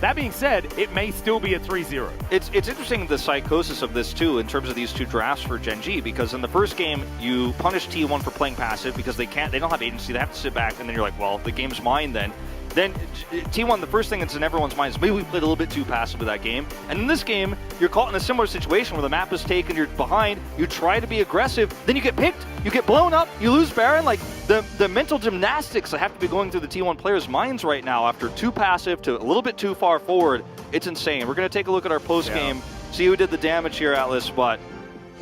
That being said, it may still be a 3-0. It's interesting the psychosis of this too in terms of these two drafts for Gen.G, because in the first game you punish T1 for playing passive because they don't have agency, they have to sit back, and then you're like, well, the game's mine then. Then T1, the first thing that's in everyone's mind is maybe we played a little bit too passive with that game. And in this game, you're caught in a similar situation where the map is taken, you're behind, you try to be aggressive, then you get picked, you get blown up, you lose Baron. Like, the mental gymnastics that have to be going through the T1 players' minds right now after too passive to a little bit too far forward, it's insane. We're going to take a look at our post-game, see who did the damage here, Atlas, but...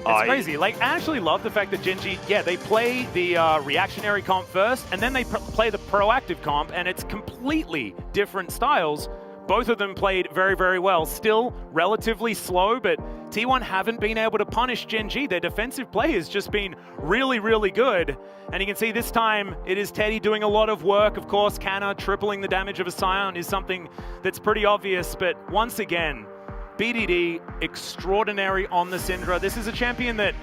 It's crazy. Like, I actually love the fact that Gen.G, yeah, they play the reactionary comp first, and then they play the proactive comp, and it's completely different styles. Both of them played very, very well. Still relatively slow, but T1 haven't been able to punish Gen.G. Their defensive play has just been really, really good. And you can see this time it is Teddy doing a lot of work. Of course, Canna tripling the damage of a Scion is something that's pretty obvious, but once again, BDD, extraordinary on the Syndra. This is a champion that,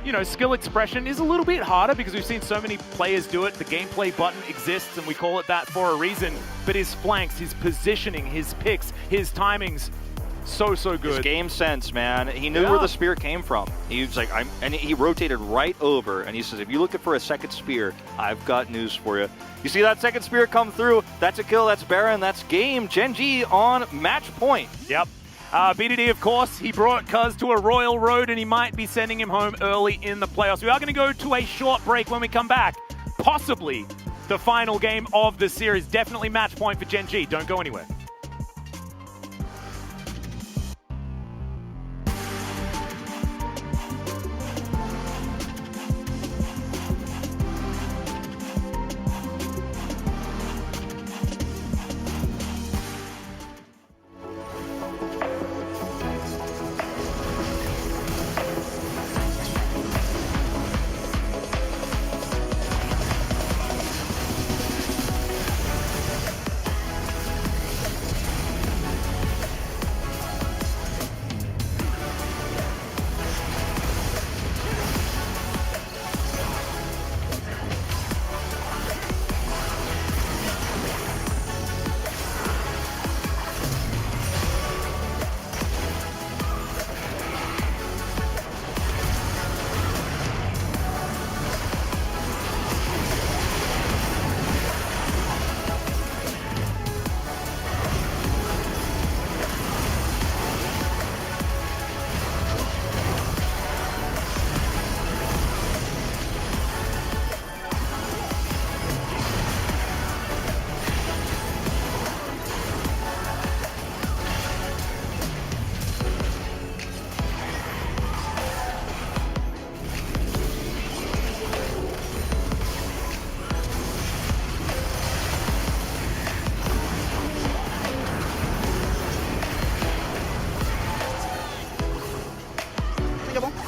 you know, skill expression is a little bit harder because we've seen so many players do it. The gameplay button exists and we call it that for a reason. But his flanks, his positioning, his picks, his timings, so good. His game sense, man. He knew where the spear came from. He was like, and he rotated right over, and he says, if you're looking for a second spear, I've got news for you. You see that second spear come through, that's a kill, that's Baron, that's game. Gen.G on match point. Yep. BDD, of course, he brought Cuz to a royal road and he might be sending him home early in the playoffs. We are going to go to a short break. When we come back, possibly the final game of the series. Definitely match point for Gen.G. Don't go anywhere.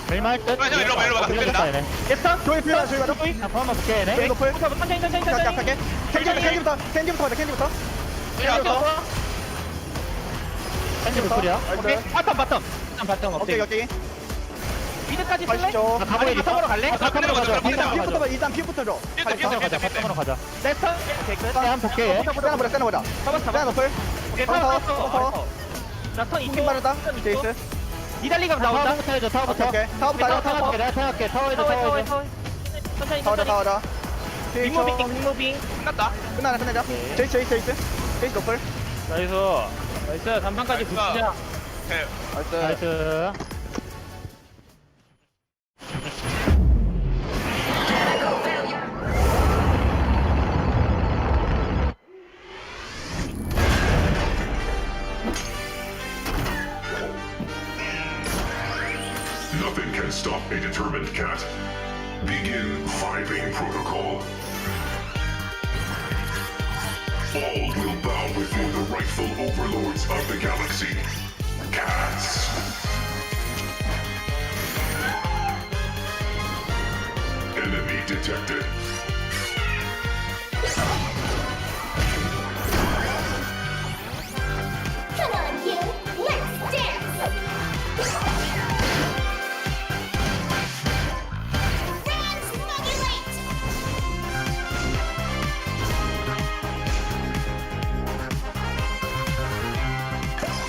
멜마 할듯 형, 일로 와, 일로 와. 얘네 깼어? 조이 필요하 조이 받아. 나 포함 볼게 얘네 조이 높을. 천천히 천천히 자, 천천히 갈게. 캔디부터 가자. 캔디부터. 펜지 노플이야 오케이. 바텀 오케이, 오케이 오케이. 미드까지 쓸래? 가시죠. 나 가보이 바텀으로 갈래? 바텀으로 가자. 피부터 봐. 일단 피부터 줘. 바텀으로 가자 바텀으로 가자 넥스턴 오케이 끝 한 볼게 얘 세나 보자. 잡았어 세나 높을. 오케이 커서. 나턴 킹 바르다. 제이스. 니달리가 나온다 타워부터 해줘 타워부터 오케이. 타워부터 하자. 타워. 내가 생각할게 타워 해줘 천천히 타워다. 빅무빙 끝났다. 끝내자. 제이스 높을. 나이스 단판까지 붙이자 오케이. 나이스 Nothing can stop a determined cat. Begin 5-ing protocol. All will bow before the rightful overlords of the galaxy. Cats. Enemy detected. Come on, you. Let's dance. Dance modulate.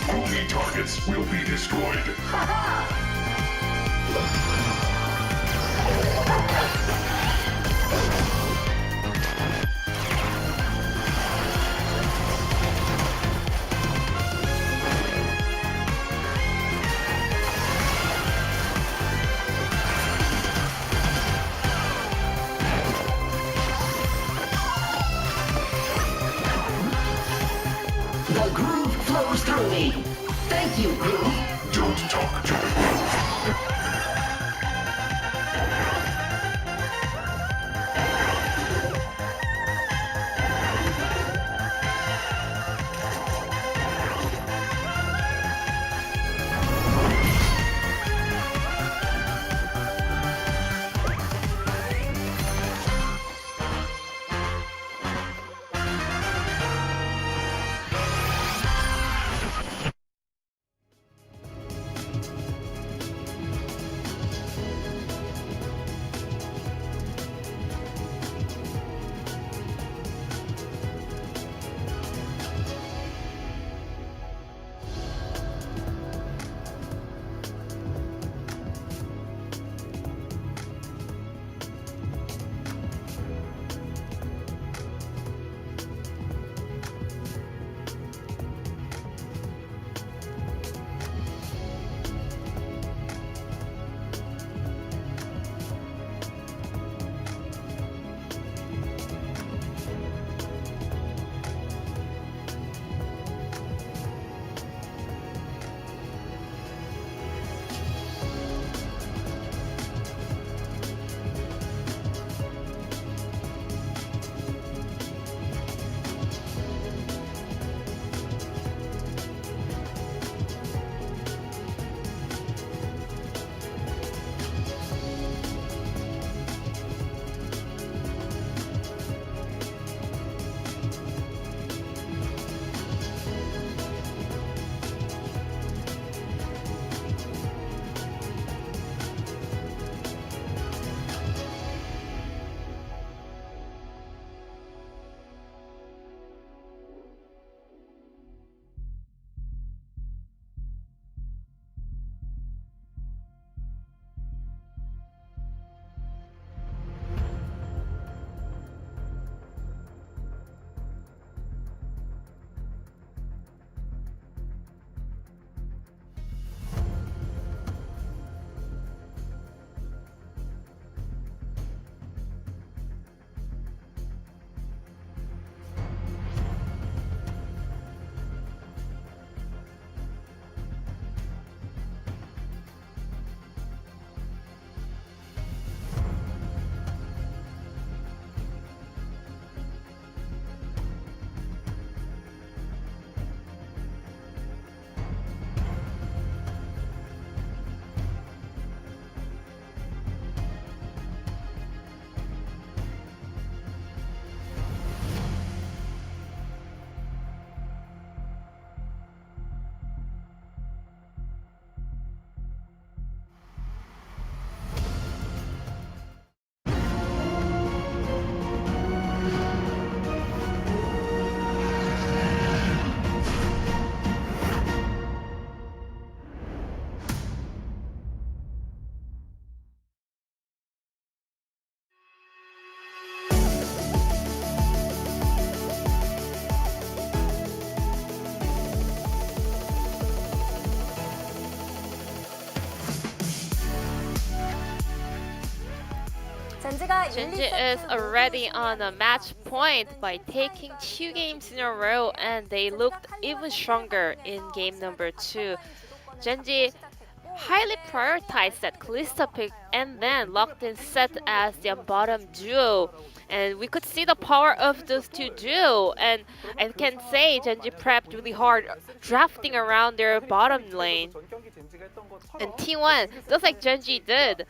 Enemy targets will be destroyed. The groove flows through me. Thank you, groove. Don't talk to the groove. Gen.G is already on a match point by taking 2 games in a row, and they looked even stronger in game number 2. Gen.G highly prioritized that Kalista pick and then locked in Set as the bottom duo. And we could see the power of those two duo, and I can say Gen.G prepped really hard, drafting around their bottom lane. And T1, just like Gen.G did,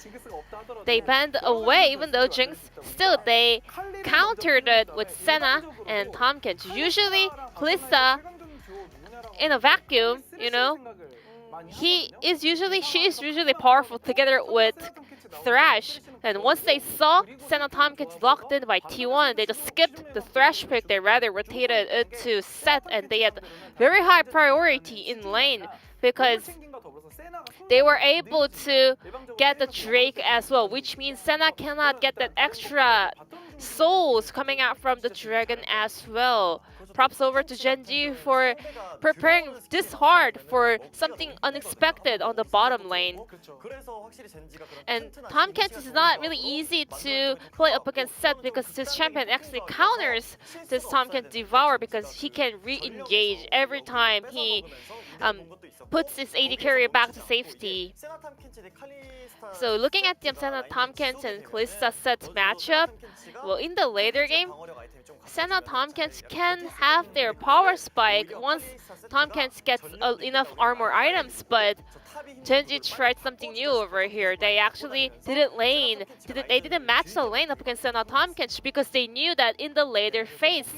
they banned away, even though Jinx, still they countered it with Senna and Tompkins. Usually, Kalista, in a vacuum, you know, she is usually powerful together with Thrash. And once they saw Senna Tompkins locked in by T1, they just skipped the Thrash pick. They rather rotated it to Set, and they had very high priority in lane because they were able to get the Drake as well, which means Senna cannot get that extra souls coming out from the Dragon as well. Props over to Gen.G for preparing this hard for something unexpected on the bottom lane. And Tompkins is not really easy to play up against Set because this champion actually counters this Tompkins Devour because he can re-engage every time he puts his AD carry back to safety. So looking at the Senna Tompkins and Kalista Set matchup, well, in the later game, Senna Tompkins can have their power spike once Tompkins gets enough armor items, but Gen.G tried something new over here. They actually didn't match the lane up against Senna Tompkins because they knew that in the later phase,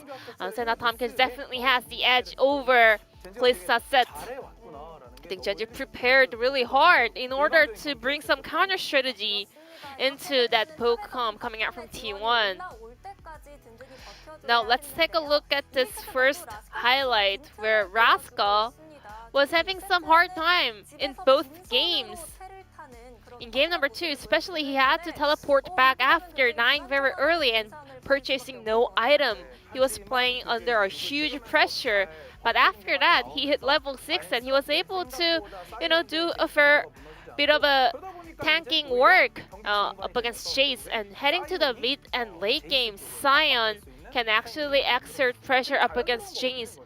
Senna Tompkins definitely has the edge over Kalista Set. I think Gen.G prepared really hard in order to bring some counter strategy into that poke coming out from T1. Now let's take a look at this first highlight where Raska was having some hard time in both games. In game number 2 especially, he had to teleport back after dying very early and purchasing no item. He was playing under a huge pressure, but after that he hit level 6 and he was able to, do a fair bit of a tanking work up against Chase. And heading to the mid and late game, Sion can actually exert pressure up against Chase.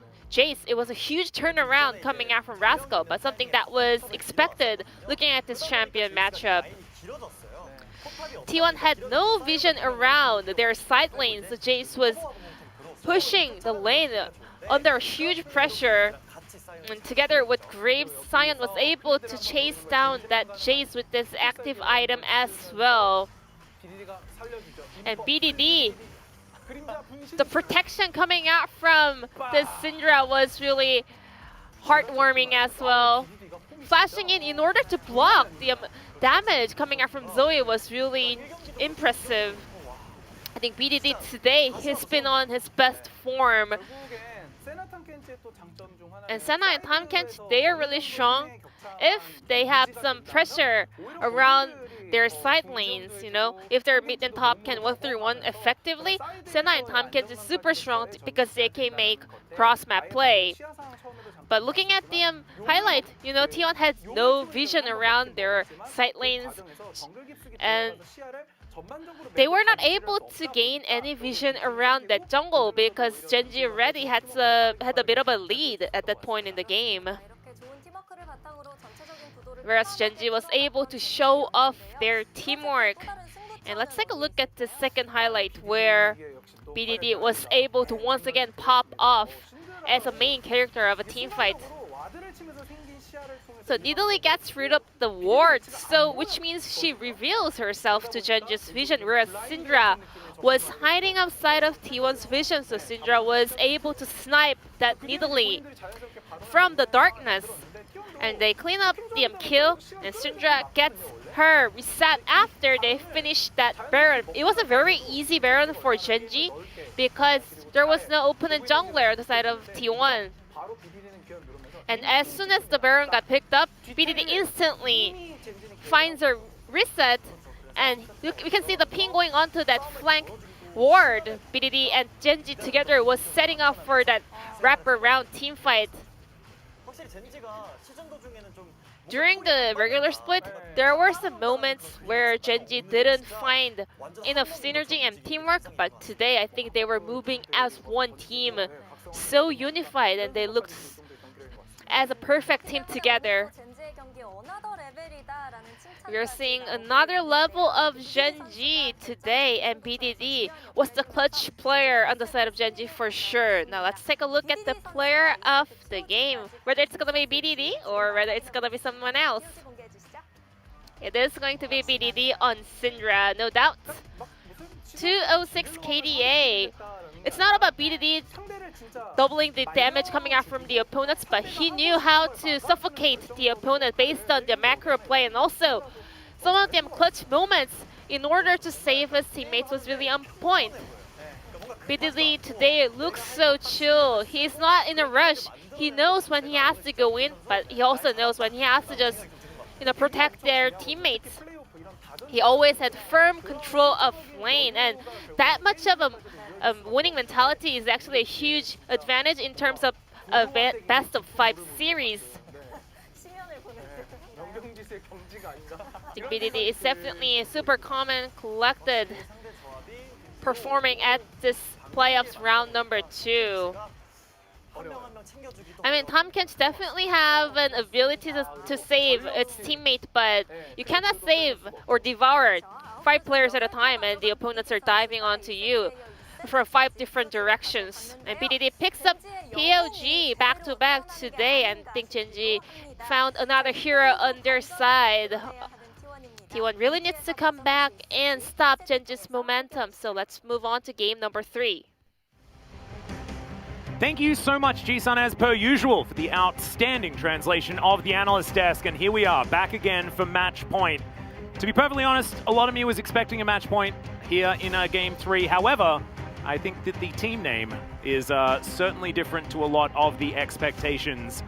It was a huge turnaround coming out from Raska, but something that was expected looking at this champion matchup. T1 had no vision around their side lanes, so Jace was pushing the lane under huge pressure. And together with Graves, Sion was able to chase down that Jace with this active item as well. And BDD, the protection coming out from this Syndra was really heartwarming as well. Flashing in order to block the damage coming out from Zoe was really impressive. I think BDD today, he's been on his best form. And Senna and Tompkins, they are really strong if they have some pressure around their side lanes, if their mid and top can 1-3-1 effectively. Senna and Tompkins is super strong because they can make cross-map play. But looking at the highlight, T1 has no vision around their side lanes, and they were not able to gain any vision around that jungle because Gen.G already had a bit of a lead at that point in the game. Whereas Gen.G was able to show off their teamwork. And let's take a look at the second highlight where BDD was able to once again pop off as a main character of a teamfight. So Nidalee gets rid of the ward, which means she reveals herself to Gen.G's vision, whereas Syndra was hiding outside of T1's vision, so Syndra was able to snipe that Nidalee from the darkness. And they clean up the kill, and Syndra gets her reset after they finished that Baron. It was a very easy Baron for Gen.G because there was no opponent jungler on the side of T1. And as soon as the Baron got picked up, BDD instantly finds a reset, and we can see the ping going onto that flank ward. BDD and Gen.G together was setting up for that wraparound teamfight. during the regular split, there were some moments where Gen.G didn't find enough synergy and teamwork, but today I think they were moving as one team, so unified, and they looked as a perfect team together. We're seeing another level of Gen.G today, and BDD was the clutch player on the side of Gen.G for sure. Now let's take a look at the player of the game, whether it's gonna be BDD or whether it's gonna be someone else. It is going to be BDD on Syndra, no doubt. 206 KDA. It's not about BDD doubling the damage coming out from the opponents, but he knew how to suffocate the opponent based on the macro play, and also some of them clutch moments in order to save his teammates was really on point. BDD today looks so chill. He's not in a rush. He knows when he has to go in, but he also knows when he has to just, protect their teammates. He always had firm control of lane, and that much of a winning mentality is actually a huge advantage in terms of a best of 5 series. I think BDD is definitely super calm and collected, performing at this playoffs round number 2. I mean, Tom can definitely have an ability to save its teammate, but you cannot save or devour 5 players at a time, and the opponents are diving onto you from 5 different directions. And BDD picks up POG back-to-back today, and I think Gen.G found another hero on their side. T1 really needs to come back and stop Gen.G's momentum, so let's move on to game number 3. Thank you so much, Jisun, as per usual, for the outstanding translation of the analyst desk. And here we are, back again for match point. To be perfectly honest, a lot of me was expecting a match point here in Game 3. However, I think that the team name is certainly different to a lot of the expectations.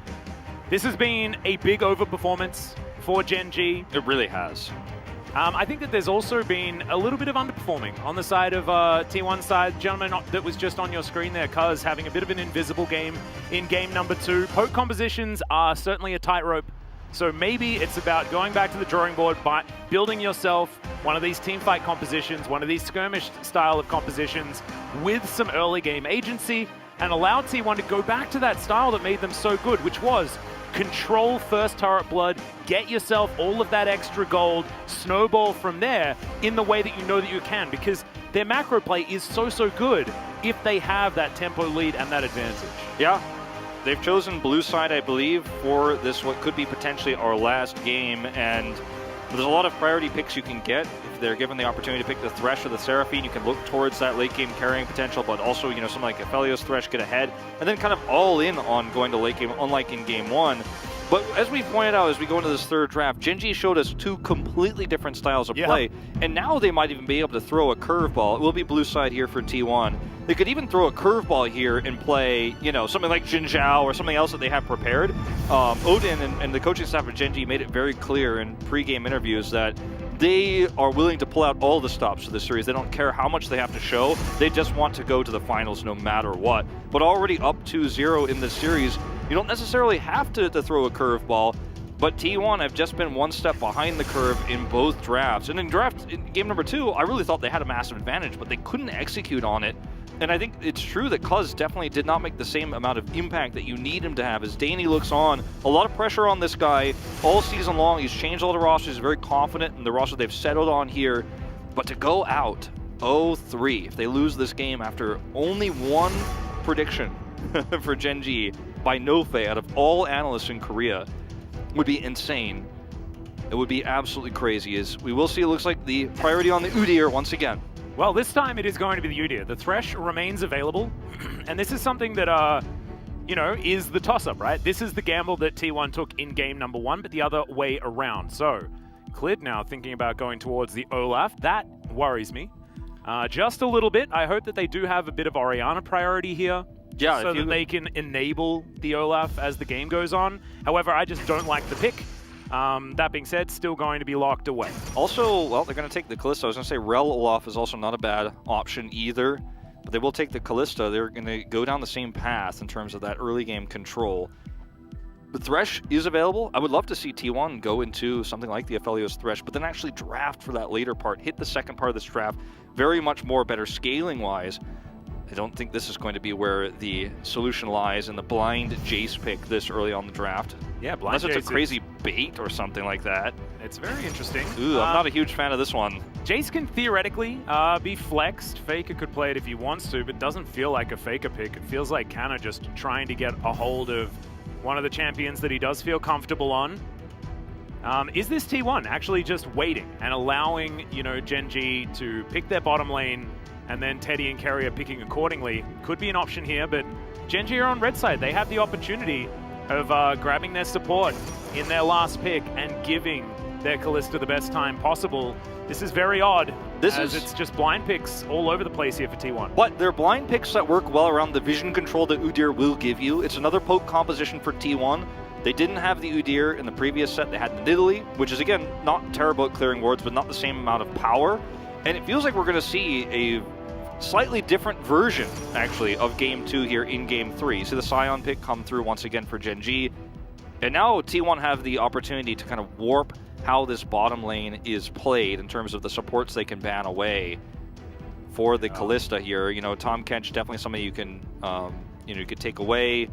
This has been a big overperformance for Gen.G. It really has. I think that there's also been a little bit of underperforming on the side of T1 side. Gentleman that was just on your screen there, Cuz, having a bit of an invisible game in game number 2. Poke compositions are certainly a tightrope, so maybe it's about going back to the drawing board, by building yourself one of these team fight compositions, one of these skirmish style of compositions with some early game agency, and allow T1 to go back to that style that made them so good, which was control first turret blood, get yourself all of that extra gold, snowball from there in the way that you know that you can, because their macro play is so good if they have that tempo lead and that advantage. Yeah, they've chosen blue side, I believe, for this what could be potentially our last game, and there's a lot of priority picks you can get. If they're given the opportunity to pick the Thresh or the Seraphine, you can look towards that late game carrying potential, but also, something like Aphelios Thresh get ahead, and then kind of all in on going to late game, unlike in game 1. But as we pointed out, as we go into this third draft, Gen.G showed us 2 completely different styles of play, and now they might even be able to throw a curveball. It will be blue side here for T1. They could even throw a curveball here and play, something like Gen.G or something else that they have prepared. Odin and the coaching staff of Gen.G made it very clear in pre-game interviews that they are willing to pull out all the stops for this series. They don't care how much they have to show. They just want to go to the finals no matter what. But already up 2-0 in this series, you don't necessarily have to throw a curveball, but T1 have just been one step behind the curve in both drafts. And in game number 2, I really thought they had a massive advantage, but they couldn't execute on it. And I think it's true that Cuz definitely did not make the same amount of impact that you need him to have. As Danny looks on, a lot of pressure on this guy all season long. He's changed all the rosters. He's very confident in the roster they've settled on here. But to go out 0-3, if they lose this game after only one prediction for Gen.G by Nofe out of all analysts in Korea, would be insane. It would be absolutely crazy. As we will see, it looks like the priority on the Udyr once again. Well, this time it is going to be the Udyr. The Thresh remains available, and this is something that, is the toss-up, right? This is the gamble that T1 took in game number 1, but the other way around. So, Clid now thinking about going towards the Olaf. That worries me. Just a little bit. I hope that they do have a bit of Orianna priority here. Yeah, so that they can enable the Olaf as the game goes on. However, I just don't like the pick. That being said, still going to be locked away. Also, well, they're going to take the Kalista. I was going to say Rel Olaf is also not a bad option either, but they will take the Kalista. They're going to go down the same path in terms of that early game control. The Thresh is available. I would love to see T1 go into something like the Aphelios Thresh, but then actually draft for that later part, hit the second part of this draft, very much more better scaling-wise. I don't think this is going to be where the solution lies in the blind Jace pick this early on the draft. Yeah, blind Unless Jace it's a crazy bait or something like that. It's very interesting. Ooh, I'm not a huge fan of this one. Jace can theoretically be flexed. Faker could play it if he wants to, but doesn't feel like a Faker pick. It feels like Canna just trying to get a hold of one of the champions that he does feel comfortable on. Is this T1 actually just waiting and allowing, you know, Gen.G to pick their bottom lane, and then Teddy and Kerry are picking accordingly? Could be an option here, but Gen.G are on red side. They have the opportunity of grabbing their support in their last pick and giving their Kalista the best time possible. This is very odd, it's just blind picks all over the place here for T1. But they're blind picks that work well around the vision control that Udyr will give you. It's another poke composition for T1. They didn't have the Udyr in the previous set. They had Nidalee, which is, again, not terrible at clearing wards, but not the same amount of power. And it feels like we're going to see a slightly different version, actually, of Game 2 here in Game 3. So the Sion pick come through once again for Gen.G. And now T1 have the opportunity to kind of warp how this bottom lane is played in terms of the supports they can ban away for the Kalista here. You know, Tahm Kench, definitely somebody you can, you could take away.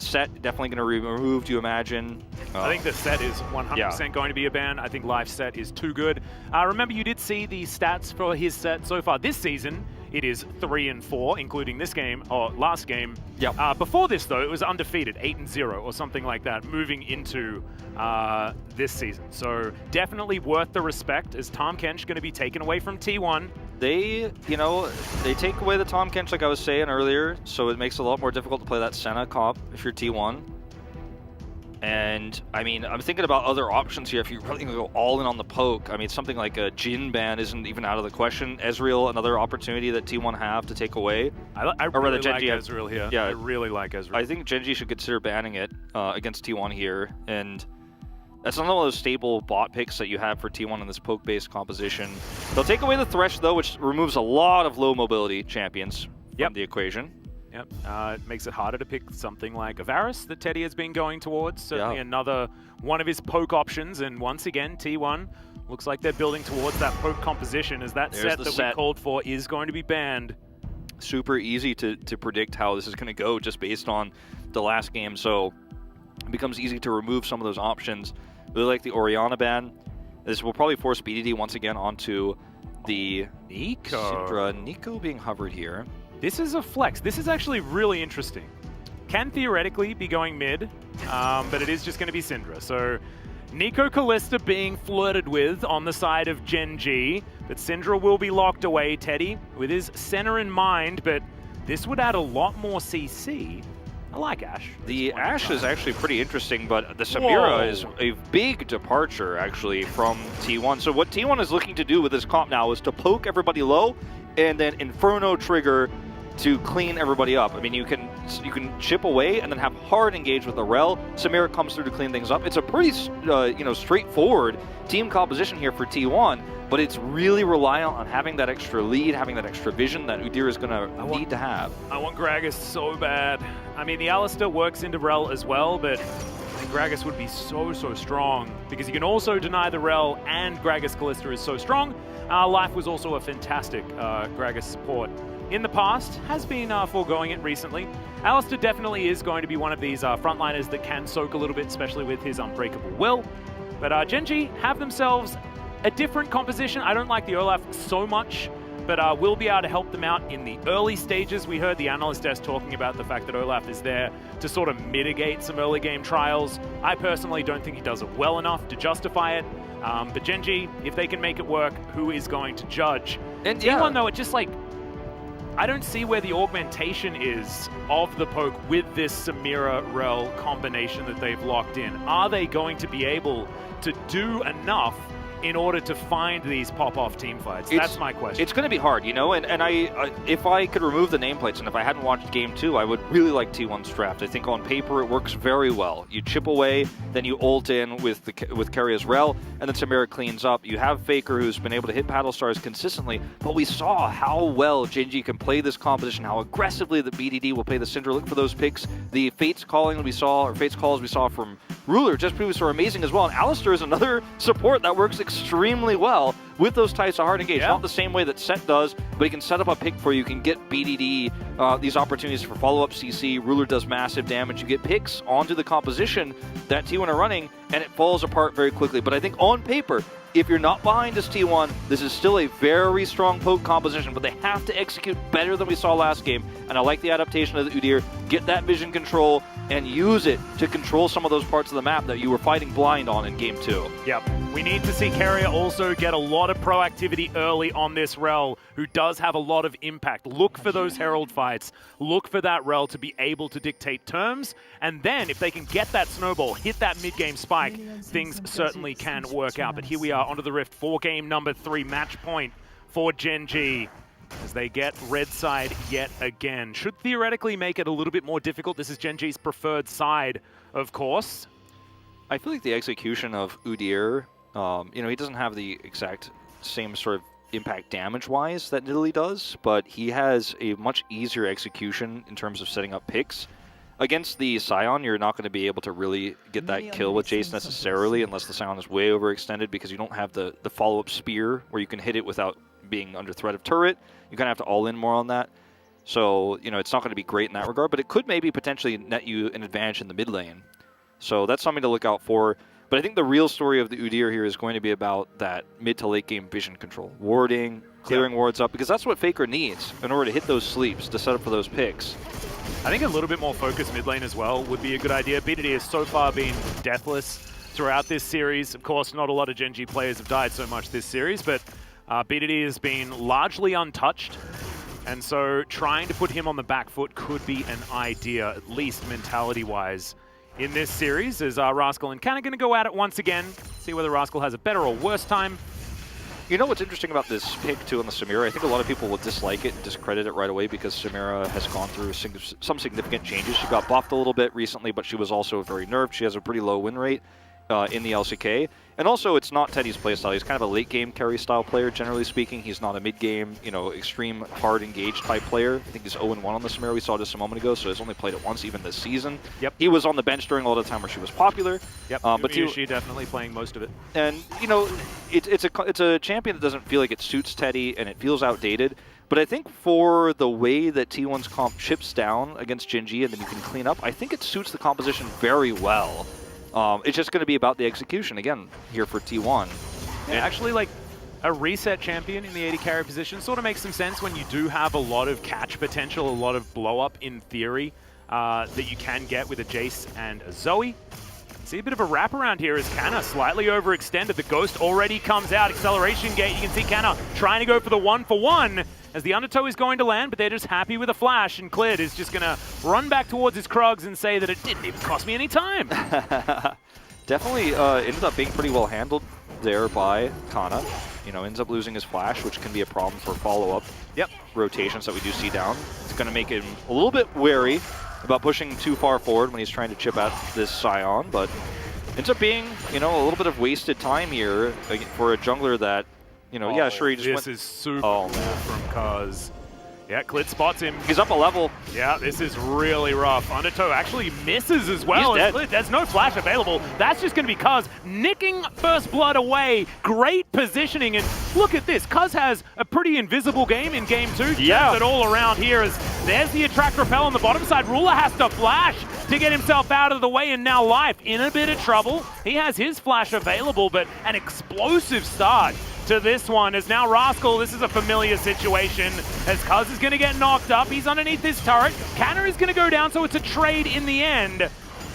Set, definitely going to be removed, do you imagine? I think the Set is 100% going to be a ban. I think live Set is too good. Remember, you did see the stats for his Set so far this season. It is 3-4, including this game, or last game. Yep. Before this, though, it was undefeated, 8-0 or something like that, moving into this season. So definitely worth the respect. Is Tahm Kench going to be taken away from T1? They, you know, they take away the Tahm Kench, like I was saying earlier, so it makes it a lot more difficult to play that Senna comp if you're T1. And, I mean, I'm thinking about other options here. If you're really going to go all in on the poke, I mean, something like a Jhin ban isn't even out of the question. Ezreal, another opportunity that T1 have to take away. I really like Ezreal here. Yeah, I really like Ezreal. I think Gen.G should consider banning it against T1 here. And that's not one of those stable bot picks that you have for T1 in this poke-based composition. They'll take away the Thresh, though, which removes a lot of low-mobility champions from the equation. Yep, it makes it harder to pick something like Varus that Teddy has been going towards. Certainly another one of his poke options. And once again, T1 looks like they're building towards that poke composition, as that set that we called for is going to be banned. Super easy to predict how this is going to go just based on the last game. So it becomes easy to remove some of those options. Really like the Orianna ban. This will probably force BDD once again onto the Syndra. Nico being hovered here. This is a flex. This is actually really interesting. Can theoretically be going mid, but it is just going to be Syndra. So Nico Kalista being flirted with on the side of Gen.G, but Syndra will be locked away. Teddy with his center in mind, but this would add a lot more CC. I like Ashe. The Ashe is actually pretty interesting, but the Samira is a big departure, actually, from T1. So what T1 is looking to do with this comp now is to poke everybody low, and then Inferno trigger to clean everybody up. I mean, you can chip away and then have hard engage with the Rel. Samira comes through to clean things up. It's a pretty, straightforward team composition here for T1, but it's really reliant on having that extra lead, having that extra vision that Udyr is going to need to have. I want Gragas so bad. I mean, the Alistar works into Rel as well, but Gragas would be so strong because you can also deny the Rel, and Gragas Kalista is so strong. Life was also a fantastic Gragas support in the past, has been foregoing it recently. Alistar definitely is going to be one of these frontliners that can soak a little bit, especially with his Unbreakable Will. But Gen.G have themselves a different composition. I don't like the Olaf so much, but we'll be able to help them out in the early stages. We heard the analyst desk talking about the fact that Olaf is there to sort of mitigate some early game trials. I personally don't think he does it well enough to justify it. But Gen.G, if they can make it work, who is going to judge? And T1, though, it just like, I don't see where the augmentation is of the poke with this Samira-Rel combination that they've locked in. Are they going to be able to do enough in order to find these pop-off team fights? That's my question. It's going to be hard, you know, and if I could remove the nameplates and if I hadn't watched Game 2, I would really like T1's draft. I think on paper it works very well. You chip away, then you ult in with Carry as Rel, and then Samira cleans up. You have Faker, who's been able to hit Battle Stars consistently, but we saw how well Gen.G can play this composition, how aggressively the BDD will play the Syndra. Look for those picks. The Fates calling we saw, or Fates calls we saw from Ruler just previously were amazing as well. And Alistar is another support that works extremely well with those types of hard engage. Not the same way that Set does, but he can set up a pick for you. You can get BDD, these opportunities for follow-up CC. Ruler does massive damage. You get picks onto the composition that T1 are running, and it falls apart very quickly. But I think on paper, if you're not behind as T1, this is still a very strong poke composition, but they have to execute better than we saw last game. And I like the adaptation of the Udyr. Get that vision control and use it to control some of those parts of the map that you were fighting blind on in Game 2. Yep. We need to see Carrier also get a lot of proactivity early on this Rel, who does have a lot of impact. Look for those Herald fights. Look for that Rel to be able to dictate terms. And then if they can get that snowball, hit that mid-game spike, things certainly can work out. But here we are onto the Rift for game number 3, match point for Gen.G. as they get red side yet again. Should theoretically make it a little bit more difficult. This is Gen.G's preferred side, of course. I feel like the execution of Udyr, you know, he doesn't have the exact same sort of impact damage-wise that Nidalee does, but he has a much easier execution in terms of setting up picks. Against the Scion, you're not going to be able to really get that kill with Jace necessarily unless the Scion is way overextended, because you don't have the follow-up spear where you can hit it without being under threat of turret. You kind of have to all-in more on that. So, you know, it's not going to be great in that regard, but it could maybe potentially net you an advantage in the mid lane. So that's something to look out for. But I think the real story of the Udyr here is going to be about that mid to late game vision control. Warding, clearing wards up, because that's what Faker needs in order to hit those sleeps, to set up for those picks. I think a little bit more focused mid lane as well would be a good idea. BDD has so far been deathless throughout this series. Of course, not a lot of Gen.G players have died so much this series, but BDD has been largely untouched. And so trying to put him on the back foot could be an idea, at least mentality-wise, in this series. Is Rascal and Canna going to go at it once again? See whether Rascal has a better or worse time. You know what's interesting about this pick, too, on the Samira? I think a lot of people will dislike it and discredit it right away because Samira has gone through some significant changes. She got buffed a little bit recently, but she was also very nerfed. She has a pretty low win rate in the LCK. And also, it's not Teddy's playstyle. He's kind of a late-game carry-style player, generally speaking. He's not a mid-game, you know, extreme hard-engaged type player. I think he's 0-1 on the Samira. We saw this a moment ago, so he's only played it once even this season. Yep. He was on the bench during a lot of the time where she was popular. Yep, but she definitely playing most of it. And, you know, it's a champion that doesn't feel like it suits Teddy, and it feels outdated. But I think for the way that T1's comp chips down against Gen.G and then you can clean up, I think it suits the composition very well. It's just going to be about the execution, again, here for T1. Yeah, actually, like, a reset champion in the 80 carry position sort of makes some sense when you do have a lot of catch potential, a lot of blow-up in theory that you can get with a Jace and a Zoe. See a bit of a wraparound here as Canna slightly overextended. The Ghost already comes out. Acceleration gate. You can see Canna trying to go for the 1-for-1 as the Undertow is going to land, but they're just happy with a flash, and Clid is just going to run back towards his Krugs and say that it didn't even cost me any time. Definitely ended up being pretty well handled there by Canna. You know, ends up losing his flash, which can be a problem for follow-up rotations that we do see down. It's going to make him a little bit wary about pushing too far forward when he's trying to chip at this Scion, but ends up being, you know, a little bit of wasted time here for a jungler that, you know, yeah, sure, he just this is super cool from Kaz. Yeah, Clid spots him. He's up a level. Yeah, this is really rough. Undertow actually misses as well. He's dead. Clid, there's no flash available. That's just going to be Kaz nicking first blood away. Great positioning, and look at this. Kaz has a pretty invisible game in game 2. Yeah. It all around here as there's the attract repel on the bottom side. Ruler has to flash to get himself out of the way, and now Life in a bit of trouble. He has his flash available, but an explosive start to this one as now Rascal, this is a familiar situation as Kaz is going to get knocked up. He's underneath this turret. Canna is going to go down, so it's a trade in the end.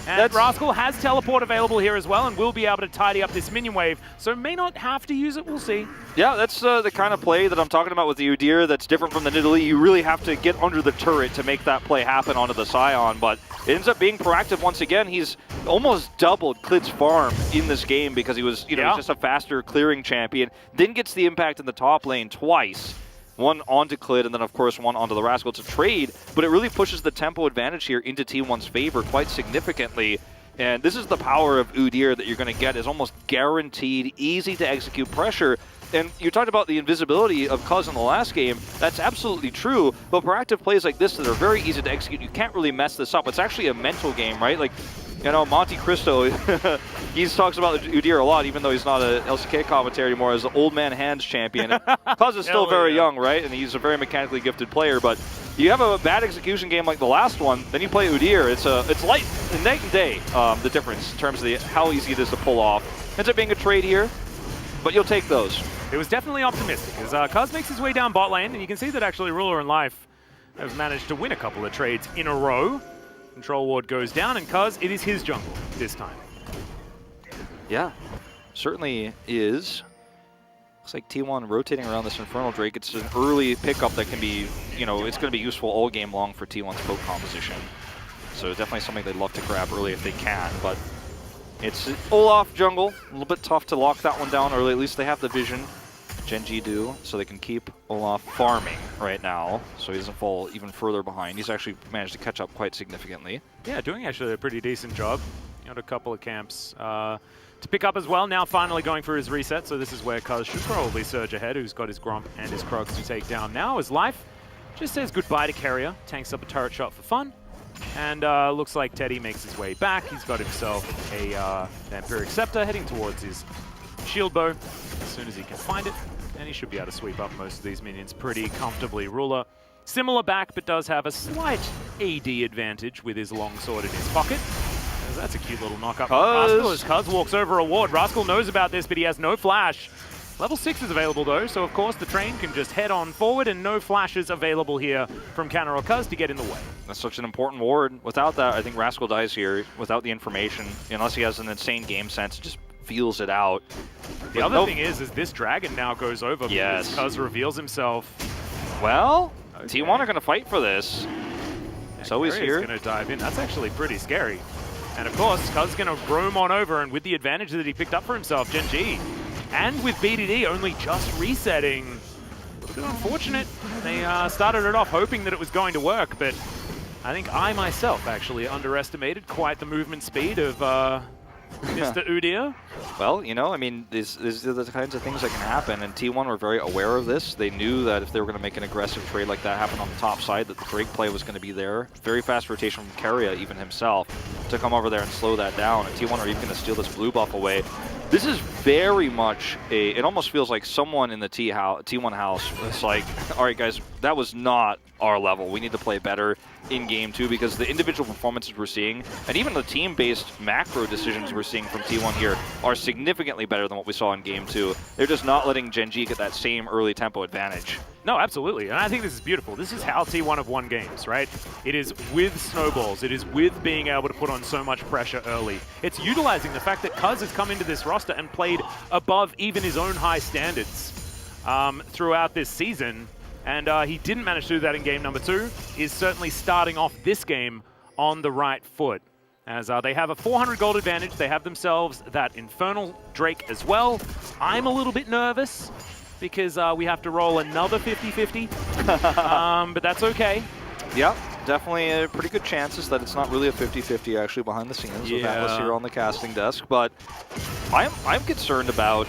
And Rascal has teleport available here as well and will be able to tidy up this minion wave, so may not have to use it, we'll see. Yeah, that's the kind of play that I'm talking about with the Udyr that's different from the Nidalee. You really have to get under the turret to make that play happen onto the Scion, but it ends up being proactive once again. He's almost doubled Klid's farm in this game because he was, he's just a faster clearing champion. Then gets the impact in the top lane twice. One onto Klid, and then of course one onto the Rascal. It's a trade, but it really pushes the tempo advantage here into T1's favor quite significantly. And this is the power of Udyr that you're going to get, is almost guaranteed, easy to execute pressure. And you talked about the invisibility of Cuz in the last game. That's absolutely true, but proactive plays like this that are very easy to execute, you can't really mess this up. It's actually a mental game, right? Like, Monte Cristo, he talks about Udyr a lot, even though he's not a LCK commentator anymore, as the old man hands champion. Cuz is still very young, right? And he's a very mechanically gifted player, but you have a bad execution game like the last one, then you play Udyr. It's light, night and day, the difference in terms of how easy it is to pull off. Ends up being a trade here, but you'll take those. It was definitely optimistic as Cuz makes his way down bot lane, and you can see that actually Ruler and Life have managed to win a couple of trades in a row. Control ward goes down, and Cuz, it is his jungle this time. Yeah, certainly is. Looks like T1 rotating around this Infernal Drake. It's an early pickup that can be, it's going to be useful all game long for T1's poke composition. So definitely something they'd love to grab early if they can, but it's Olaf jungle. A little bit tough to lock that one down early. At least they have the vision. Gen.G do, so they can keep Olaf farming right now, so he doesn't fall even further behind. He's actually managed to catch up quite significantly. Yeah, doing actually a pretty decent job. Got a couple of camps to pick up as well. Now finally going for his reset, so this is where Cuz should probably surge ahead, who's got his Gromp and his Krugs to take down now. His Life just says goodbye to Carrier, tanks up a turret shot for fun, and looks like Teddy makes his way back. He's got himself a Vampiric Scepter heading towards his shield bow as soon as he can find it, and he should be able to sweep up most of these minions pretty comfortably. Ruler, similar back, but does have a slight AD advantage with his longsword in his pocket. That's a cute little knock-up from Rascal as Cuz walks over a ward. Rascal knows about this, but he has no flash. Level 6 is available though, so of course the train can just head on forward, and no flashes available here from Canna or Cuz to get in the way. That's such an important ward. Without that, I think Rascal dies here, without the information, unless he has an insane game sense, just feels it out. The other thing is this dragon now goes over because Cuz reveals himself. Well, T1 are going to fight for this. So he's here. He's going to dive in. That's actually pretty scary. And of course, Cuz is going to roam on over, and with the advantage that he picked up for himself, Gen.G, and with BDD only just resetting, a little bit unfortunate. They started it off hoping that it was going to work, but I think I myself actually underestimated quite the movement speed of Mr. Udyr. Well, I mean, these are the kinds of things that can happen, and T1 were very aware of this. They knew that if they were going to make an aggressive trade like that happen on the top side, that the Drake play was going to be there. Very fast rotation from Carrier, even himself, to come over there and slow that down, and T1 are even going to steal this blue buff away. This is very much it almost feels like someone in the T1 house was like, all right, guys, that was not our level. We need to play better in game 2, because the individual performances we're seeing, and even the team-based macro decisions we're seeing from T1 here, are significantly better than what we saw in game 2. They're just not letting Gen.G get that same early tempo advantage. No, absolutely, and I think this is beautiful. This is how T1 have won games, right? It is with snowballs. It is with being able to put on so much pressure early. It's utilizing the fact that Cuz has come into this roster and played above even his own high standards throughout this season, and he didn't manage to do that in game number 2. He's certainly starting off this game on the right foot, as they have a 400 gold advantage. They have themselves that Infernal Drake as well. I'm a little bit nervous, because we have to roll another 50-50, but that's okay. Yep, definitely pretty good chances that it's not really a 50-50 actually behind the scenes with Atlas here on the casting desk, but I'm concerned about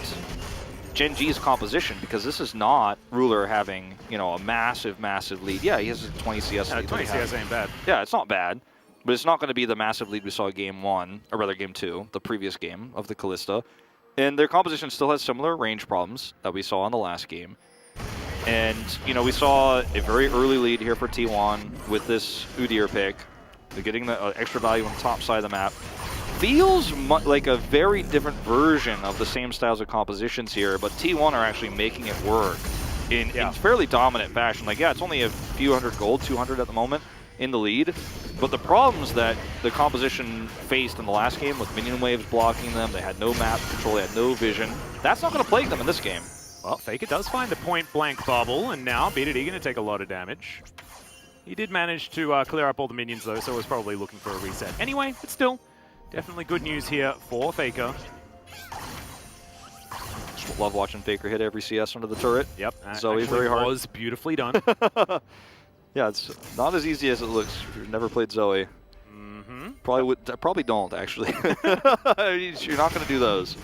Gen.G's composition, because this is not Ruler having, a massive lead. Yeah, he has a 20 CS lead. 20 CS ain't bad. Yeah, it's not bad, but it's not going to be the massive lead we saw game 1, or rather game 2, the previous game of the Callista. And their composition still has similar range problems that we saw in the last game. And, we saw a very early lead here for T1 with this Udyr pick. They're getting the extra value on the top side of the map. Feels like a very different version of the same styles of compositions here, but T1 are actually making it work in fairly dominant fashion. Like, yeah, it's only a few hundred gold, 200 at the moment, in the lead, but the problems that the composition faced in the last game with minion waves blocking them, they had no map control, they had no vision, that's not going to plague them in this game. Well, Faker does find the point-blank bubble, and now BDD going to take a lot of damage. He did manage to clear up all the minions though, so was probably looking for a reset anyway, but still, Definitely good news here for Faker. Just love watching Faker hit every CS under the turret. Yep. Zoe very hard. Was beautifully done. Yeah, it's not as easy as it looks if you've never played Zoe. Probably don't, actually. You're not going to do those.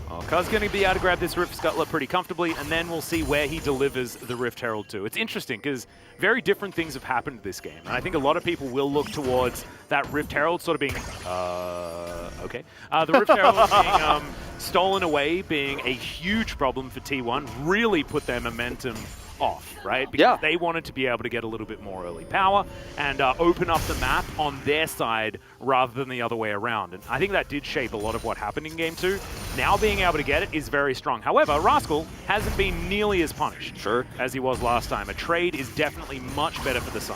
Well, Cuz going to be able to grab this Rift Scuttler pretty comfortably, and then we'll see where he delivers the Rift Herald to. It's interesting, because very different things have happened this game, and I think a lot of people will look towards that Rift Herald sort of being, okay. The Rift Herald being stolen away, being a huge problem for T1, really put their momentum off, right? Because they wanted to be able to get a little bit more early power and open up the map on their side rather than the other way around. And I think that did shape a lot of what happened in Game 2. Now being able to get it is very strong. However, Rascal hasn't been nearly as punished as he was last time. A trade is definitely much better for the side.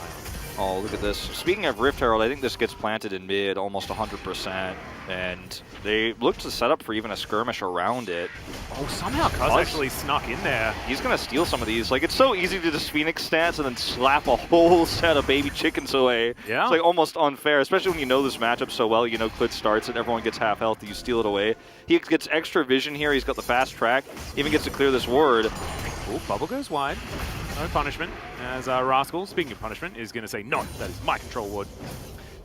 Oh, look at this. Speaking of Rift Herald, I think this gets planted in mid almost 100%. And they look to set up for even a skirmish around it. Oh, somehow Cuz actually snuck in there. He's going to steal some of these. Like, it's so easy to just Phoenix stance and then slap a whole set of baby chickens away. Yeah. It's like almost unfair, especially when you know this matchup so well. You know Clid starts and everyone gets half health. You steal it away. He gets extra vision here. He's got the fast track. Even gets to clear this ward. Oh, bubble goes wide. No punishment. As Rascal, speaking of punishment, is going to say, no, that is my control ward.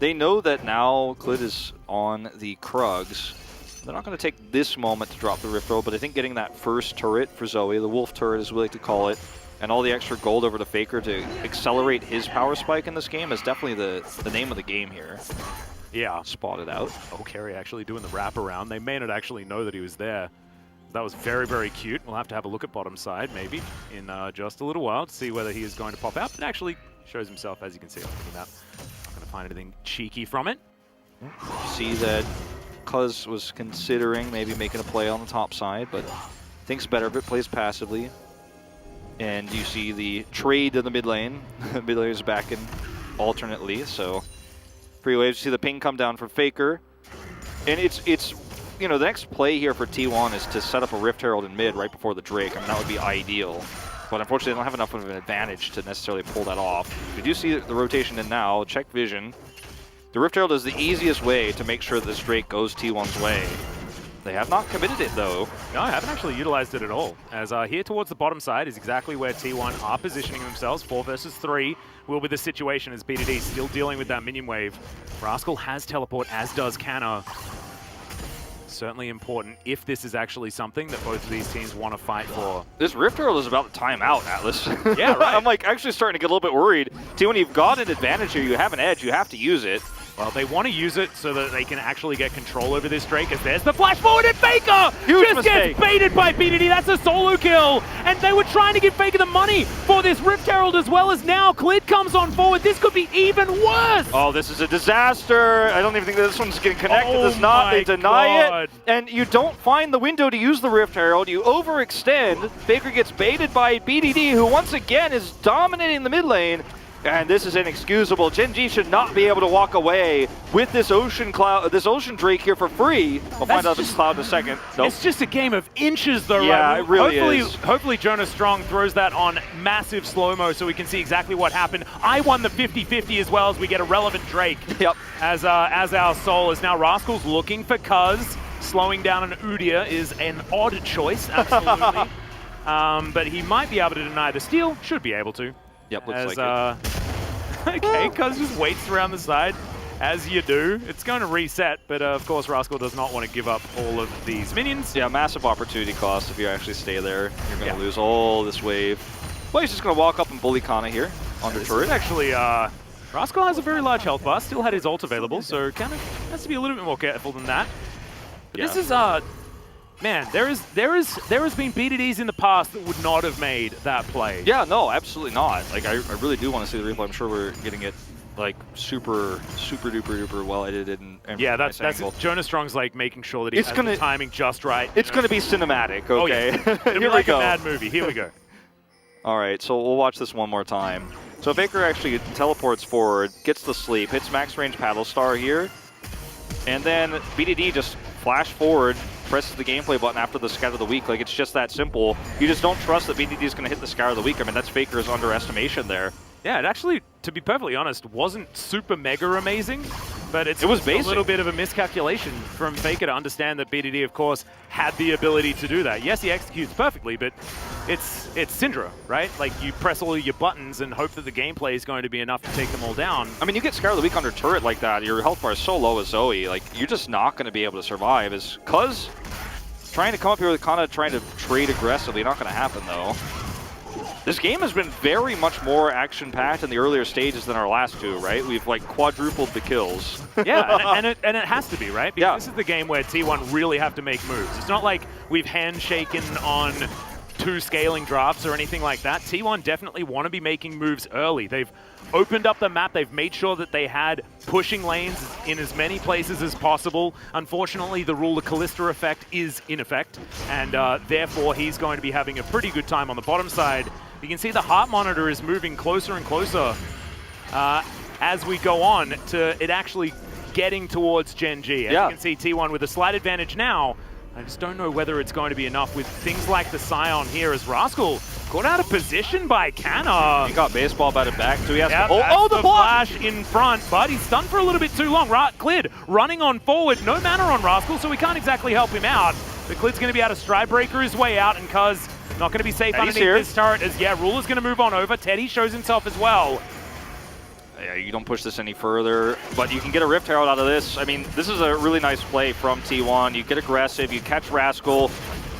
They know that now Clid is on the Krugs. They're not going to take this moment to drop the Rift Herald, but I think getting that first turret for Zoe, the Wolf turret as we like to call it, and all the extra gold over to Faker to accelerate his power spike in this game is definitely the name of the game here. Yeah. Spotted out. Oh, Kerry actually doing the wraparound. They may not actually know that he was there. That was very, very cute. We'll have to have a look at bottom side, maybe, in just a little while to see whether he is going to pop out. But actually shows himself, as you can see, on the map. Not going to find anything cheeky from it. See that Cuz was considering maybe making a play on the top side, but thinks better of it, plays passively. And you see the trade in the mid lane. Mid lane is back in alternately, so free waves. You see the ping come down from Faker. And it's you know, the next play here for T1 is to set up a Rift Herald in mid right before the Drake. I mean, that would be ideal. But unfortunately, they don't have enough of an advantage to necessarily pull that off. We do see the rotation in now. Check vision. The Rift Herald is the easiest way to make sure that this Drake goes T1's way. They have not committed it, though. No, I haven't actually utilized it at all. As here towards the bottom side is exactly where T1 are positioning themselves. 4 versus 3 will be the situation as BDD still dealing with that minion wave. Rascal has teleport, as does Canna. Certainly important if this is actually something that both of these teams want to fight for. This Rift Herald is about to time out, Atlas. Yeah, right. I'm like actually starting to get a little bit worried. T1, you've got an advantage here. You have an edge. You have to use it. Well, they want to use it so that they can actually get control over this Drake, as there's the flash forward, and Faker Huge just mistake. gets baited by BDD. That's a solo kill, and they were trying to give Faker the money for this Rift Herald, as well as now Clid comes on forward. This could be even worse. Oh, this is a disaster. I don't even think that this one's getting connected. Oh It's not. They deny God. it, and you don't find the window to use the Rift Herald. You overextend. Faker gets baited by BDD, who once again is dominating the mid lane. And this is inexcusable. Gen.G should not be able to walk away with this Ocean Drake here for free. We'll find out if it's Cloud in a second. Nope. It's just a game of inches, though, Yeah, right? it really is. Hopefully Jonas Strong throws that on massive slow-mo so we can see exactly what happened. I won the 50-50 as well, as we get a relevant Drake. Yep. As our soul is now Rascal's looking for Cuz. Slowing down an Udyr is an odd choice, absolutely. But he might be able to deny the steal. Should be able to. Yep, looks like it. Okay, Cuz just waits around the side, as you do. It's going to reset, but of course Rascal does not want to give up all of these minions. Yeah, massive opportunity cost if you actually stay there. You're going to lose all this wave. Well, he's just going to walk up and bully Kana here under turret. Actually, Rascal has a very large health bar, still had his ult available, so kind of has to be a little bit more careful than that. But this is, man, there has been BDDs in the past that would not have made that play. Yeah, no, absolutely not. Like, I really do want to see the replay. I'm sure we're getting it, like, super duper well edited and yeah, nice that's angle. Jonas Strong's like making sure that he has the timing just right. It's going to be cinematic, okay? Oh, yeah. It'll be like a mad movie. Here we go. All right, so we'll watch this one more time. So Faker actually teleports forward, gets the sleep, hits max range paddle star here, and then BDD just flash forward, presses the gameplay button after the Scout of the Week. Like, it's just that simple. You just don't trust that BDD is going to hit the Scout of the Week. I mean, that's Faker's underestimation there. Yeah, it actually, to be perfectly honest, wasn't super mega amazing, But it was a basic. little bit of a miscalculation from Faker to understand that BDD, of course, had the ability to do that. Yes, he executes perfectly, but it's Syndra, right? Like, you press all of your buttons and hope that the gameplay is going to be enough to take them all down. I mean, you get Scare of the Week under turret like that, your health bar is so low as Zoe, like, you're just not going to be able to survive. Is Cuz trying to come up here with kind of trying to trade aggressively, not going to happen, though. This game has been very much more action-packed in the earlier stages than our last two, right? We've, like, quadrupled the kills. Yeah, and it has to be, right? Because this is the game where T1 really have to make moves. It's not like we've handshaken on 2 scaling drafts or anything like that. T1 definitely want to be making moves early. They've opened up the map. They've made sure that they had pushing lanes in as many places as possible. Unfortunately, the rule of Callista effect is in effect, and therefore he's going to be having a pretty good time on the bottom side. You can see the heart monitor is moving closer and closer as we go on to it actually getting towards Gen.G. As you can see, T1 with a slight advantage now. I just don't know whether it's going to be enough with things like the Scion here, as Rascal got out of position by Canna. He got baseball batted back, so he has to... the flash in front, but he's stunned for a little bit too long. Clid running on forward, no mana on Rascal, so we can't exactly help him out. But Clid's going to be able to stride breaker his way out, and Cuz not going to be safe underneath this turret as, Ruler's going to move on over. Teddy shows himself as well. Yeah, you don't push this any further, but you can get a Rift Herald out of this. I mean, this is a really nice play from T1. You get aggressive, you catch Rascal,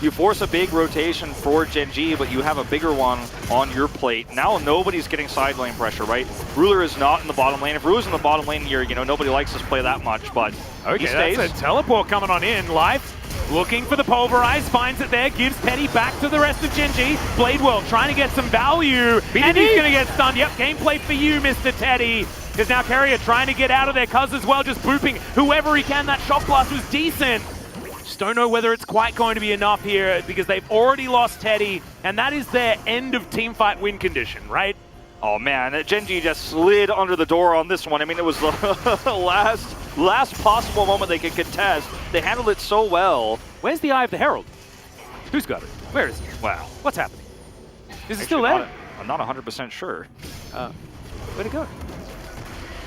you force a big rotation for Gen.G, but you have a bigger one on your plate. Now nobody's getting side lane pressure, right? Ruler is not in the bottom lane. If Ruler's in the bottom lane here, nobody likes this play that much, but he stays. That's a teleport coming on in. Life looking for the pulverize, finds it there, gives Teddy back to the rest of Gen.G. Bladewell trying to get some value, and he's going to get stunned. Yep, gameplay for you, Mr. Teddy. Because now Carrier trying to get out of there, Cuz as well, just booping whoever he can. That shock blast was decent. Just don't know whether it's quite going to be enough here because they've already lost Teddy, and that is their end of teamfight win condition, right? Oh man, Gen.G just slid under the door on this one. I mean, it was the last possible moment they could contest. They handled it so well. Where's the Eye of the Herald? Who's got it? Where is it? Wow. What's happening? Is it still there? I'm not 100% sure. Where'd it go?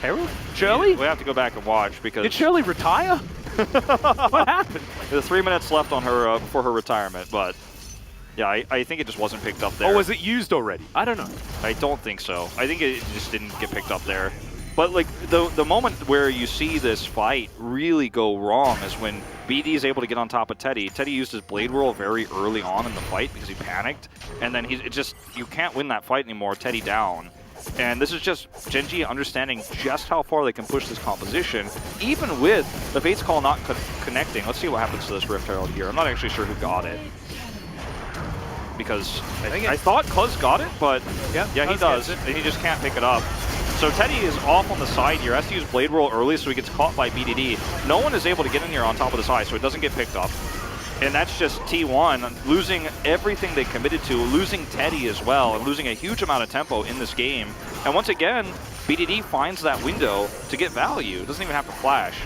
Herald? Shirley? We have to go back and watch because... Did Shirley retire? What happened? There's 3 minutes left on her before her retirement, but... Yeah, I think it just wasn't picked up there. Or was it used already? I don't know. I don't think so. I think it just didn't get picked up there. But like the moment where you see this fight really go wrong is when BD is able to get on top of Teddy. Teddy used his blade whirl very early on in the fight because he panicked, and then you can't win that fight anymore. Teddy down. And this is just Gen.G understanding just how far they can push this composition, even with the Fate's Call not connecting. Let's see what happens to this Rift Herald here. I'm not actually sure who got it. Because I thought Cuz got it, but yeah, he does, and he just can't pick it up. So Teddy is off on the side here, has to use Blade Roll early so he gets caught by BDD. No one is able to get in here on top of the side, so it doesn't get picked up. And that's just T1 losing everything they committed to, losing Teddy as well, and losing a huge amount of tempo in this game. And once again, BDD finds that window to get value. Doesn't even have to flash.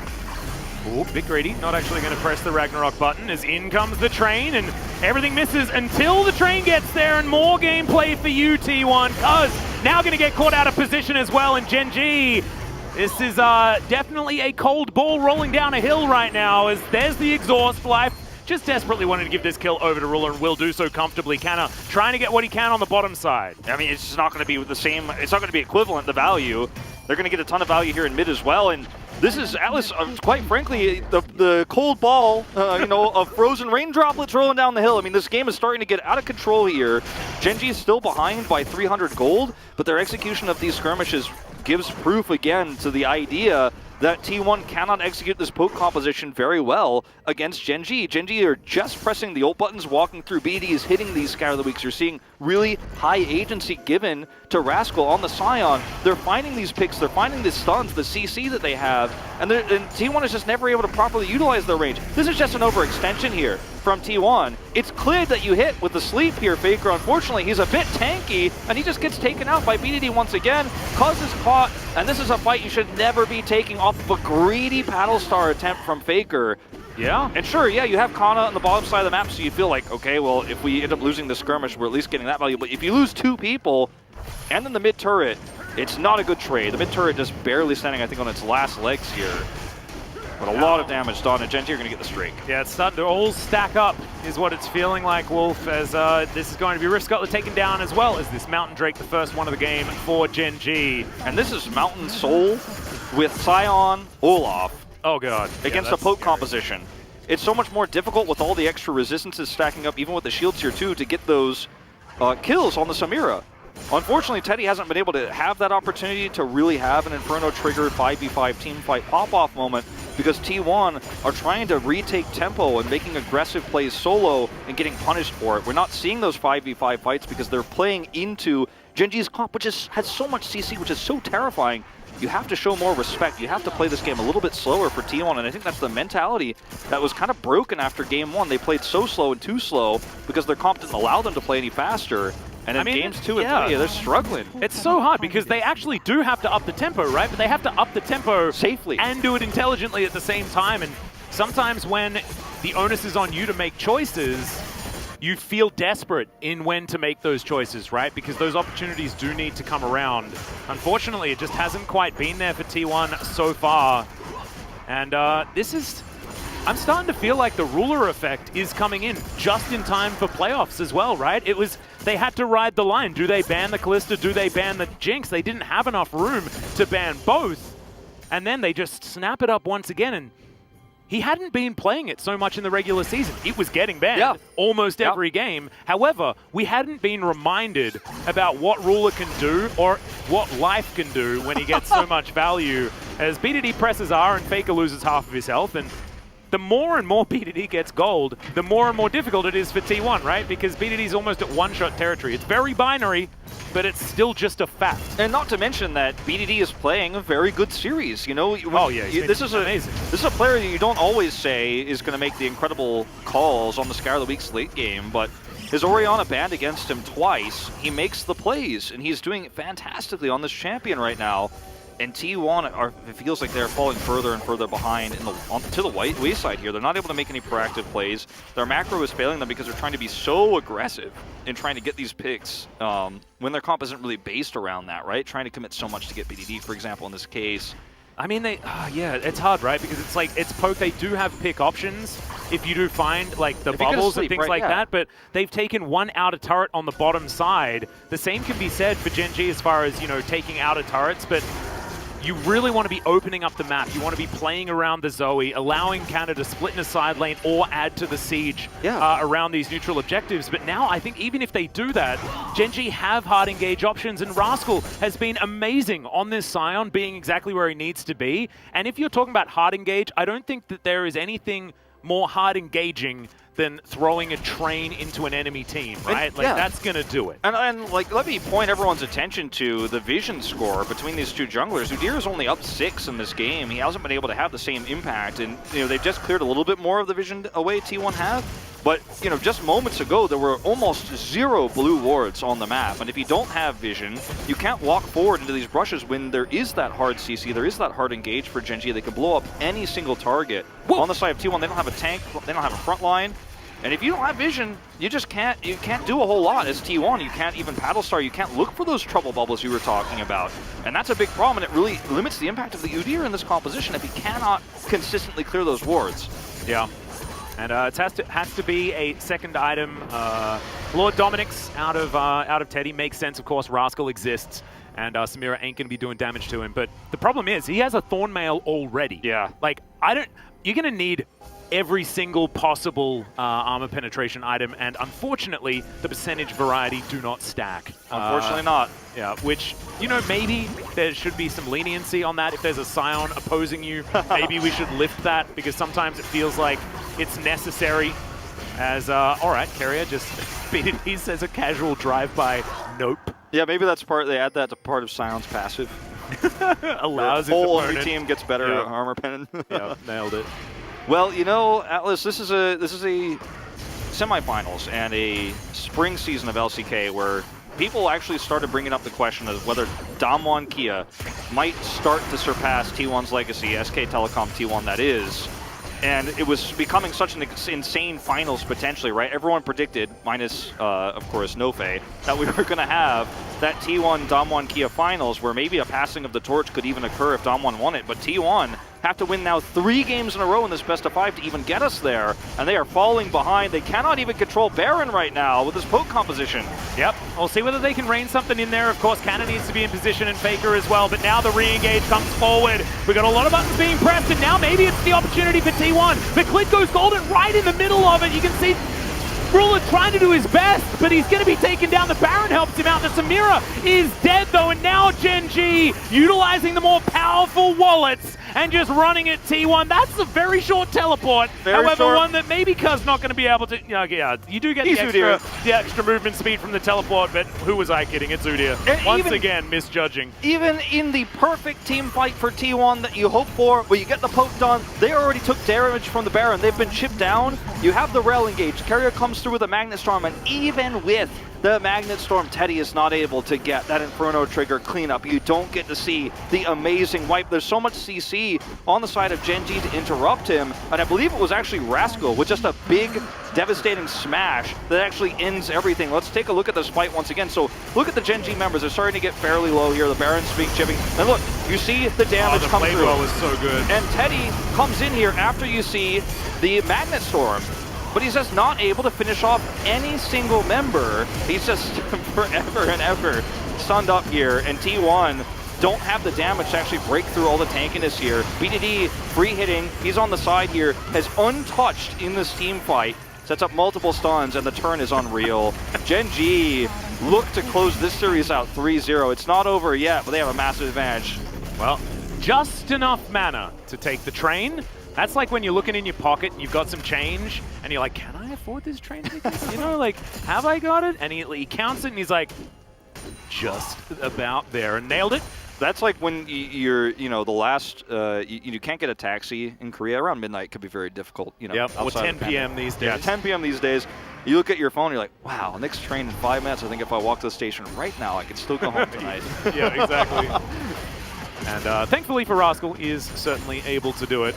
Ooh, Big Greedy not actually going to press the Ragnarok button as in comes the train and everything misses until the train gets there, and more gameplay for you, T1. Cuz now going to get caught out of position as well, and Gen.G. This is definitely a cold ball rolling down a hill right now as there's the exhaust. Life just desperately wanted to give this kill over to Ruler and will do so comfortably. Canna trying to get what he can on the bottom side. I mean, it's just not going to be the same, it's not going to be equivalent, the value. They're going to get a ton of value here in mid as well, and this is, Atlas, quite frankly, the cold ball, of frozen rain droplets rolling down the hill. I mean, this game is starting to get out of control here. Gen.G is still behind by 300 gold, but their execution of these skirmishes gives proof again to the idea that T1 cannot execute this poke composition very well against Gen.G. Gen.G are just pressing the ult buttons, walking through BDs, hitting these Scout of the Weeks. You're seeing really high agency given to Rascal on the Scion. They're finding these picks, they're finding the stuns, the CC that they have, and T1 is just never able to properly utilize their range. This is just an overextension here from T1. It's Clid that you hit with the sleep here, Faker. Unfortunately, he's a bit tanky, and he just gets taken out by BDD once again. Cuz is caught, and this is a fight you should never be taking off of a greedy Paddle Star attempt from Faker. Yeah. And sure, yeah, you have Kana on the bottom side of the map, so you feel like, okay, well, if we end up losing the skirmish, we're at least getting that value. But if you lose 2 people, and then the mid turret, It's not a good trade. The mid turret just barely standing, I think, on its last legs here. But a lot of damage done, and Gen.G are going to get the streak. Yeah, it's starting to all stack up, is what it's feeling like, Wolf, as this is going to be Rift Scuttler taken down as well as this Mountain Drake, the first one of the game for Gen.G. And this is Mountain Soul with Scion Olaf. Oh, God. Against a poke composition. It's so much more difficult with all the extra resistances stacking up, even with the shield tier 2, to get those kills on the Samira. Unfortunately, Teddy hasn't been able to have that opportunity to really have an Inferno-triggered 5v5 teamfight pop-off moment because T1 are trying to retake tempo and making aggressive plays solo and getting punished for it. We're not seeing those 5v5 fights because they're playing into Gen.G's comp, which has so much CC, which is so terrifying. You have to show more respect. You have to play this game a little bit slower for T1, and I think that's the mentality that was kind of broken after Game 1. They played so slow and too slow because their comp didn't allow them to play any faster. And in games 2 and 3, they're struggling. It's so hard because they actually do have to up the tempo, right? But they have to up the tempo safely and do it intelligently at the same time. And sometimes when the onus is on you to make choices, you feel desperate in when to make those choices, right? Because those opportunities do need to come around. Unfortunately, it just hasn't quite been there for T1 so far. And I'm starting to feel like the ruler effect is coming in just in time for playoffs as well, right? They had to ride the line. Do they ban the Callista? Do they ban the Jinx? They didn't have enough room to ban both. And then they just snap it up once again. And he hadn't been playing it so much in the regular season. It was getting banned almost every game. However, we hadn't been reminded about what ruler can do or what life can do when he gets so much value. As BDD presses R and Faker loses half of his health. And the more and more BDD gets gold, the more and more difficult it is for T1, right? Because BDD's almost at one-shot territory. It's very binary, but it's still just a fact. And not to mention that BDD is playing a very good series. You know, this is amazing. This is a player that you don't always say is going to make the incredible calls on the Scar of the Week's late game, but his Orianna banned against him twice. He makes the plays, and he's doing fantastically on this champion right now. And T1, it feels like they're falling further and further behind to the wayside here. They're not able to make any proactive plays. Their macro is failing them because they're trying to be so aggressive in trying to get these picks when their comp isn't really based around that, right? Trying to commit so much to get BDD, for example, in this case. I mean, it's hard, right? Because it's like, it's poke, they do have pick options if you do find, like, the bubbles and things like that, but they've taken one outer turret on the bottom side. The same can be said for Gen.G as far as, you know, taking outer turrets, but you really want to be opening up the map. You want to be playing around the Zoe, allowing Canada to split in a side lane or add to the siege around these neutral objectives. But now I think even if they do that, Gen.G have hard engage options, and Rascal has been amazing on this Scion, being exactly where he needs to be. And if you're talking about hard engage, I don't think that there is anything more hard engaging than throwing a train into an enemy team, right? That's going to do it. And like, let me point everyone's attention to the vision score between these two junglers. Udyr is only up 6 in this game. He hasn't been able to have the same impact, and you know, they've just cleared a little bit more of the vision away T1 have. But you know, just moments ago, there were almost 0 blue wards on the map. And if you don't have vision, you can't walk forward into these brushes when there is that hard CC, there is that hard engage for Gen.G. They can blow up any single target. On the side of T1, they don't have a tank, they don't have a front line. And if you don't have vision, you just can't do a whole lot as T1. You can't even paddle star. You can't look for those trouble bubbles you were talking about. And that's a big problem, and it really limits the impact of the Udyr in this composition if he cannot consistently clear those wards. Yeah. And it has to be a second item. Lord Dominic's out of Teddy. Makes sense, of course. Rascal exists, and Samira ain't going to be doing damage to him. But the problem is, he has a Thornmail already. Yeah. Like, you're going to need every single possible armor penetration item, and unfortunately, the percentage variety do not stack. Unfortunately not. Yeah, which, you know, maybe there should be some leniency on that. If there's a Scion opposing you, maybe we should lift that, because sometimes it feels like it's necessary. As, all right, Carrier just BDD says a casual drive-by. Nope. Yeah, maybe that's they add that to part of Sion's passive. Allows the whole enemy team gets better armor pen. Yeah, nailed it. Well, you know, Atlas, this is a semifinals and a spring season of LCK where people actually started bringing up the question of whether Damwon Kia might start to surpass T1's legacy, SK Telecom T1 that is, And it was becoming such an insane finals potentially, right? Everyone predicted, minus, of course, Nofe, that we were going to have that T1 Damwon Kia finals where maybe a passing of the torch could even occur if Damwon won it. But T1 have to win now 3 games in a row in this best of 5 to even get us there. And they are falling behind. They cannot even control Baron right now with this poke composition. Yep, we'll see whether they can rein something in there. Of course, Cannon needs to be in position and Faker as well, but now the re-engage comes forward. We got a lot of buttons being pressed, and now maybe it's the opportunity for T1. The Clid goes golden right in the middle of it. You can see Ruler trying to do his best, but he's going to be taken down. The Baron helps him out. The Samira is dead, though, and now Gen.G utilizing the more powerful wallets and just running at T1. That's a very short teleport. However, short. one that maybe Cuz not going to be able to... Yeah, you do get the extra movement speed from the teleport, but who was I kidding? It's Udyr. Once again, misjudging. Even in the perfect team fight for T1 that you hope for, where you get the poke done, they already took damage from the Baron. They've been chipped down. You have the rail engage. Carrier comes through with a Magnet Storm, and even with the Magnet Storm, Teddy is not able to get that Inferno trigger cleanup. You don't get to see the amazing wipe. There's so much CC on the side of Gen.G to interrupt him, and I believe it was actually Rascal with just a big, devastating smash that actually ends everything. Let's take a look at this fight once again. So look at the Gen.G members. They're starting to get fairly low here. The Baron's being chipping. And look, you see the damage come through. The was so good. And Teddy comes in here after you see the Magnet Storm. But he's just not able to finish off any single member. He's just forever and ever stunned up here. And T1 don't have the damage to actually break through all the tankiness here. BDD free hitting. He's on the side here. Has untouched in this team fight. Sets up multiple stuns, and the turn is unreal. Gen.G look to close this series out 3-0. It's not over yet, but they have a massive advantage. Well, just enough mana to take the train. That's like when you're looking in your pocket and you've got some change and you're like, can I afford this train ticket? You know, like, have I got it? And he counts it and he's like, just about there, and nailed it. That's like when you're, you know, the last, you can't get a taxi in Korea. Around midnight could be very difficult, you know. Yep, or 10 p.m. these days. Yeah, 10 p.m. these days. You look at your phone, you're like, wow, next train in 5 minutes. I think if I walk to the station right now, I could still go home tonight. Yeah, exactly. And thankfully for Rascal, is certainly able to do it.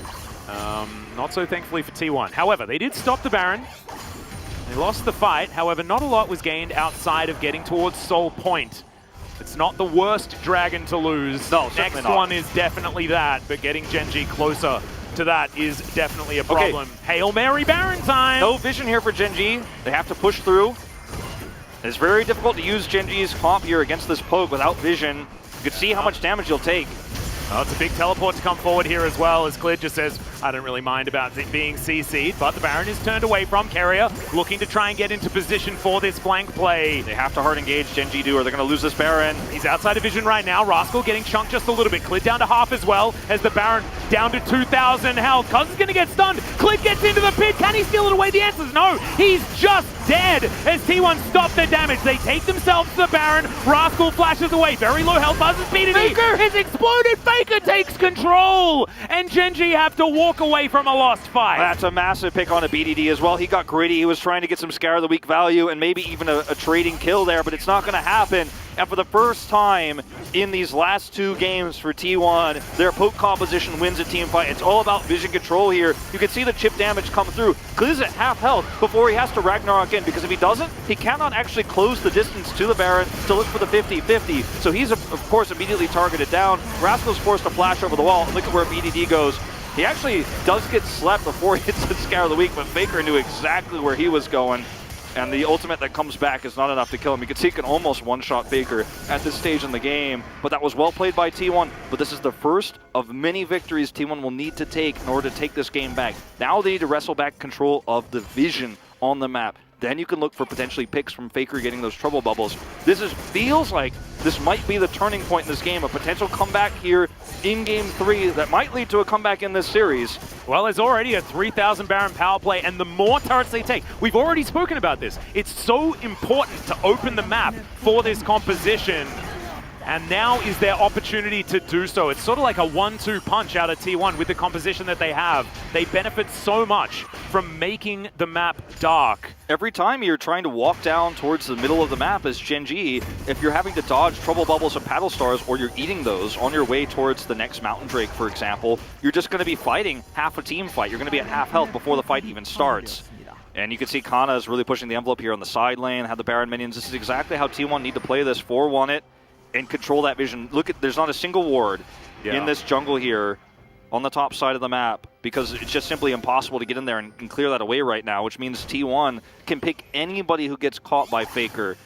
Not so thankfully for T1. However, they did stop the Baron. They lost the fight. However, not a lot was gained outside of getting towards Soul Point. It's not the worst dragon to lose. No, next one is definitely that, but getting Gen.G closer to that is definitely a problem. Okay. Hail Mary Baron time! No vision here for Gen.G. They have to push through. It's very difficult to use Gen.G's comp here against this poke without vision. You can see how much damage you'll take. Oh, it's a big teleport to come forward here as well, as Clid just says, I don't really mind about it being CC'd, but the Baron is turned away from Carrier, looking to try and get into position for this flank play. They have to hard engage Gen.G do, or they're going to lose this Baron. He's outside of vision right now. Rascal getting chunked just a little bit. Clid down to half as well, as the Baron down to 2,000 health. Cuz is going to get stunned. Clid gets into the pit. Can he steal it away? The answer is no. He's just dead as T1 stop their damage. They take themselves to the Baron. Rascal flashes away. Very low health. Buzzes BDD. Faker is exploded. Faker takes control. And Gen.G have to walk away from a lost fight. That's a massive pick on a BDD as well. He got greedy. He was trying to get some Scar of the Week value and maybe even a trading kill there, but it's not going to happen. And for the first time in these last 2 games for T1, their poke composition wins a team fight. It's all about vision control here. You can see the chip damage come through. Clid's at half health before he has to Ragnarok in, because if he doesn't, he cannot actually close the distance to the Baron to look for the 50-50. So he's, of course, immediately targeted down. Rascal's forced to flash over the wall. And look at where BDD goes. He actually does get slept before he hits the Scar of the Week, but Faker knew exactly where he was going. And the ultimate that comes back is not enough to kill him. You can see he can almost one-shot Faker at this stage in the game. But that was well played by T1. But this is the first of many victories T1 will need to take in order to take this game back. Now they need to wrestle back control of the vision on the map. Then you can look for potentially picks from Faker getting those trouble bubbles. This feels like this might be the turning point in this game, a potential comeback here in Game 3 that might lead to a comeback in this series. Well, there's already a 3,000 Baron power play, and the more turrets they take, we've already spoken about this. It's so important to open the map for this composition. And now is their opportunity to do so. It's sort of like a 1-2 punch out of T1 with the composition that they have. They benefit so much from making the map dark. Every time you're trying to walk down towards the middle of the map as Gen.G, if you're having to dodge Trouble Bubbles and Paddle Stars, or you're eating those on your way towards the next Mountain Drake, for example, you're just going to be fighting half a team fight. You're going to be at half health before the fight even starts. And you can see Kana is really pushing the envelope here on the side lane, have the Baron minions. This is exactly how T1 need to play this, 4-1 it, and control that vision. Look at, there's not a single ward in this jungle here on the top side of the map, because it's just simply impossible to get in there and clear that away right now, which means T1 can pick anybody who gets caught by Faker.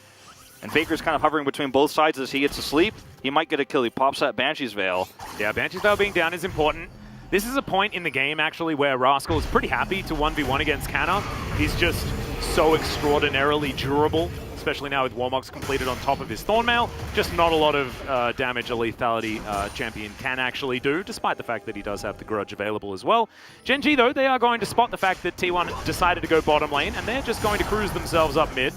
And Faker's kind of hovering between both sides as he gets to sleep. He might get a kill. He pops that Banshee's Veil. Yeah, Banshee's Veil being down is important. This is a point in the game, actually, where Rascal is pretty happy to 1v1 against Kana. He's just so extraordinarily durable, especially now with Warmogs completed on top of his Thornmail. Just not a lot of damage a lethality champion can actually do, despite the fact that he does have the Grudge available as well. Gen.G, though, they are going to spot the fact that T1 decided to go bottom lane, and they're just going to cruise themselves up mid.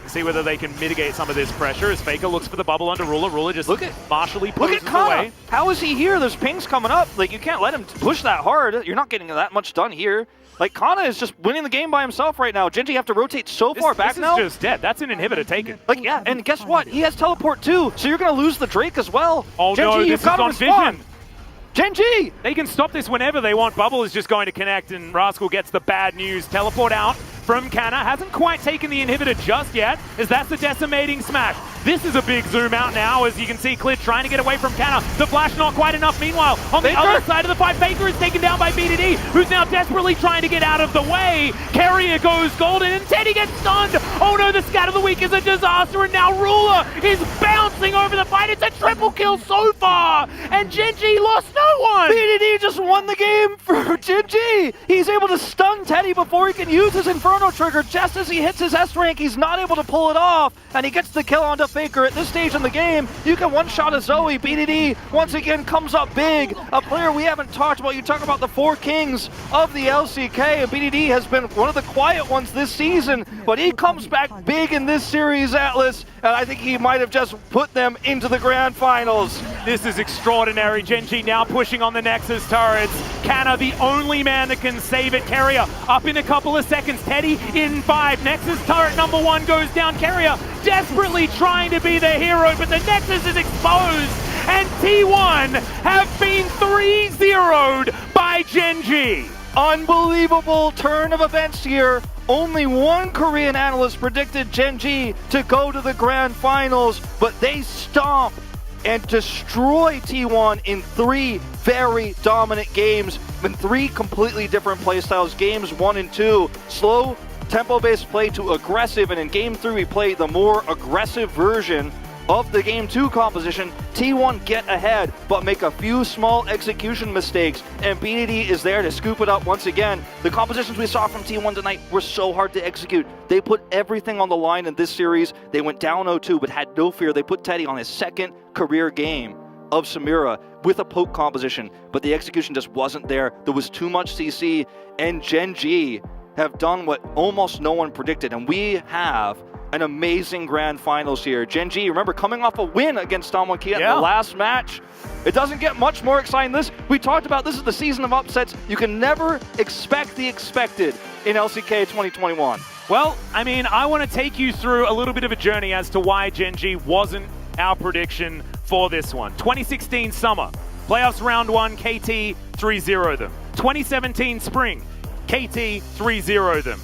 See whether they can mitigate some of this pressure as Faker looks for the bubble under Ruler. Ruler just partially pushes away. How is he here? There's pings coming up. Like, you can't let him push that hard. You're not getting that much done here. Like, Kana is just winning the game by himself right now. Gen.G have to rotate so far back now. This is just dead. That's an inhibitor taken. Like, yeah, and guess what? He has teleport too, so you're going to lose the Drake as well. Oh Gen.G, no, you've this is got to on respond. Vision. Gen.G! They can stop this whenever they want. Bubble is just going to connect, and Rascal gets the bad news. Teleport out from Kana. Hasn't quite taken the inhibitor just yet, as that's the decimating smash. This is a big zoom out now, as you can see Clit trying to get away from Kana. The flash not quite enough. Meanwhile, on the other side of the fight, Faker is taken down by BDD, who's now desperately trying to get out of the way. Carrier goes golden, and Teddy gets stunned. Oh no, the Scat of the Week is a disaster, and now Ruler is bouncing over the fight. It's a triple kill so far, and Gen.G lost no one. BDD just won the game for Gen.G. He's able to stun Teddy before he can use his Inferno trigger. Just as he hits his S rank, he's not able to pull it off, and he gets the kill onto Faker. At this stage in the game, you can one-shot a Zoe. BDD once again comes up big. A player we haven't talked about. You talk about the 4 kings of the LCK, and BDD has been one of the quiet ones this season, but he comes back big in this series, Atlas, and I think he might have just put them into the grand finals. This is extraordinary. Gen.G now pushing on the Nexus turrets. Kana, the only man that can save it. Carrier up in a couple of seconds. Teddy in 5. Nexus turret number 1 goes down. Carrier desperately trying to be the hero, but the Nexus is exposed, and T1 have been 3-0'd by Gen.G. Unbelievable turn of events here. Only one Korean analyst predicted Gen.G to go to the grand finals, but they stomp and destroy T1 in 3 very dominant games in 3 completely different playstyles. Games 1 and 2, slow tempo-based play to aggressive, and in Game 3 we play the more aggressive version of the Game 2 composition. T1 get ahead, but make a few small execution mistakes, and BDD is there to scoop it up once again. The compositions we saw from T1 tonight were so hard to execute. They put everything on the line in this series. They went down 0-2, but had no fear. They put Teddy on his 2nd career game of Samira with a poke composition, but the execution just wasn't there. There was too much CC, and Gen.G have done what almost no one predicted, and we have an amazing grand finals here. Gen.G, remember, coming off a win against Damwon Kia in the last match. It doesn't get much more exciting than this. We talked about this is the season of upsets. You can never expect the expected in LCK 2021. Well, I mean, I want to take you through a little bit of a journey as to why Gen.G wasn't our prediction for this one. 2016 summer, playoffs round 1, KT 3-0 them. 2017 spring, KT 3-0 them.